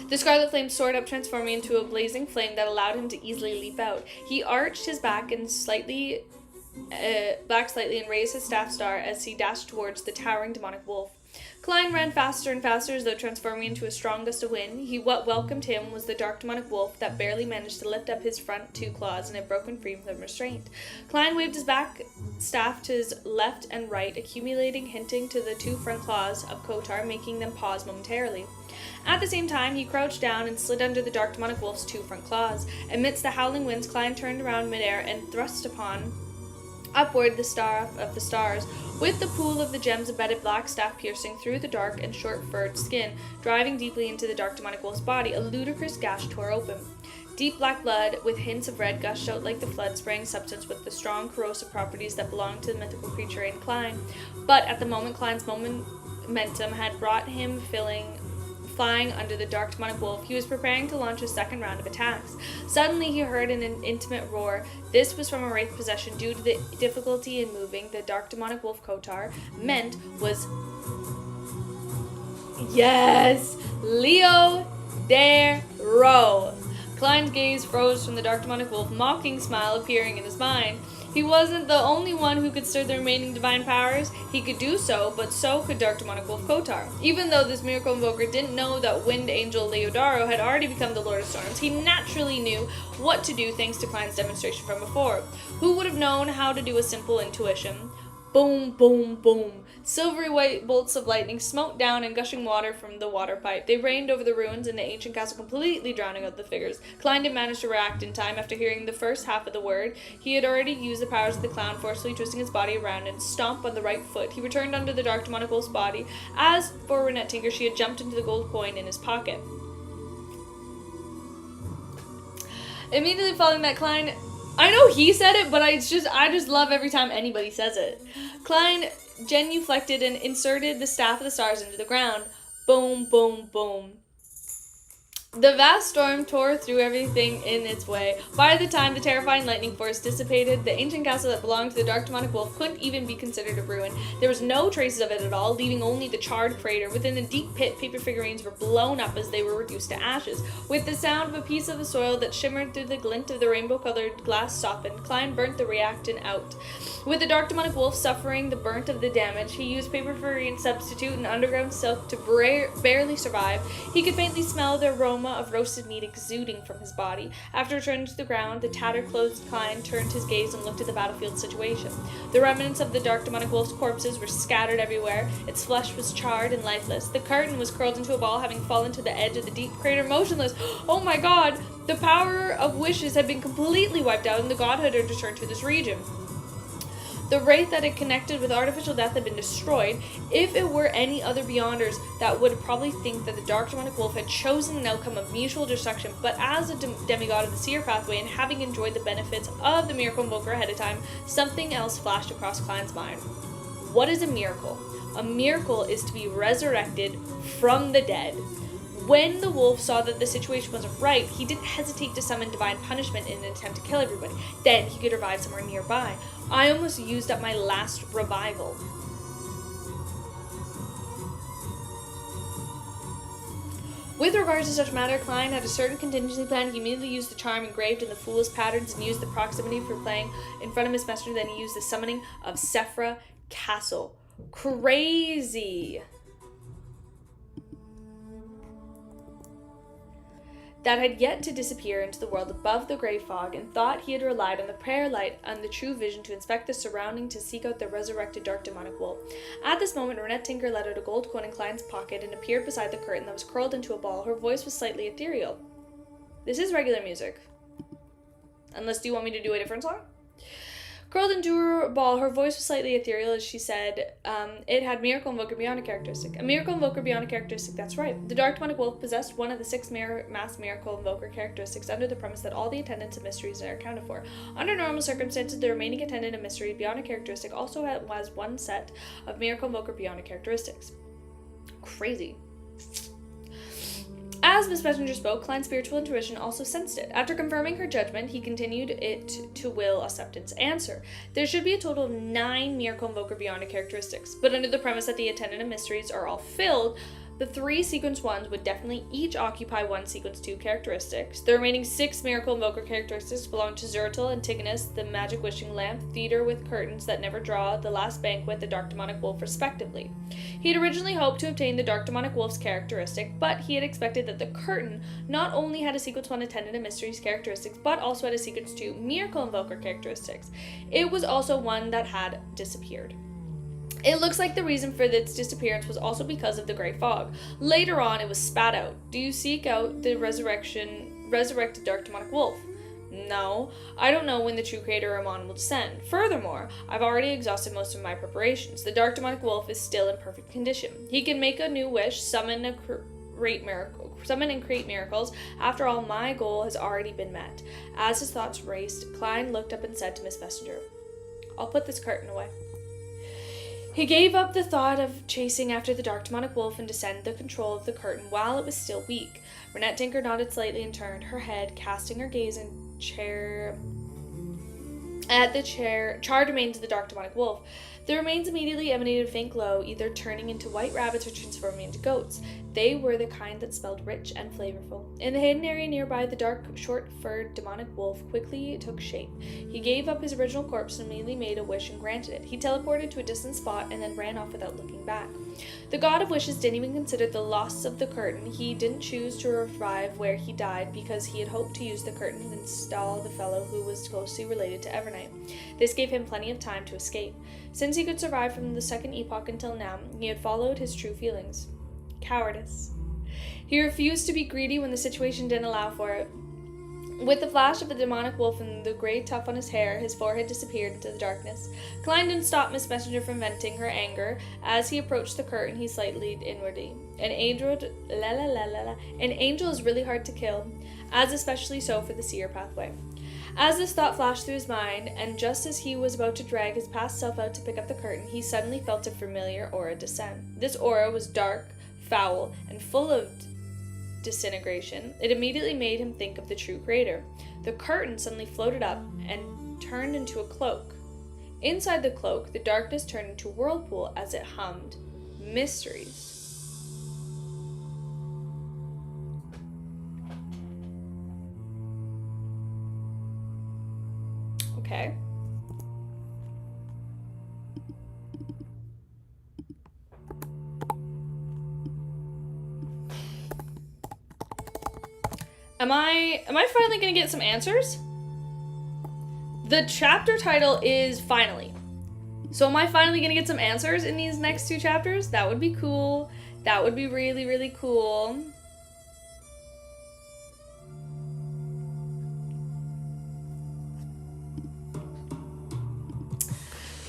The scarlet flame soared up, transforming into a blazing flame that allowed him to easily leap out. He arched his back slightly and raised his staff star as he dashed towards the towering demonic wolf. Klein ran faster and faster as though transforming into a strong gust of wind. What welcomed him was the dark demonic wolf that barely managed to lift up his front 2 claws and had broken free from restraint. Klein waved his back staff to his left and right, hinting to the 2 front claws of Kotar, making them pause momentarily. At the same time, he crouched down and slid under the dark demonic wolf's 2 front claws. Amidst the howling winds, Klein turned around midair and thrust upward the star of the stars, with the pool of the gems embedded black staff piercing through the dark and short-furred skin, driving deeply into the dark demonic wolf's body. A ludicrous gash tore open. Deep black blood, with hints of red, gushed out like the flood-spraying substance with the strong corrosive properties that belonged to the mythical creature in Klein. But at the moment, Klein's momentum had brought him flying under the dark demonic wolf. He was preparing to launch a second round of attacks. Suddenly he heard an intimate roar. This was from a wraith possession due to the difficulty in moving. The dark demonic wolf Kotar meant was... Yes! Leo Darrow. Klein's gaze froze from the dark demonic wolf, mocking smile appearing in his mind. He wasn't the only one who could stir the remaining divine powers. He could do so, but so could Dark Demonic Wolf Kotar. Even though this miracle invoker didn't know that Wind Angel Leodaro had already become the Lord of Storms, he naturally knew what to do thanks to Klein's demonstration from before. Who would have known how to do a simple intuition? Boom, boom, boom. Silvery white bolts of lightning smote down and gushing water from the water pipe. They rained over the ruins in the ancient castle, completely drowning out the figures. Klein didn't manage to react in time. After hearing the first half of the word, he had already used the powers of the clown, forcefully twisting his body around and stomp on the right foot. He returned under the dark demonic wolf's body. As for Renette Tinker, she had jumped into the gold coin in his pocket. Immediately following that, Klein... I know he said it, but I just love every time anybody says it. Klein genuflected and inserted the staff of the stars into the ground. Boom, boom, boom. The vast storm tore through everything in its way. By the time the terrifying lightning force dissipated, the ancient castle that belonged to the dark demonic wolf couldn't even be considered a ruin. There was no traces of it at all, leaving only the charred crater. Within the deep pit, paper figurines were blown up as they were reduced to ashes. With the sound of a piece of the soil that shimmered through the glint of the rainbow-colored glass softened, Klein burnt the reactant out. With the dark demonic wolf suffering the burnt of the damage, he used paper figurine substitute and underground silk to barely survive. He could faintly smell the aroma of roasted meat exuding from his body. After returning to the ground, the tattered-clothed Klein turned his gaze and looked at the battlefield situation. The remnants of the dark demonic wolf's corpses were scattered everywhere. Its flesh was charred and lifeless. The curtain was curled into a ball, having fallen to the edge of the deep crater motionless. Oh my god! The power of wishes had been completely wiped out, and the godhood had returned to this region. The wraith that had connected with artificial death had been destroyed. If it were any other Beyonders, that would probably think that the Dark Demonic Wolf had chosen an outcome of mutual destruction, but as a demigod of the Seer pathway and having enjoyed the benefits of the Miracle Invoker ahead of time, something else flashed across Klein's mind. What is a miracle? A miracle is to be resurrected from the dead. When the wolf saw that the situation wasn't right, he didn't hesitate to summon divine punishment in an attempt to kill everybody. Then he could revive somewhere nearby. I almost used up my last revival. With regards to such matter, Klein had a certain contingency plan. He immediately used the charm engraved in the Fool's patterns and used the proximity for playing in front of his messenger. Then he used the summoning of Sephra Castle. Crazy. That had yet to disappear into the world above the grey fog, and thought he had relied on the prayer light and the true vision to inspect the surrounding to seek out the resurrected dark demonic wolf. At this moment, Renette Tinker let out a gold coin in Klein's pocket and appeared beside the curtain that was curled into a ball. Her voice was slightly ethereal. This is regular music. Unless, do you want me to do a different song? Curled into her ball, her voice was slightly ethereal as she said, it had Miracle Invoker beyond a characteristic. A Miracle Invoker beyond a characteristic, that's right. The Dark Demonic Wolf possessed one of the 6 mass Miracle Invoker characteristics under the premise that all the attendants of mysteries are accounted for. Under normal circumstances, the remaining attendant of mystery beyond a characteristic also has one set of Miracle Invoker beyond a characteristics. Crazy. As Miss Messenger spoke, Klein's spiritual intuition also sensed it. After confirming her judgment, he continued it to will acceptance. Answer. There should be a total of 9 Miracle Invoker Beyond a characteristics, but under the premise that the attendant of mysteries are all filled, the 3 sequence 1s would definitely each occupy 1 sequence 2 characteristics. The remaining 6 Miracle Invoker characteristics belong to Zertil, Antigonus, the Magic Wishing Lamp, Theater with Curtains That Never Draw, The Last Banquet, the Dark Demonic Wolf, respectively. He had originally hoped to obtain the Dark Demonic Wolf's characteristic, but he had expected that the Curtain not only had a sequence 1 Attendant of Mysteries characteristics, but also had a sequence 2 Miracle Invoker characteristics. It was also one that had disappeared. It looks like the reason for its disappearance was also because of the Grey Fog. Later on, it was spat out. Do you seek out the resurrected Dark Demonic Wolf? No, I don't know when the true creator Ramon will descend. Furthermore, I've already exhausted most of my preparations. The Dark Demonic Wolf is still in perfect condition. He can make a new wish, summon and create miracles. After all, my goal has already been met. As his thoughts raced, Klein looked up and said to Miss Messenger, I'll put this curtain away. He gave up the thought of chasing after the dark demonic wolf and descended the control of the curtain while it was still weak. Renette Tinker nodded slightly and turned her head, casting her gaze at the charred remains of the dark demonic wolf. The remains immediately emanated a faint glow, either turning into white rabbits or transforming into goats. They were the kind that smelled rich and flavorful. In the hidden area nearby, the dark, short-furred demonic wolf quickly took shape. He gave up his original corpse and immediately made a wish and granted it. He teleported to a distant spot and then ran off without looking back. The god of wishes didn't even consider the loss of the curtain. He didn't choose to revive where he died because he had hoped to use the curtain to install the fellow who was closely related to Evernight. This gave him plenty of time to escape. Since he could survive from the second epoch until now, he had followed his true feelings. Cowardice. He refused to be greedy when the situation didn't allow for it. With the flash of the demonic wolf and the gray tuft on his hair, his forehead disappeared into the darkness. Klein didn't stop Miss Messenger from venting her anger. As he approached the curtain, he slightly leaned inwardly. An angel is really hard to kill, as especially so for the seer pathway. As this thought flashed through his mind, and just as he was about to drag his past self out to pick up the curtain, he suddenly felt a familiar aura descend. This aura was dark, foul, and full of disintegration. It immediately made him think of the true creator. The curtain suddenly floated up and turned into a cloak. Inside the cloak, the darkness turned into a whirlpool as it hummed. Mysteries. Okay. Am I finally gonna get some answers? The chapter title is Finally. So am I finally gonna get some answers in these next two chapters? That would be cool. That would be really, really cool.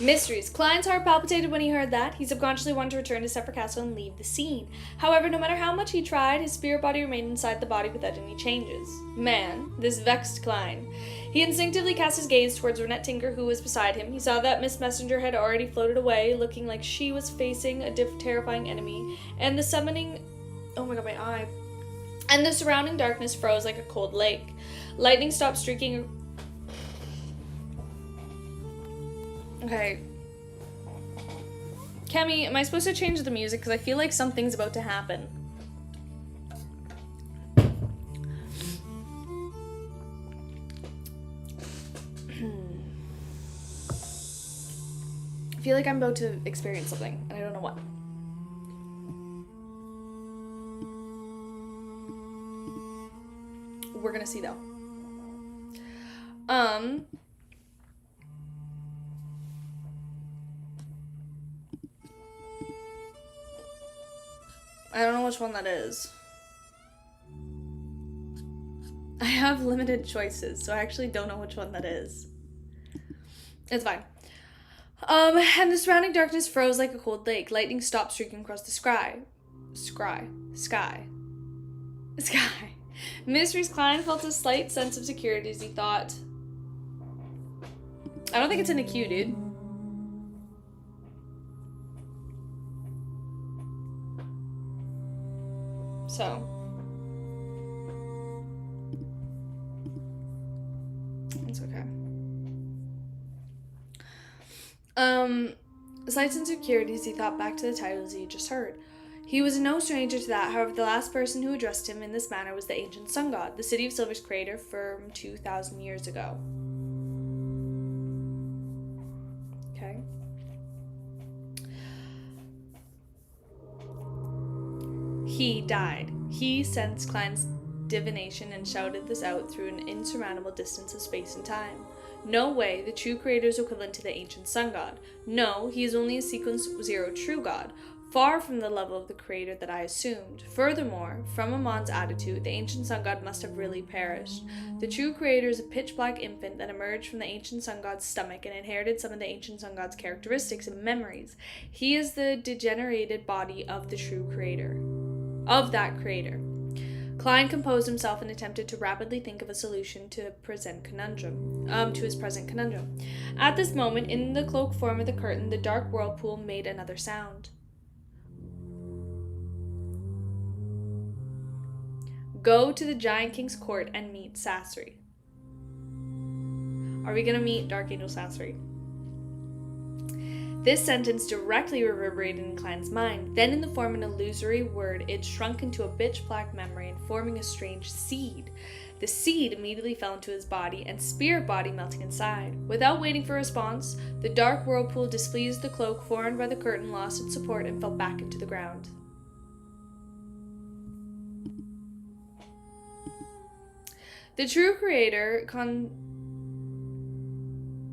Mysteries. Klein's heart palpitated when he heard that. He subconsciously wanted to return to Separate Castle and leave the scene. However, no matter how much he tried, his spirit body remained inside the body without any changes. Man, this vexed Klein. He instinctively cast his gaze towards Renette Tinker, who was beside him. He saw that Miss Messenger had already floated away, looking like she was facing a terrifying enemy, and the summoning... Oh my god, my eye. And the surrounding darkness froze like a cold lake. Lightning stopped streaking... Okay. Kemi, am I supposed to change the music? Because I feel like something's about to happen. I feel like I'm about to experience something, and I don't know what. We're gonna see, though. I don't know which one that is. I have limited choices, so I actually don't know which one that is. It's fine. And the surrounding darkness froze like a cold lake. Lightning stopped streaking across the sky. Mysteries Klein felt a slight sense of security as he thought. I don't think it's in a queue, dude. So. It's okay. Slight sense of security as he thought back to the titles he had just heard. He was no stranger to that. However, the last person who addressed him in this manner was the ancient sun god, the city of Silver's creator from 2,000 years ago. Okay. He died. He sensed Klein's divination and shouted this out through an insurmountable distance of space and time. No way, the true creator is equivalent to the ancient sun god. No, he is only a sequence 0 true god, far from the level of the creator that I assumed. Furthermore, from Amon's attitude, the ancient sun god must have really perished. The true creator is a pitch-black infant that emerged from the ancient sun god's stomach and inherited some of the ancient sun god's characteristics and memories. He is the degenerated body of the true creator. Of that creator. Klein composed himself and attempted to rapidly think of a solution to his present conundrum. At this moment, in the cloak form of the curtain, the dark whirlpool made another sound. Go to the Giant King's court and meet Sasori. Are we gonna meet Dark Angel Sasori? This sentence directly reverberated in Klein's mind. Then, in the form of an illusory word, it shrunk into a pitch-black memory and forming a strange seed. The seed immediately fell into his body, and spirit body melting inside. Without waiting for a response, the dark whirlpool displeased the cloak formed by the curtain, lost its support, and fell back into the ground. The true creator,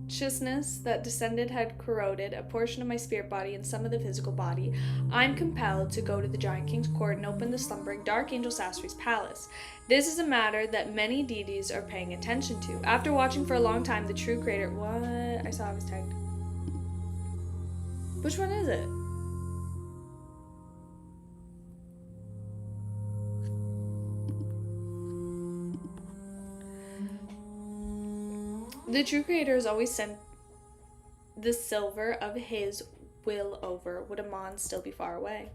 consciousness that descended had corroded a portion of my spirit body and some of the physical body. I'm compelled to go to the Giant King's court and open the slumbering Dark Angel Sasori's palace. This is a matter that many deities are paying attention to. After watching for a long time, the true creator... What? I saw I was tagged. Which one is it? The true creator has always sent the silver of his will over, would Amon still be far away.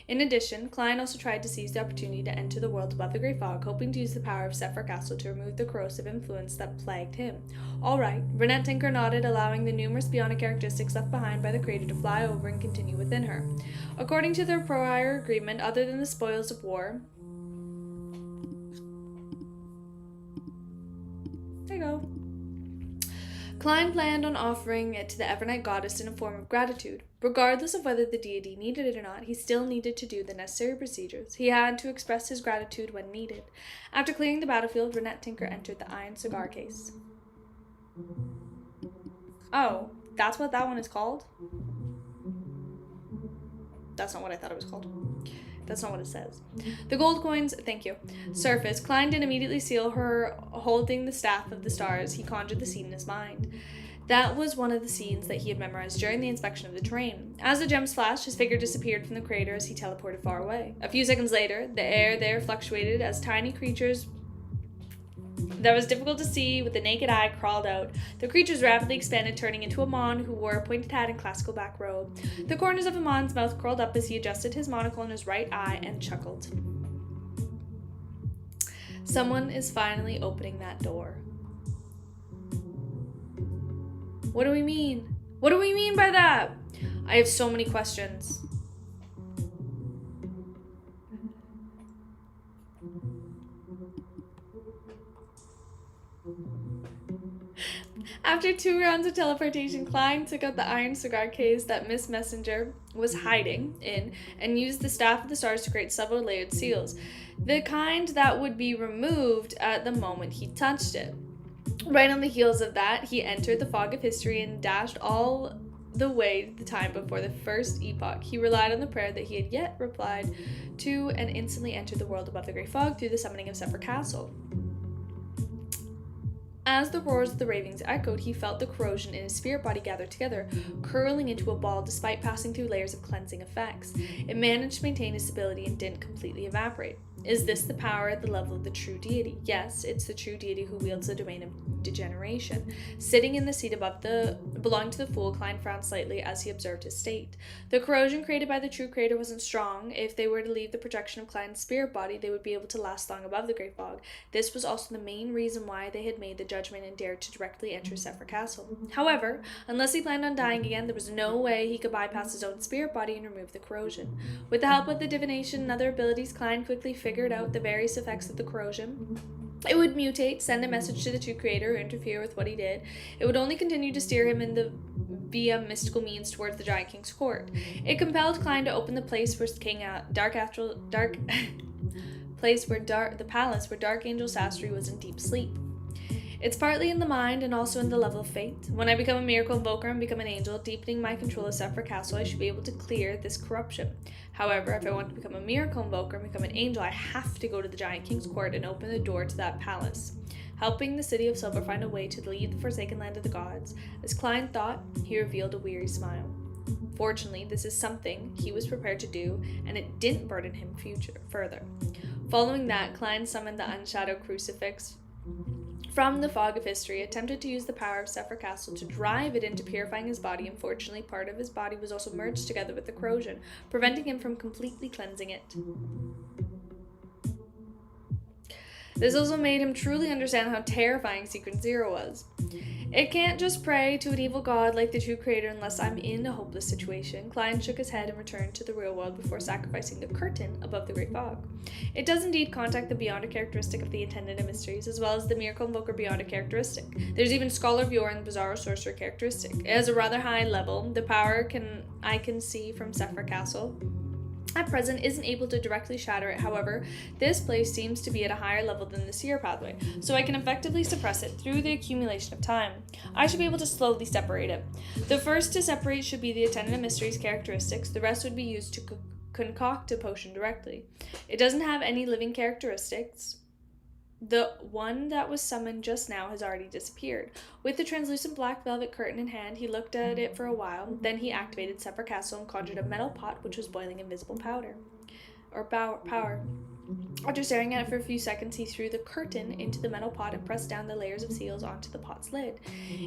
In addition, Klein also tried to seize the opportunity to enter the world above the Great Fog, hoping to use the power of Sephir Castle to remove the corrosive influence that plagued him. All right, Renette Tinker nodded, allowing the numerous bionic characteristics left behind by the creator to fly over and continue within her. According to their prior agreement, other than the spoils of war... There you go. Klein planned on offering it to the Evernight goddess in a form of gratitude. Regardless of whether the deity needed it or not, he still needed to do the necessary procedures. He had to express his gratitude when needed. After clearing the battlefield, Renette Tinker entered the iron cigar case. Oh, that's what that one is called? That's not what I thought it was called. That's not what it says. The gold coins, thank you, surface. Klein did immediately seal her holding the staff of the stars. He conjured the scene in his mind. That was one of the scenes that he had memorized during the inspection of the terrain. As the gems flashed, his figure disappeared from the crater as he teleported far away. A few seconds later, the air there fluctuated as tiny creatures that was difficult to see with the naked eye crawled out. The creatures rapidly expanded, turning into Amon, who wore a pointed hat and classical black robe. The corners of Amon's mouth curled up as he adjusted his monocle in his right eye and chuckled. Someone is finally opening that door. What do we mean? What do we mean by that? I have so many questions. After 2 rounds of teleportation, Klein took out the iron cigar case that Miss Messenger was hiding in and used the Staff of the Stars to create several layered seals, the kind that would be removed at the moment he touched it. Right on the heels of that, he entered the fog of history and dashed all the way to the time before the first epoch. He relied on the prayer that he had yet replied to and instantly entered the world above the Great Fog through the summoning of Sephir Castle. As the roars of the ravings echoed, he felt the corrosion in his spirit body gather together, curling into a ball despite passing through layers of cleansing effects. It managed to maintain its stability and didn't completely evaporate. Is this the power at the level of the true deity? Yes, it's the true deity who wields the domain of degeneration. Sitting in the seat belonging to the fool, Klein frowned slightly as he observed his state. The corrosion created by the true creator wasn't strong. If they were to leave the protection of Klein's spirit body, they would be able to last long above the Great Fog. This was also the main reason why they had made the judgment and dared to directly enter Sephir Castle. However, unless he planned on dying again, there was no way he could bypass his own spirit body and remove the corrosion. With the help of the divination and other abilities, Klein quickly figured out the various effects of the corrosion. It would mutate, send a message to the true creator, or interfere with what he did. It would only continue to steer him via mystical means towards the Giant King's court. It compelled Klein to open the place where the palace where Dark Angel Sasori was in deep sleep. It's partly in the mind and also in the level of fate. When I become a miracle invoker and become an angel, deepening my control of Sephir Castle, I should be able to clear this corruption. However, if I want to become a miracle invoker and become an angel, I have to go to the Giant King's court and open the door to that palace, helping the City of Silver find a way to lead the forsaken land of the gods. As Klein thought, he revealed a weary smile. Fortunately, this is something he was prepared to do, and it didn't burden him further. Following that, Klein summoned the unshadowed crucifix from the fog of history, attempted to use the power of Sephir Castle to drive it into purifying his body. Unfortunately, part of his body was also merged together with the corrosion, preventing him from completely cleansing it. This also made him truly understand how terrifying Secret Zero was. It can't just pray to an evil god like the true creator unless I'm in a hopeless situation. Klein shook his head and returned to the real world before sacrificing the curtain above the great fog. It does indeed contact the Beyonder characteristic of the Attendant of Mysteries, as well as the Miracle Invoker Beyonder characteristic. There's even Scholar Viewer and the Bizarro Sorcerer characteristic. It has a rather high level. The power I can see from Sephir Castle at present isn't able to directly shatter it. However, this place seems to be at a higher level than the Seer pathway, so I can effectively suppress it through the accumulation of time. I should be able to slowly separate it. The first to separate should be the Attendant of Mysteries characteristics. The rest would be used to concoct a potion directly. It doesn't have any living characteristics. The one that was summoned just now has already disappeared. With the translucent black velvet curtain in hand, he looked at it for a while. Then he activated Sephir Castle and conjured a metal pot which was boiling invisible power. After staring at it for a few seconds, he threw the curtain into the metal pot and pressed down the layers of seals onto the pot's lid.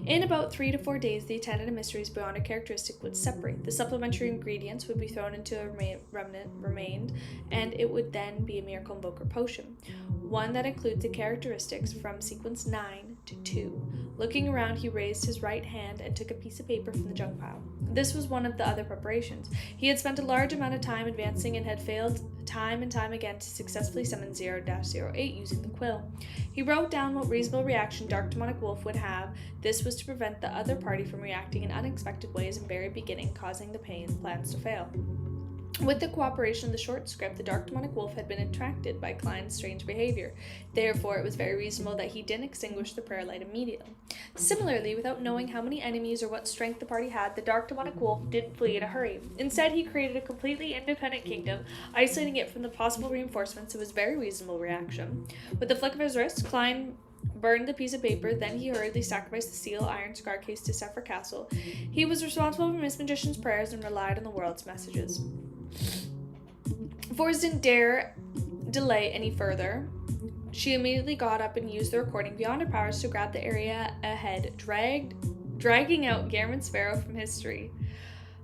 In about 3 to 4 days, the Attendant of Mysteries Beyonder characteristic would separate. The supplementary ingredients would be thrown into a remnant remained, and it would then be a Miracle Invoker potion, one that includes the characteristics from sequence 9 to 2. Looking around, he raised his right hand and took a piece of paper from the junk pile. This was one of the other preparations. He had spent a large amount of time advancing and had failed time and time again to successfully summon 0-08 using the quill. He wrote down what reasonable reaction Dark Demonic Wolf would have. This was to prevent the other party from reacting in unexpected ways in the very beginning, causing the plans to fail. With the cooperation of the short script, the Dark Demonic Wolf had been attracted by Klein's strange behavior. Therefore, it was very reasonable that he didn't extinguish the prayer light immediately. Similarly, without knowing how many enemies or what strength the party had, the Dark Demonic Wolf didn't flee in a hurry. Instead, he created a completely independent kingdom, isolating it from the possible reinforcements of his very reasonable reaction. With the flick of his wrist, Klein burned the piece of paper. Then he hurriedly sacrificed the seal iron cigar case to Sephir Castle. He was responsible for Miss Magician's prayers and relied on the world's messages. Forrest didn't dare delay any further. She immediately got up and used the recording beyond her powers to grab the area ahead, dragging out Garamond Sparrow from history.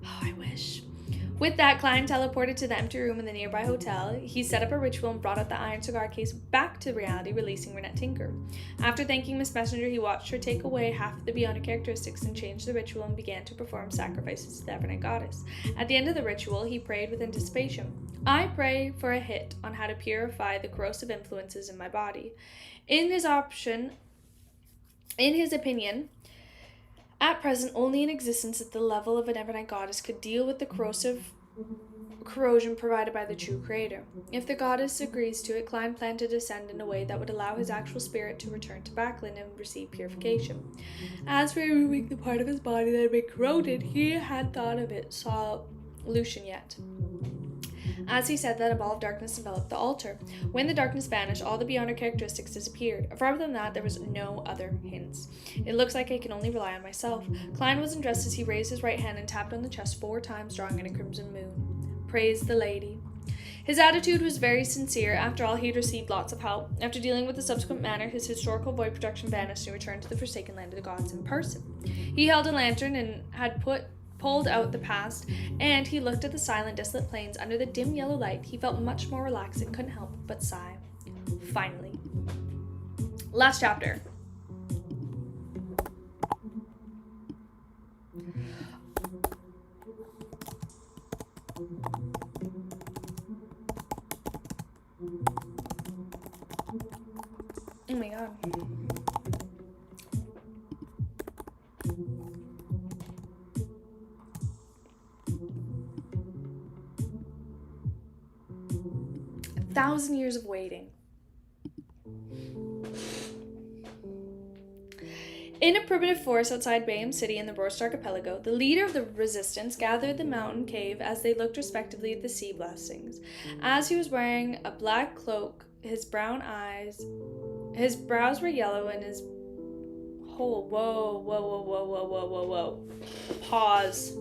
Oh, I wish. With that, Klein teleported to the empty room in the nearby hotel. He set up a ritual and brought out the iron cigar case back to reality, releasing Renette Tinker. After thanking Miss Messenger, he watched her take away half of the Beyonder characteristics and change the ritual and began to perform sacrifices to the Evernight Goddess. At the end of the ritual, he prayed with anticipation. I pray for a hit on how to purify the corrosive influences in my body. In his opinion, at present, only an existence at the level of an Evernight Goddess could deal with the corrosion provided by the true creator. If the goddess agrees to it, Klein planned to descend in a way that would allow his actual spirit to return to Backlund and receive purification. As for removing the part of his body that had been corroded, he had thought of its solution yet. As he said that, a ball of darkness enveloped the altar. When the darkness vanished, all the Beyonder characteristics disappeared. Further than that, there was no other hints. It looks like I can only rely on myself. Klein was undressed as he raised his right hand and tapped on the chest 4 times, drawing in a crimson moon. Praise the lady. His attitude was very sincere. After all, he had received lots of help. After dealing with the subsequent matter, his historical void projection vanished and he returned to the Forsaken Land of the Gods in person. He held a lantern and had pulled out the past, and he looked at the silent, desolate plains under the dim yellow light. He felt much more relaxed and couldn't help but sigh. Finally. Last chapter. Oh my god. Thousand years of waiting. In a primitive forest outside Bayham City in the Roast Archipelago, the leader of the resistance gathered the mountain cave as they looked respectively at the sea blessings. As he was wearing a black cloak, his brows were yellow and his whole whoa. Pause.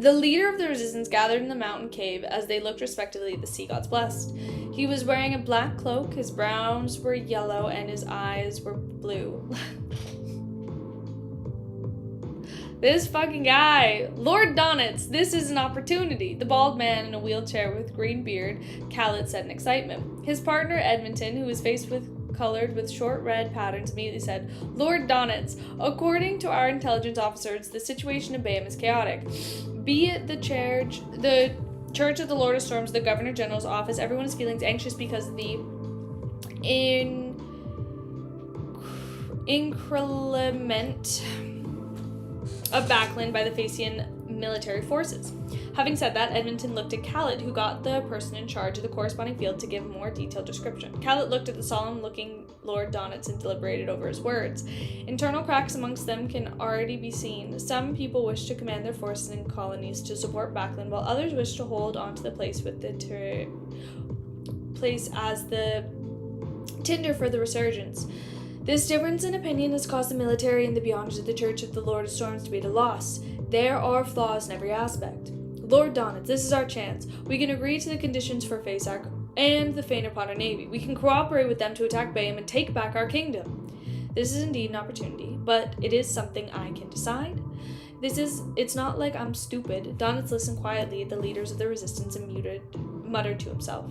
The leader of the resistance gathered in the mountain cave as they looked respectively at the sea gods blessed. He was wearing a black cloak, his brows were yellow, and his eyes were blue. This fucking guy. Lord Donitz, this is an opportunity. The bald man in a wheelchair with green beard, Khaled said in excitement. His partner, Edmonton, who was colored with short red patterns, immediately said, Lord Donitz, according to our intelligence officers, the situation in Bayham is chaotic. Be it the church of the Lord of Storms, the Governor General's office, everyone is feeling anxious because of the increment of backland by the Phaeacian military forces. Having said that, Edmonton looked at Khaled, who got the person in charge of the corresponding field to give a more detailed description. Khaled looked at the solemn-looking Lord Donitz and deliberated over his words. Internal cracks amongst them can already be seen. Some people wish to command their forces in colonies to support backland, while others wish to hold on to the place with the place as the tinder for the resurgence. This difference in opinion has caused the military and the beyonders of the Church of the Lord of Storms to be at a loss. There are flaws in every aspect. Lord Donitz, this is our chance. We can agree to the conditions for Faesac and the Fainter Potter Navy. We can cooperate with them to attack Bayham and take back our kingdom. This is indeed an opportunity, but it is something I can decide. It's not like I'm stupid. Donitz listened quietly at the leaders of the resistance and muttered to himself.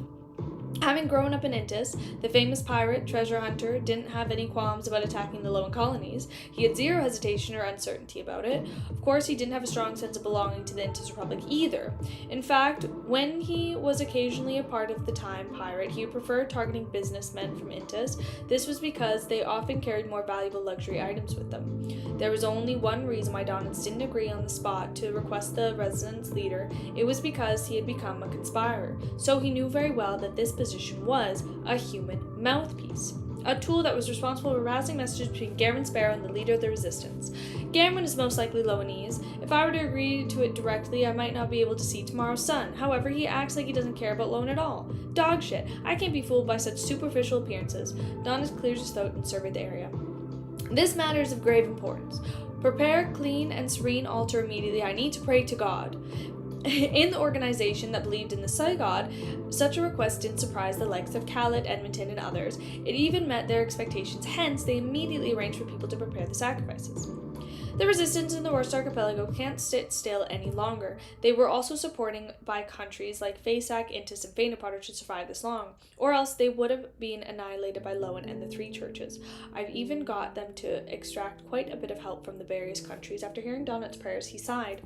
Having grown up in Intis, the famous pirate, treasure hunter, didn't have any qualms about attacking the Lowen colonies. He had zero hesitation or uncertainty about it. Of course, he didn't have a strong sense of belonging to the Intis Republic either. In fact, when he was occasionally a part of the Time pirate, he preferred targeting businessmen from Intis. This was because they often carried more valuable luxury items with them. There was only one reason why Donitz didn't agree on the spot to request the resistance leader. It was because he had become a conspirer. So he knew very well that this position was a human mouthpiece, a tool that was responsible for passing messages between Gammon Sparrow and the leader of the resistance. Gammon is most likely Lowenese. If I were to agree to it directly, I might not be able to see tomorrow's sun. However, he acts like he doesn't care about Lowen at all. Dog shit. I can't be fooled by such superficial appearances. Donitz clears his throat and surveyed the area. This matter is of grave importance. Prepare a clean and serene altar immediately. I need to pray to God. In the organization that believed in the Sea God, such a request didn't surprise the likes of Khaled, Edmonton, and others. It even met their expectations, hence they immediately arranged for people to prepare the sacrifices. The resistance in the Worst Archipelago can't sit still any longer. They were also supported by countries like Faesac, Intis, and Fainter Potter to survive this long, or else they would have been annihilated by Lowen and the three churches. I've even got them to extract quite a bit of help from the various countries. After hearing Donit's prayers, he sighed.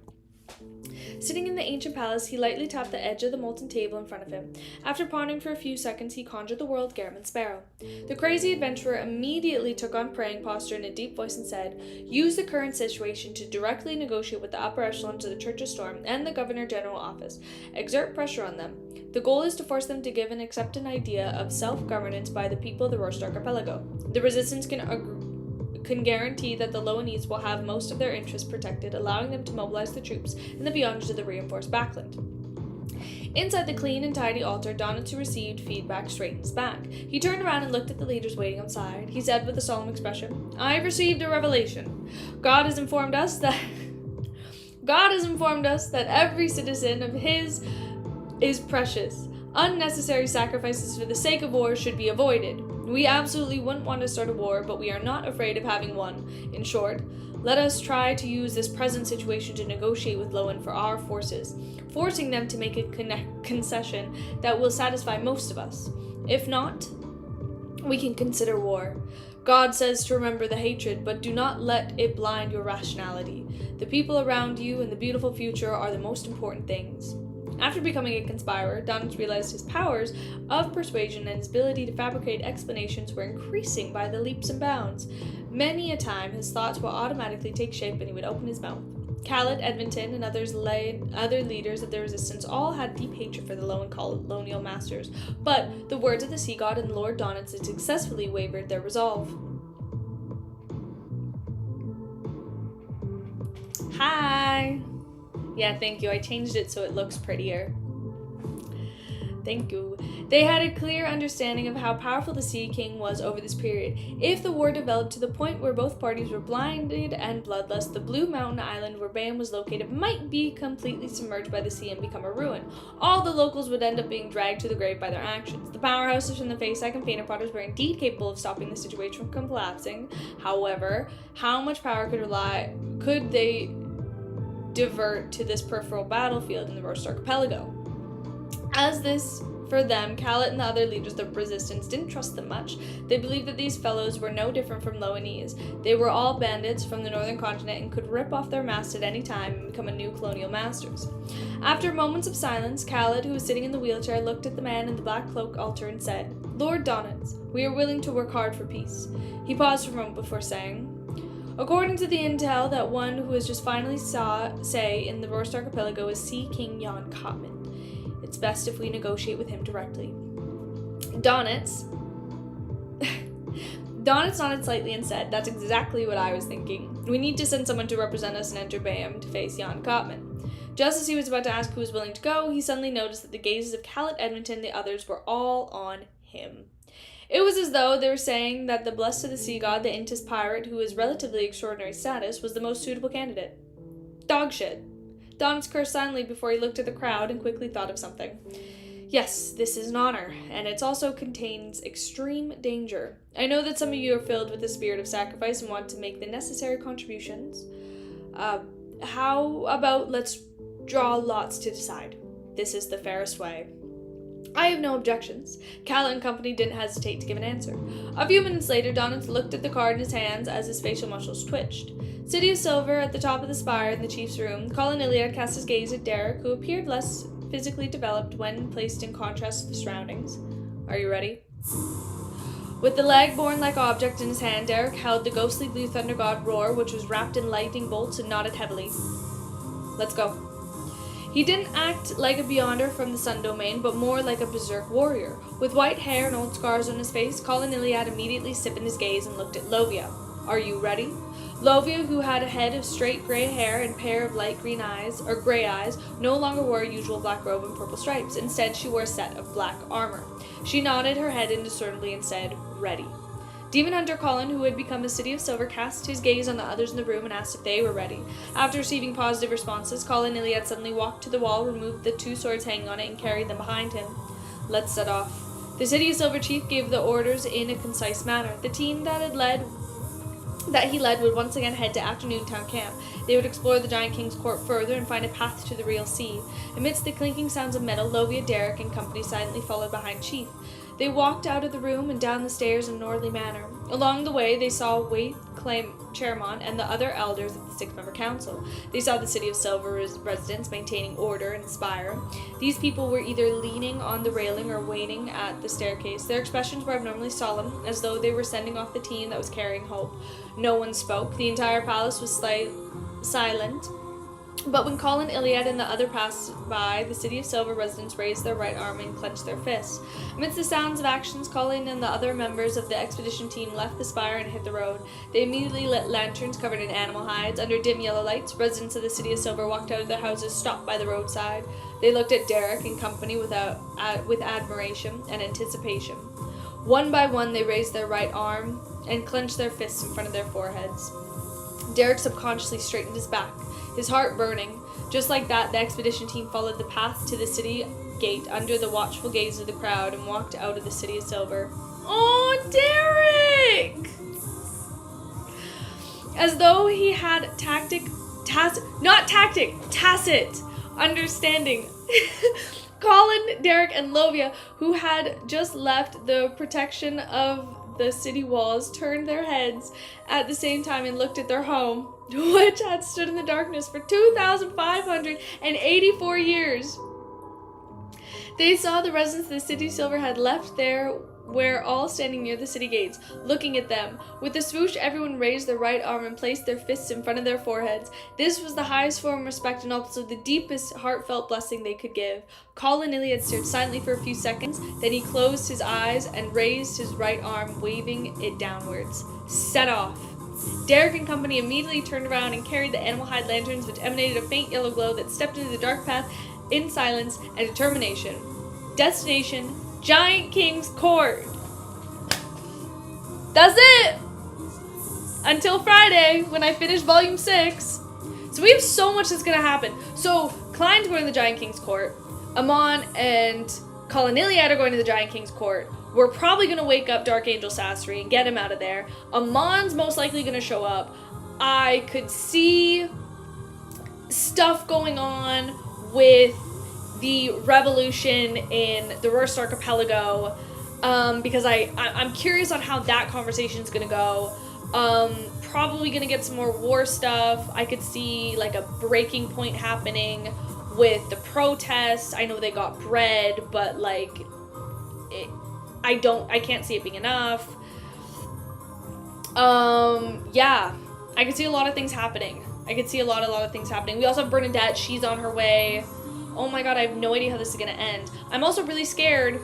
Sitting in the ancient palace, he lightly tapped the edge of the molten table in front of him. After pondering for a few seconds, he conjured the world Gammon Sparrow. The crazy adventurer immediately took on praying posture in a deep voice and said, Use the current situation to directly negotiate with the upper echelons of the Church of Storm and the Governor General office. Exert pressure on them. The goal is to force them to give and accept an idea of self-governance by the people of the Roast Archipelago. The resistance can guarantee that the Lowenese will have most of their interests protected, allowing them to mobilize the troops and the beyonders of the reinforced backland. Inside the clean and tidy altar, Donitz received feedback straight in his back. He turned around and looked at the leaders waiting outside. He said with a solemn expression, I have received a revelation. God has informed us that every citizen of his is precious. Unnecessary sacrifices for the sake of war should be avoided. We absolutely wouldn't want to start a war, but we are not afraid of having one. In short, let us try to use this present situation to negotiate with Lowen for our forces, forcing them to make a concession that will satisfy most of us. If not, we can consider war. God says to remember the hatred, but do not let it blind your rationality. The people around you and the beautiful future are the most important things. After becoming a conspirer, Donitz realized his powers of persuasion and his ability to fabricate explanations were increasing by the leaps and bounds. Many a time his thoughts would automatically take shape and he would open his mouth. Khaled, Edmonton, and other leaders of the resistance all had deep hatred for the Lowen colonial masters, but the words of the Sea God and Lord Donitz had successfully wavered their resolve. Hi! Yeah, thank you. I changed it so it looks prettier. Thank you. They had a clear understanding of how powerful the Sea King was over this period. If the war developed to the point where both parties were blinded and bloodless, the Blue Mountain Island where Bam was located might be completely submerged by the sea and become a ruin. All the locals would end up being dragged to the grave by their actions. The powerhouses from the Facesack and Fainter Potters were indeed capable of stopping the situation from collapsing. However, how much power could they divert to this peripheral battlefield in the Roast Archipelago? As this, for them, Khaled and the other leaders of the resistance didn't trust them much. They believed that these fellows were no different from Loanese. They were all bandits from the northern continent and could rip off their masks at any time and become a new colonial masters. After moments of silence, Khaled, who was sitting in the wheelchair, looked at the man in the black cloak altar and said, "Lord Donitz, we are willing to work hard for peace." He paused for a moment before saying, "According to the intel, that one who has just finally say in the Roast Archipelago is Sea King Jan Kotman. It's best if we negotiate with him directly." Donitz nodded slightly and said, "That's exactly what I was thinking. We need to send someone to represent us and enter Bam to face Jan Kotman." Just as he was about to ask who was willing to go, he suddenly noticed that the gazes of Khaled Edmonton and the others were all on him. It was as though they were saying that the blessed of the sea god, the Intis pirate, who was relatively extraordinary status, was the most suitable candidate. Dog shit. Donitz cursed silently before he looked at the crowd and quickly thought of something. "Yes, this is an honor, and it also contains extreme danger. I know that some of you are filled with the spirit of sacrifice and want to make the necessary contributions. How about let's draw lots to decide? This is the fairest way." "I have no objections." Kala and company didn't hesitate to give an answer. A few minutes later, Donitz looked at the card in his hands as his facial muscles twitched. City of Silver, at the top of the spire in the chief's room, Colin Iliad cast his gaze at Derek, who appeared less physically developed when placed in contrast to the surroundings. "Are you ready?" With the leg-born-like object in his hand, Derek held the ghostly blue thunder god Roar, which was wrapped in lightning bolts, and nodded heavily. "Let's go." He didn't act like a Beyonder from the Sun Domain, but more like a berserk warrior. With white hair and old scars on his face, Colin Iliad immediately stiffened his gaze and looked at Lovia. "Are you ready?" Lovia, who had a head of straight gray hair and a pair of light green eyes, or gray eyes, no longer wore a usual black robe and purple stripes. Instead, she wore a set of black armor. She nodded her head indiscernibly and said, "Ready." Demon Hunter Colin, who had become a City of Silver, cast his gaze on the others in the room and asked if they were ready. After receiving positive responses, Colin Iliad suddenly walked to the wall, removed the two swords hanging on it, and carried them behind him. "Let's set off." The City of Silver chief gave the orders in a concise manner. The team that he led would once again head to Afternoon Town Camp. They would explore the Giant King's court further and find a path to the real sea. Amidst the clinking sounds of metal, Lovia, Derek, and company silently followed behind Chief. They walked out of the room and down the stairs in an orderly manner. Along the way, they saw Waith Chairmont and the other elders of the six-member council. They saw the City of Silver residents maintaining order in the spire. These people were either leaning on the railing or waiting at the staircase. Their expressions were abnormally solemn, as though they were sending off the team that was carrying hope. No one spoke. The entire palace was silent. But when Colin Iliad and the other passed by, the City of Silver residents raised their right arm and clenched their fists. Amidst the sounds of actions, Colin and the other members of the expedition team left the spire and hit the road. They immediately lit lanterns covered in animal hides. Under dim yellow lights, residents of the City of Silver walked out of their houses, stopped by the roadside. They looked at Derek and company with admiration and anticipation. One by one, they raised their right arm and clenched their fists in front of their foreheads. Derek subconsciously straightened his back, his heart burning. Just like that, the expedition team followed the path to the city gate under the watchful gaze of the crowd and walked out of the City of Silver. Oh, Derek! As though he had tacit understanding. Colin, Derek, and Lovia, who had just left the protection of the city walls, turned their heads at the same time and looked at their home, which had stood in the darkness for 2,584 years. They saw the residents of the City of Silver had left there, were all standing near the city gates, looking at them. With a swoosh, everyone raised their right arm and placed their fists in front of their foreheads. This was the highest form of respect and also the deepest heartfelt blessing they could give. Colin Iliad stared silently for a few seconds, then he closed his eyes and raised his right arm, waving it downwards. Set off. Derek and company immediately turned around and carried the animal hide lanterns, which emanated a faint yellow glow that stepped into the dark path in silence and determination. Destination Giant King's Court. That's it! Until Friday, when I finish Volume 6. So we have so much that's gonna happen. So, Klein's going to the Giant King's Court. Amon and Colin Iliad are going to the Giant King's Court. We're probably gonna wake up Dark Angel Sasori and get him out of there. Amon's most likely gonna show up. I could see stuff going on with the revolution in the Rurst Archipelago, because I'm curious on how that conversation is gonna go. Probably gonna get some more war stuff. I could see like a breaking point happening with the protests. I know they got bread, but like, I can't see it being enough. Yeah, I could see a lot of things happening. I could see a lot of things happening. We also have Bernadette. She's on her way. Oh my god, I have no idea how this is gonna end. I'm also really scared.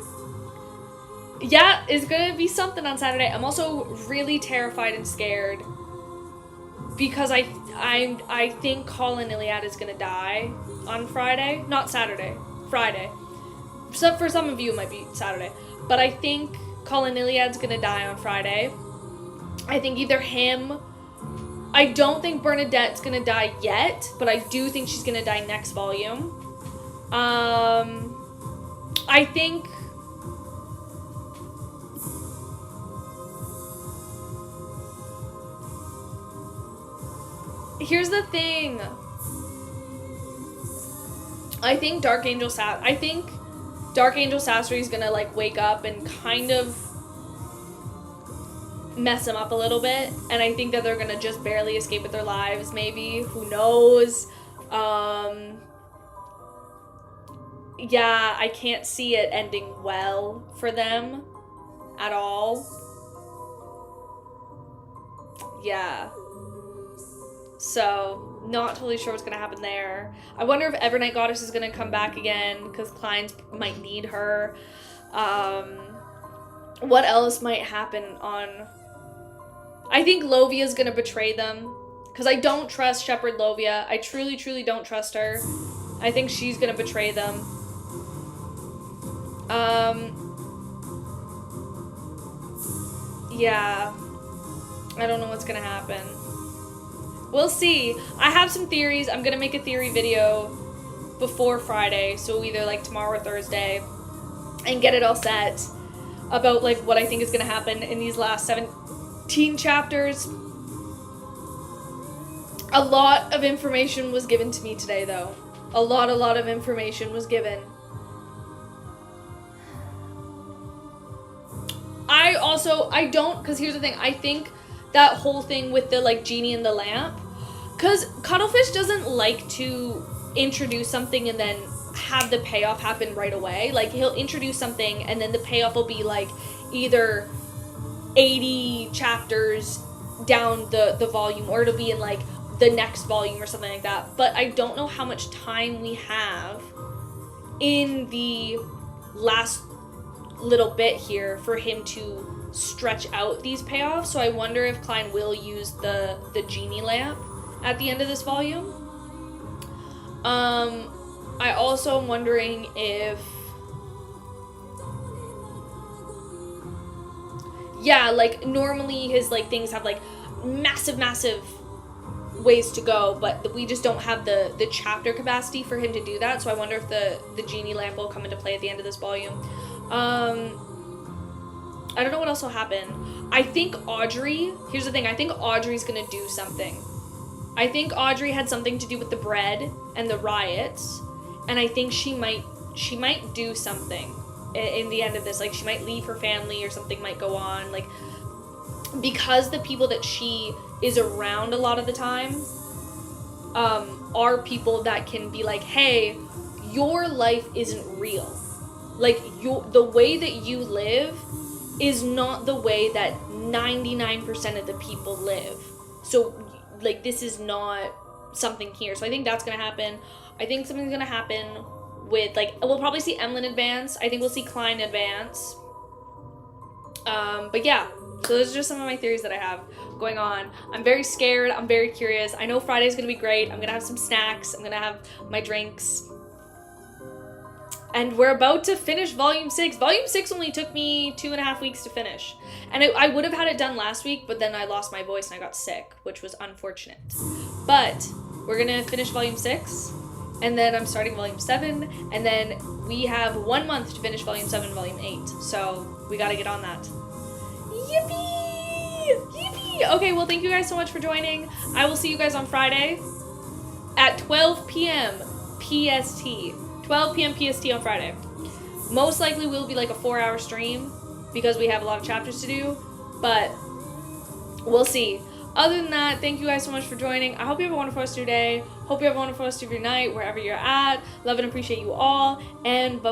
Yeah, it's gonna be something on Saturday. I'm also really terrified and scared because I think Colin Iliad is gonna die on Friday. Not Saturday. Friday. So for some of you, it might be Saturday. But I think Colin Iliad's gonna die on Friday. I think either him... I don't think Bernadette's gonna die yet, but I do think she's gonna die next volume. I think... Here's the thing. I think Dark Angel Sasori is gonna like wake up and kind of mess him up a little bit, and I think that they're gonna just barely escape with their lives, maybe. Who knows? Yeah, I can't see it ending well for them at all. Yeah. So, not totally sure what's gonna happen there. I wonder if Evernight Goddess is gonna come back again, because Klein's might need her. What else might happen on... I think Lovia's gonna betray them, because I don't trust Shepherd Lovia. I truly, truly don't trust her. I think she's gonna betray them. Yeah. I don't know what's gonna happen. We'll see. I have some theories. I'm gonna make a theory video before Friday, so either like tomorrow or Thursday, and get it all set about like what I think is gonna happen in these last 17 chapters. A lot of information was given to me today, though. A lot of information was given. Because here's the thing, I think that whole thing with the, like, genie in the lamp, because Cuttlefish doesn't like to introduce something and then have the payoff happen right away. Like, he'll introduce something and then the payoff will be, like, either 80 chapters down the volume, or it'll be in, like, the next volume or something like that. But I don't know how much time we have in the last little bit here for him to stretch out these payoffs. So I wonder if Klein will use the genie lamp at the end of this volume. I also am wondering if... Yeah, like, normally his, like, things have, like, massive ways to go, but we just don't have the chapter capacity for him to do that, so I wonder if the genie lamp will come into play at the end of this volume. I don't know what else will happen. I think Audrey... Here's the thing. I think Audrey's gonna do something. I think Audrey had something to do with the bread and the riots, and I think she might do something in the end of this. Like, she might leave her family, or something might go on. Like, because the people that she is around a lot of the time are people that can be like, hey, your life isn't real. Like, the way that you live is not the way that 99% of the people live. So, like, this is not something here. So I think that's going to happen. I think something's going to happen with, like, we'll probably see Emlyn advance. I think we'll see Klein advance. But yeah, so those are just some of my theories that I have going on. I'm very scared. I'm very curious. I know Friday's going to be great. I'm going to have some snacks. I'm going to have my drinks. And we're about to finish Volume 6. Volume 6 only took me 2.5 weeks to finish. And I would have had it done last week, but then I lost my voice and I got sick, which was unfortunate. But we're going to finish Volume 6, and then I'm starting Volume 7, and then we have 1 month to finish Volume 7 and Volume 8. So we got to get on that. Yippee! Yippee! Okay, well, thank you guys so much for joining. I will see you guys on Friday at 12 p.m. PST. 12 p.m. PST on Friday. Most likely will be like a 4-hour stream because we have a lot of chapters to do, but we'll see. Other than that, thank you guys so much for joining. I hope you have a wonderful rest of your day. Hope you have a wonderful rest of your night, wherever you're at. Love and appreciate you all, and bye.